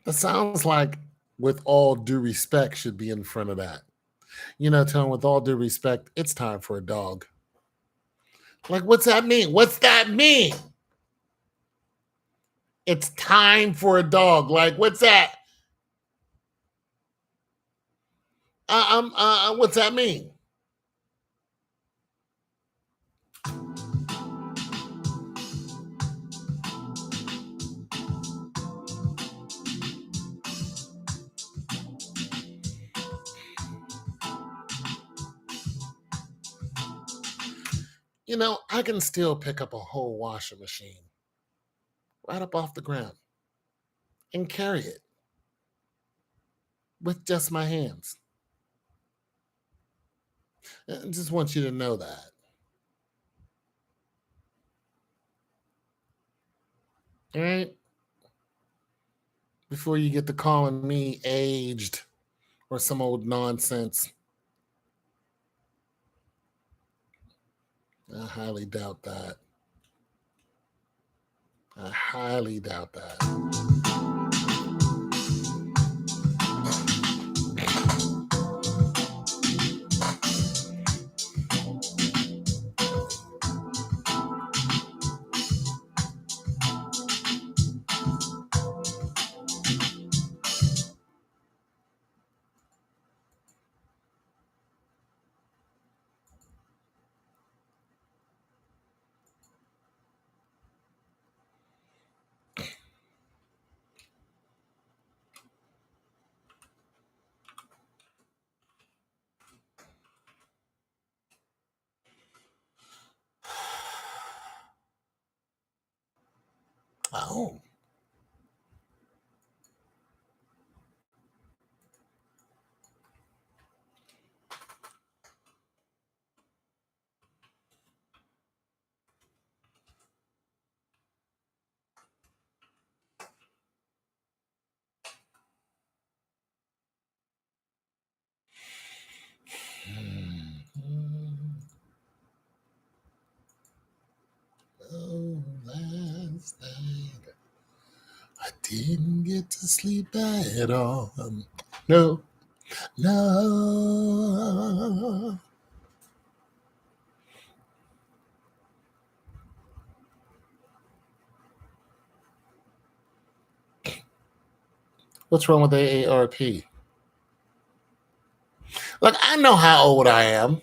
That sounds like with all due respect should be in front of that. Telling with all due respect, it's time for a dog. Like, what's that mean? What's that mean? It's time for a dog. Like, what's that? What's that mean? I can still pick up a whole washing machine right up off the ground and carry it with just my hands. I just want you to know that. All right? Before you get to calling me aged or some old nonsense. I highly doubt that. I highly doubt that. Oh. Didn't get to sleep at all. No, no. What's wrong with AARP? Look, I know how old I am.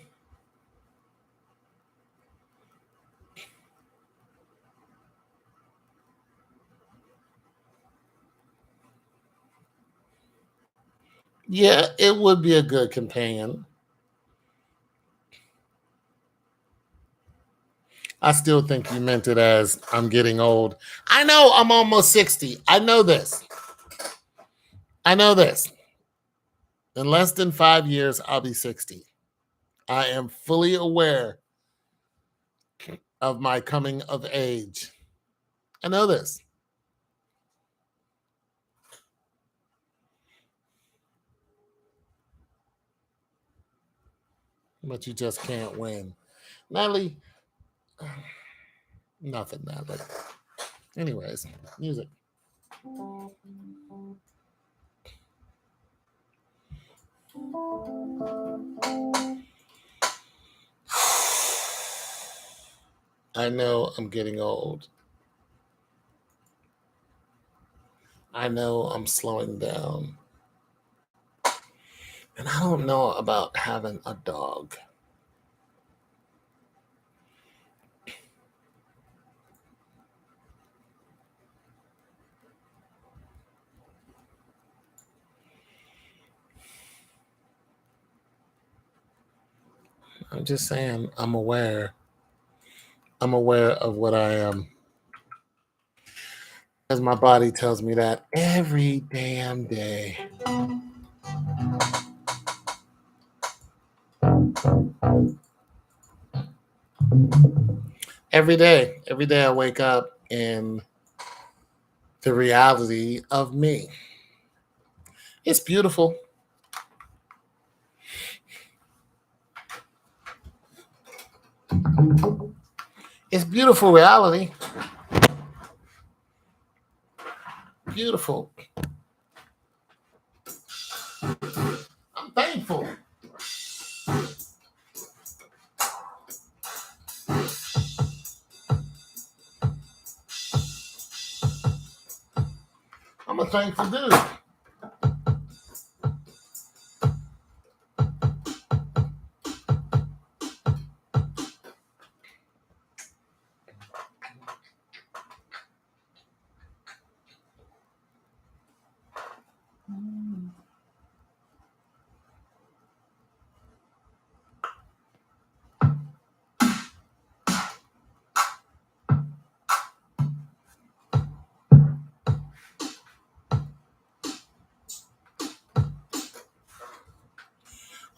Yeah, it would be a good companion. I still think you meant it as I'm getting old. I know I'm almost 60. I know this. I know this. In less than 5 years, I'll be 60. I am fully aware of my coming of age. I know this. But you just can't win. Natalie, nothing, Natalie. Anyways, music. I know I'm getting old. I know I'm slowing down. And I don't know about having a dog. I'm just saying, I'm aware. I'm aware of what I am. As my body tells me that every damn day. Every day I wake up in the reality of me. It's beautiful. It's beautiful reality. Beautiful. I'm thankful. I'm a thankful dude.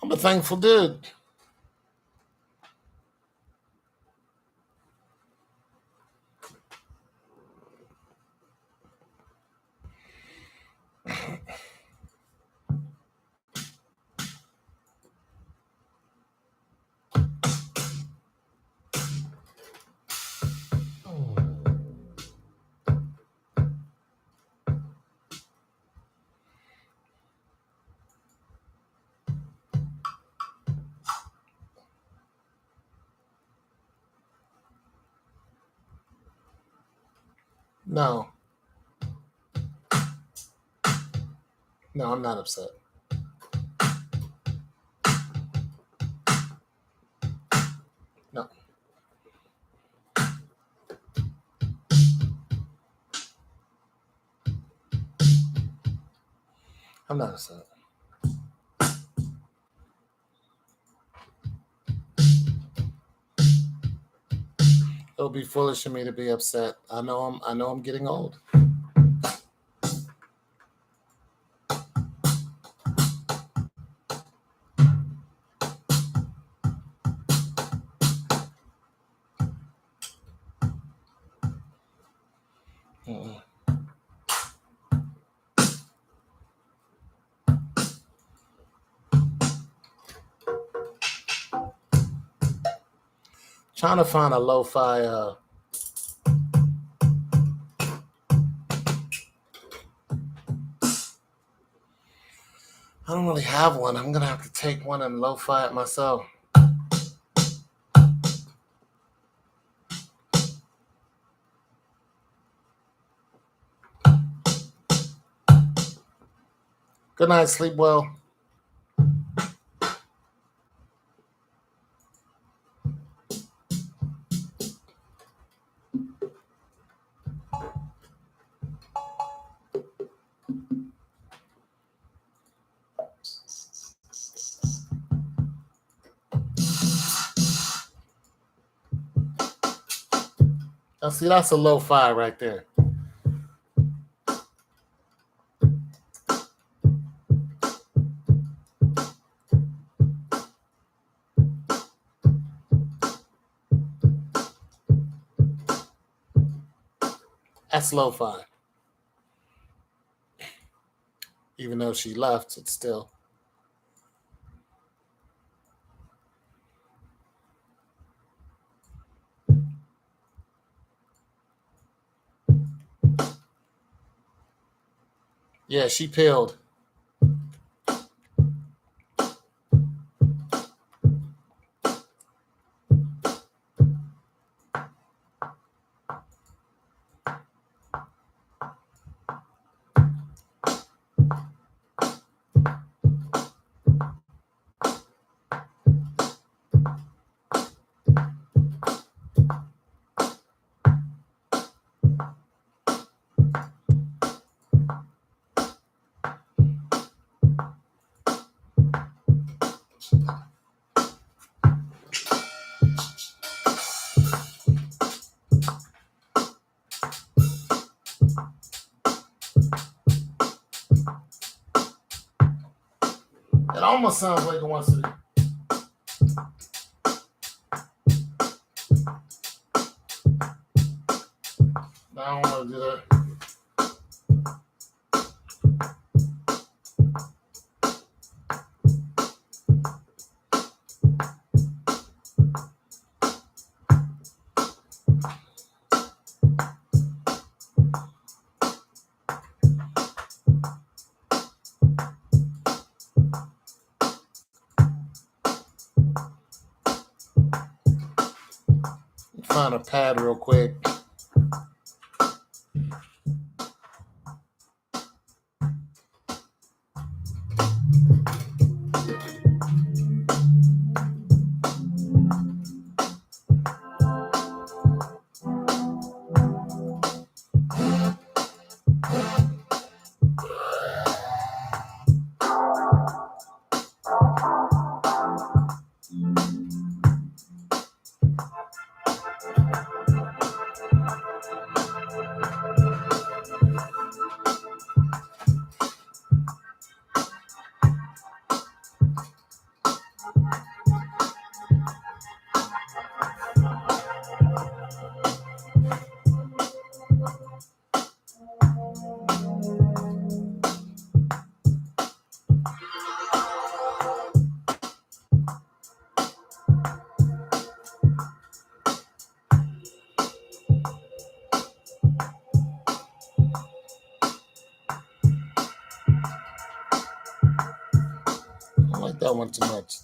I'm a thankful dude. No. No, I'm not upset. No. I'm not upset. It would be foolish of me to be upset. I know I'm getting old. Mm-mm. Trying to find a lo-fi I don't really have one. I'm gonna have to take one and lo-fi it myself. Good night, sleep well. Now, see, that's a lo-fi right there. That's lo-fi. Even though she left, it's still. Yeah, she peeled. It almost sounds like it wants to be. I don't want to do that. Find a pad real quick. I don't like that one too much.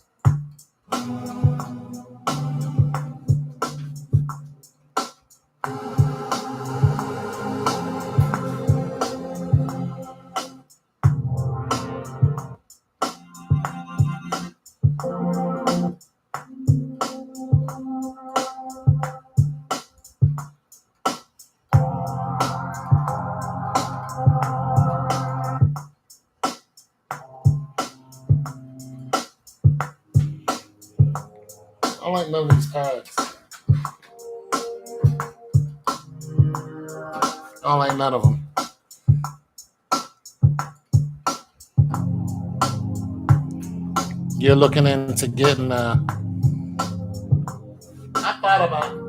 I don't like none of these pads. I don't like none of them. You're looking into getting I thought about it.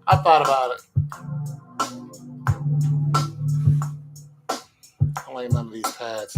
I thought about it. I don't like none of these pads.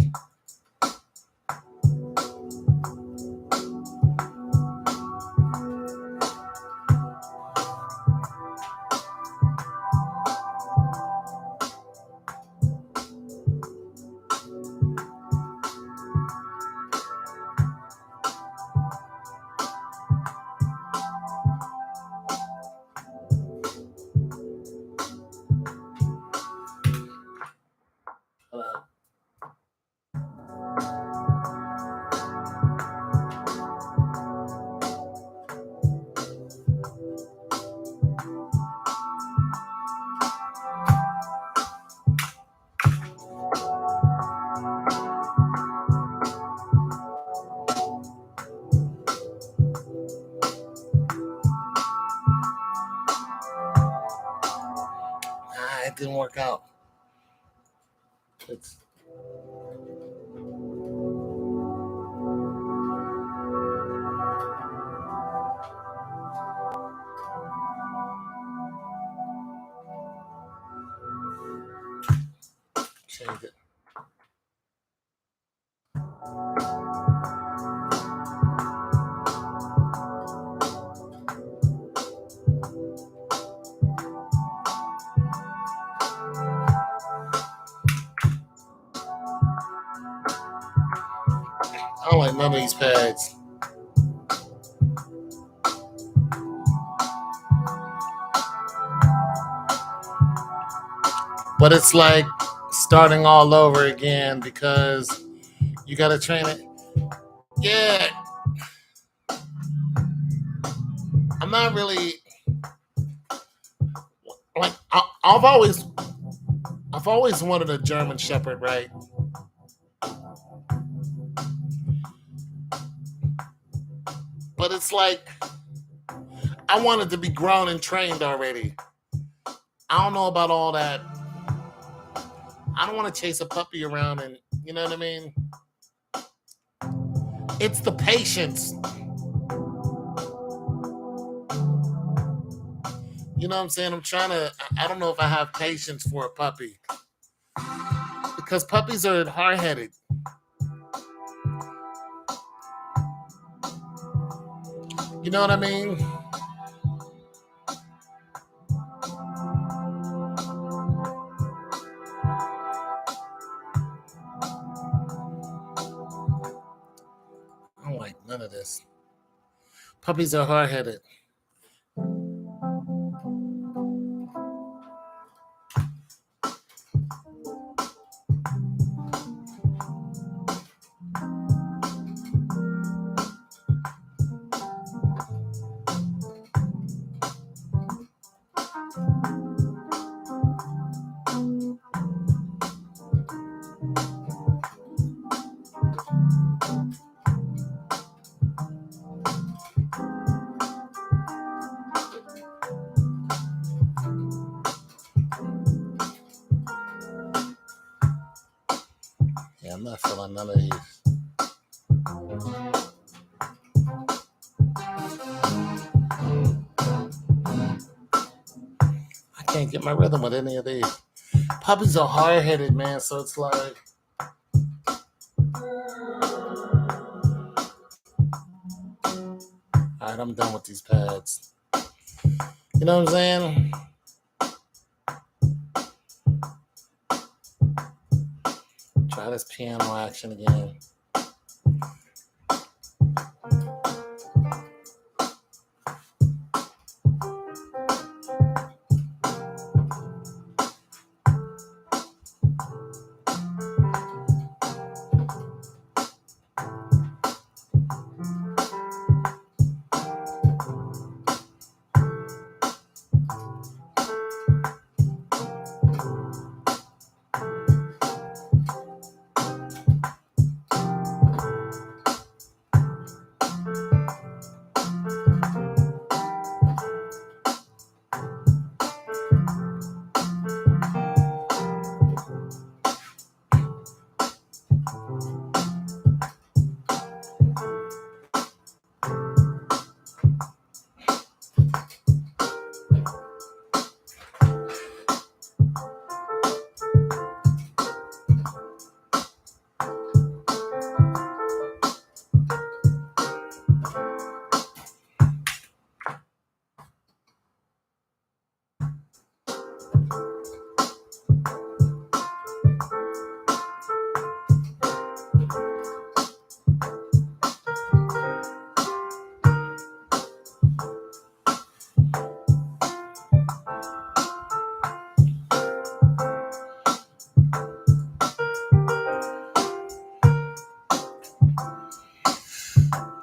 It didn't work out. It's change it. I don't like none of these pads. But it's like starting all over again because you got to train it. Yeah. I'm not really like I've always wanted a German Shepherd, right? But it's like I wanted to be grown and trained already. I don't know about all that. I don't want to chase a puppy around and you know what I mean? It's the patience. You know what I'm saying? I don't know if I have patience for a puppy. Because puppies are hard headed. You know what I mean? I don't like none of this. Puppies are hard headed. Yeah, I'm not feeling none of these. I can't get my rhythm with any of these. Puppies are hard headed, man, so it's like all right, I'm done with these pads. You know what I'm saying? Try this piano action again.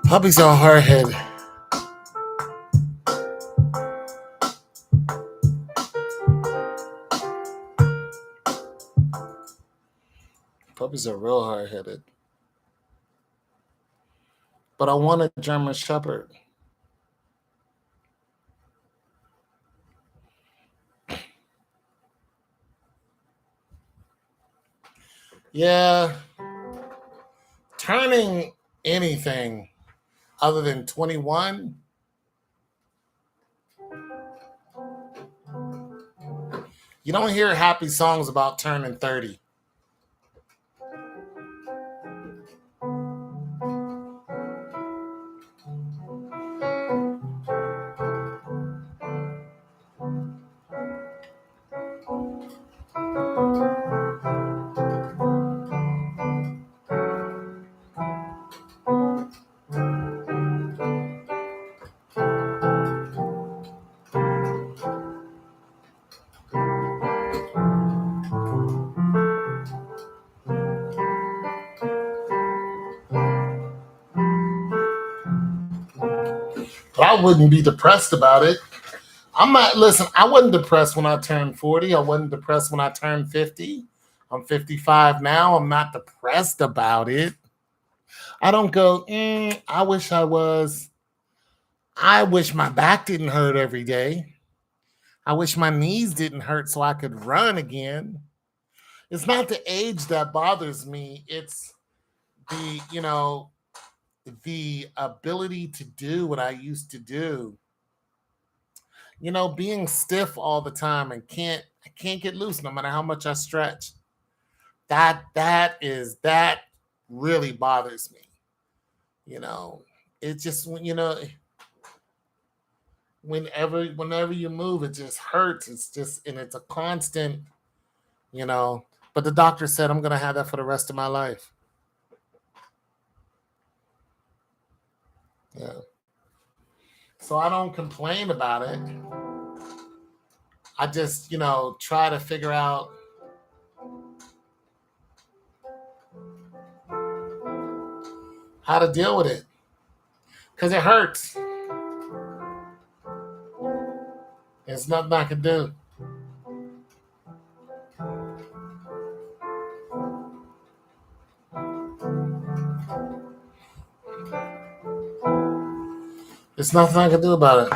Puppies are hard headed. Puppies are real hard headed. But I want a German Shepherd. Yeah. Turning anything other than 21, you don't hear happy songs about turning 30. But I wouldn't be depressed about it. Listen, I wasn't depressed when I turned 40. I wasn't depressed when I turned 50. I'm 55 now. I'm not depressed about it. I don't go, I wish I was. I wish my back didn't hurt every day. I wish my knees didn't hurt so I could run again. It's not the age that bothers me. It's the ability to do what I used to do. Being stiff all the time and I can't get loose no matter how much I stretch. That really bothers me. It's just whenever you move, it just hurts. It's a constant, but the doctor said I'm gonna have that for the rest of my life. Yeah. So I don't complain about it. I just, try to figure out how to deal with it. Because it hurts. There's nothing I can do. There's nothing I can do about it.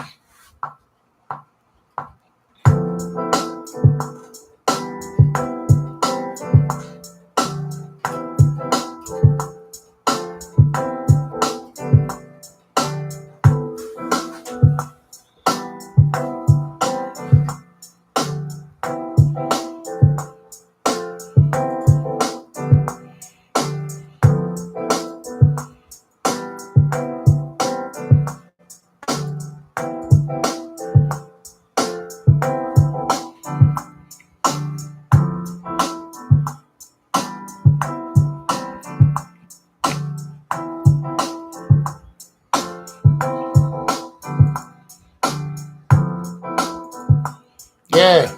Yeah.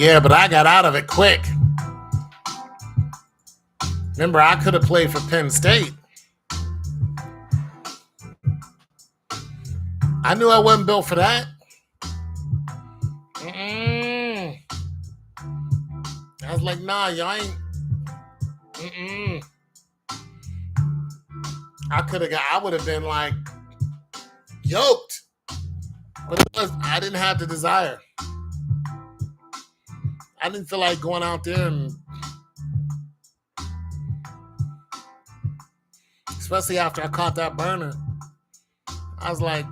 Yeah, but I got out of it quick. Remember, I could have played for Penn State. I knew I wasn't built for that. Mm-mm. I was like, nah, y'all ain't. Mm-mm. I would have been like yoked. But I didn't have the desire. I didn't feel like going out there and, especially after I caught that burner, I was like,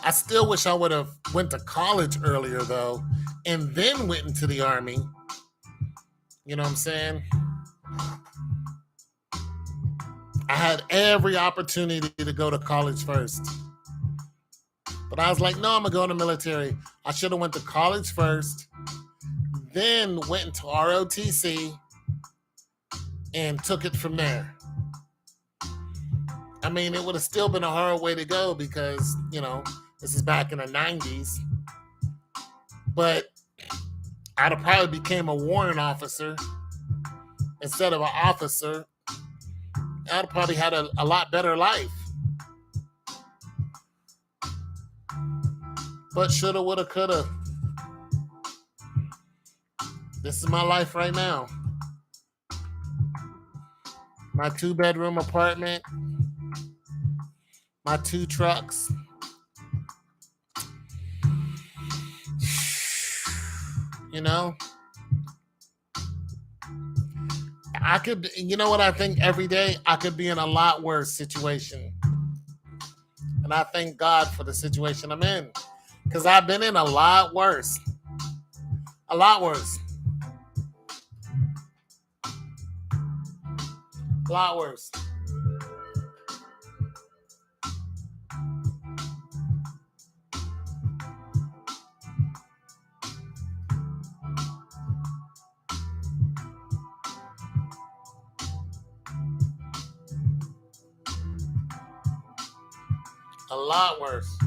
I still wish I would have went to college earlier though, and then went into the Army. You know what I'm saying? I had every opportunity to go to college first. But I was like, no, I'm going to go in the military. I should have went to college first, then went into ROTC and took it from there. I mean, it would have still been a hard way to go because, you know, this is back in the 90s. But I'd have probably became a warrant officer instead of an officer. I'd have probably had a lot better life. But shoulda, woulda, coulda. This is my life right now. My 2-bedroom apartment. My 2 trucks. You know? I could, you know what I think every day? I could be in a lot worse situation. And I thank God for the situation I'm in. Because I've been in a lot worse. A lot worse. A lot worse. A lot worse.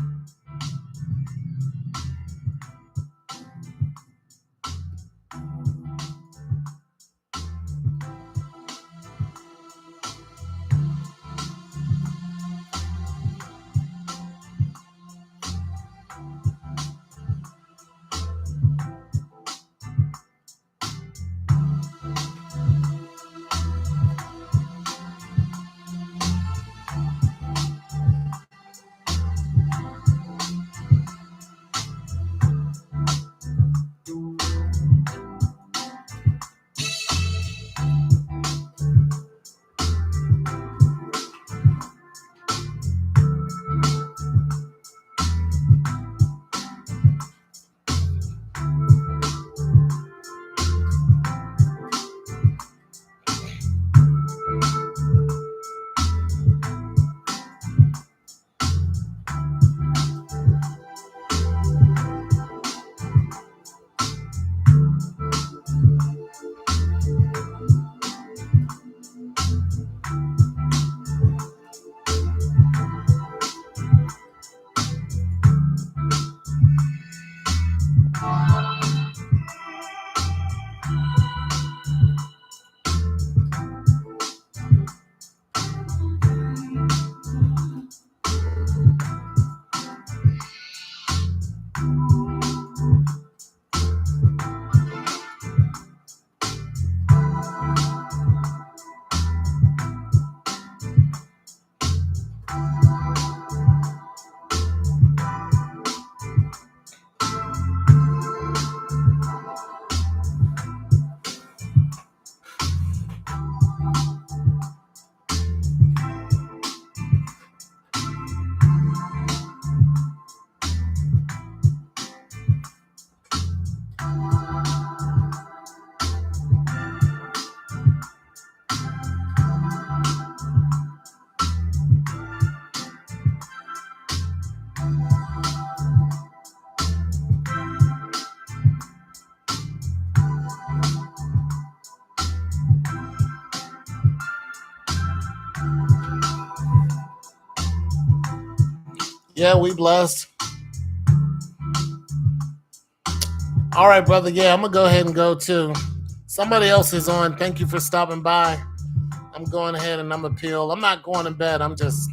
Yeah, we blessed. All right, brother. Yeah, I'm gonna go ahead and go too. Somebody else is on. Thank you for stopping by. I'm going ahead and I'm gonna peel. I'm not going to bed. I'm just,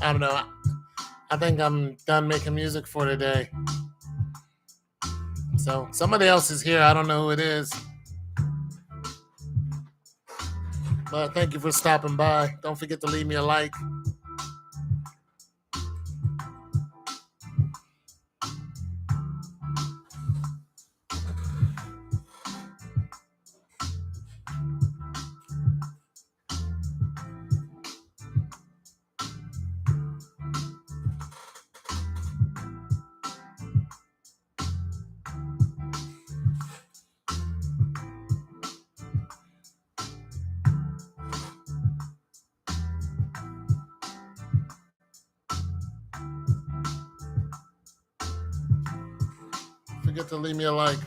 I don't know. I think I'm done making music for today. So somebody else is here. I don't know who it is. But thank you for stopping by. Don't forget to leave me a like. Forget to leave me a like.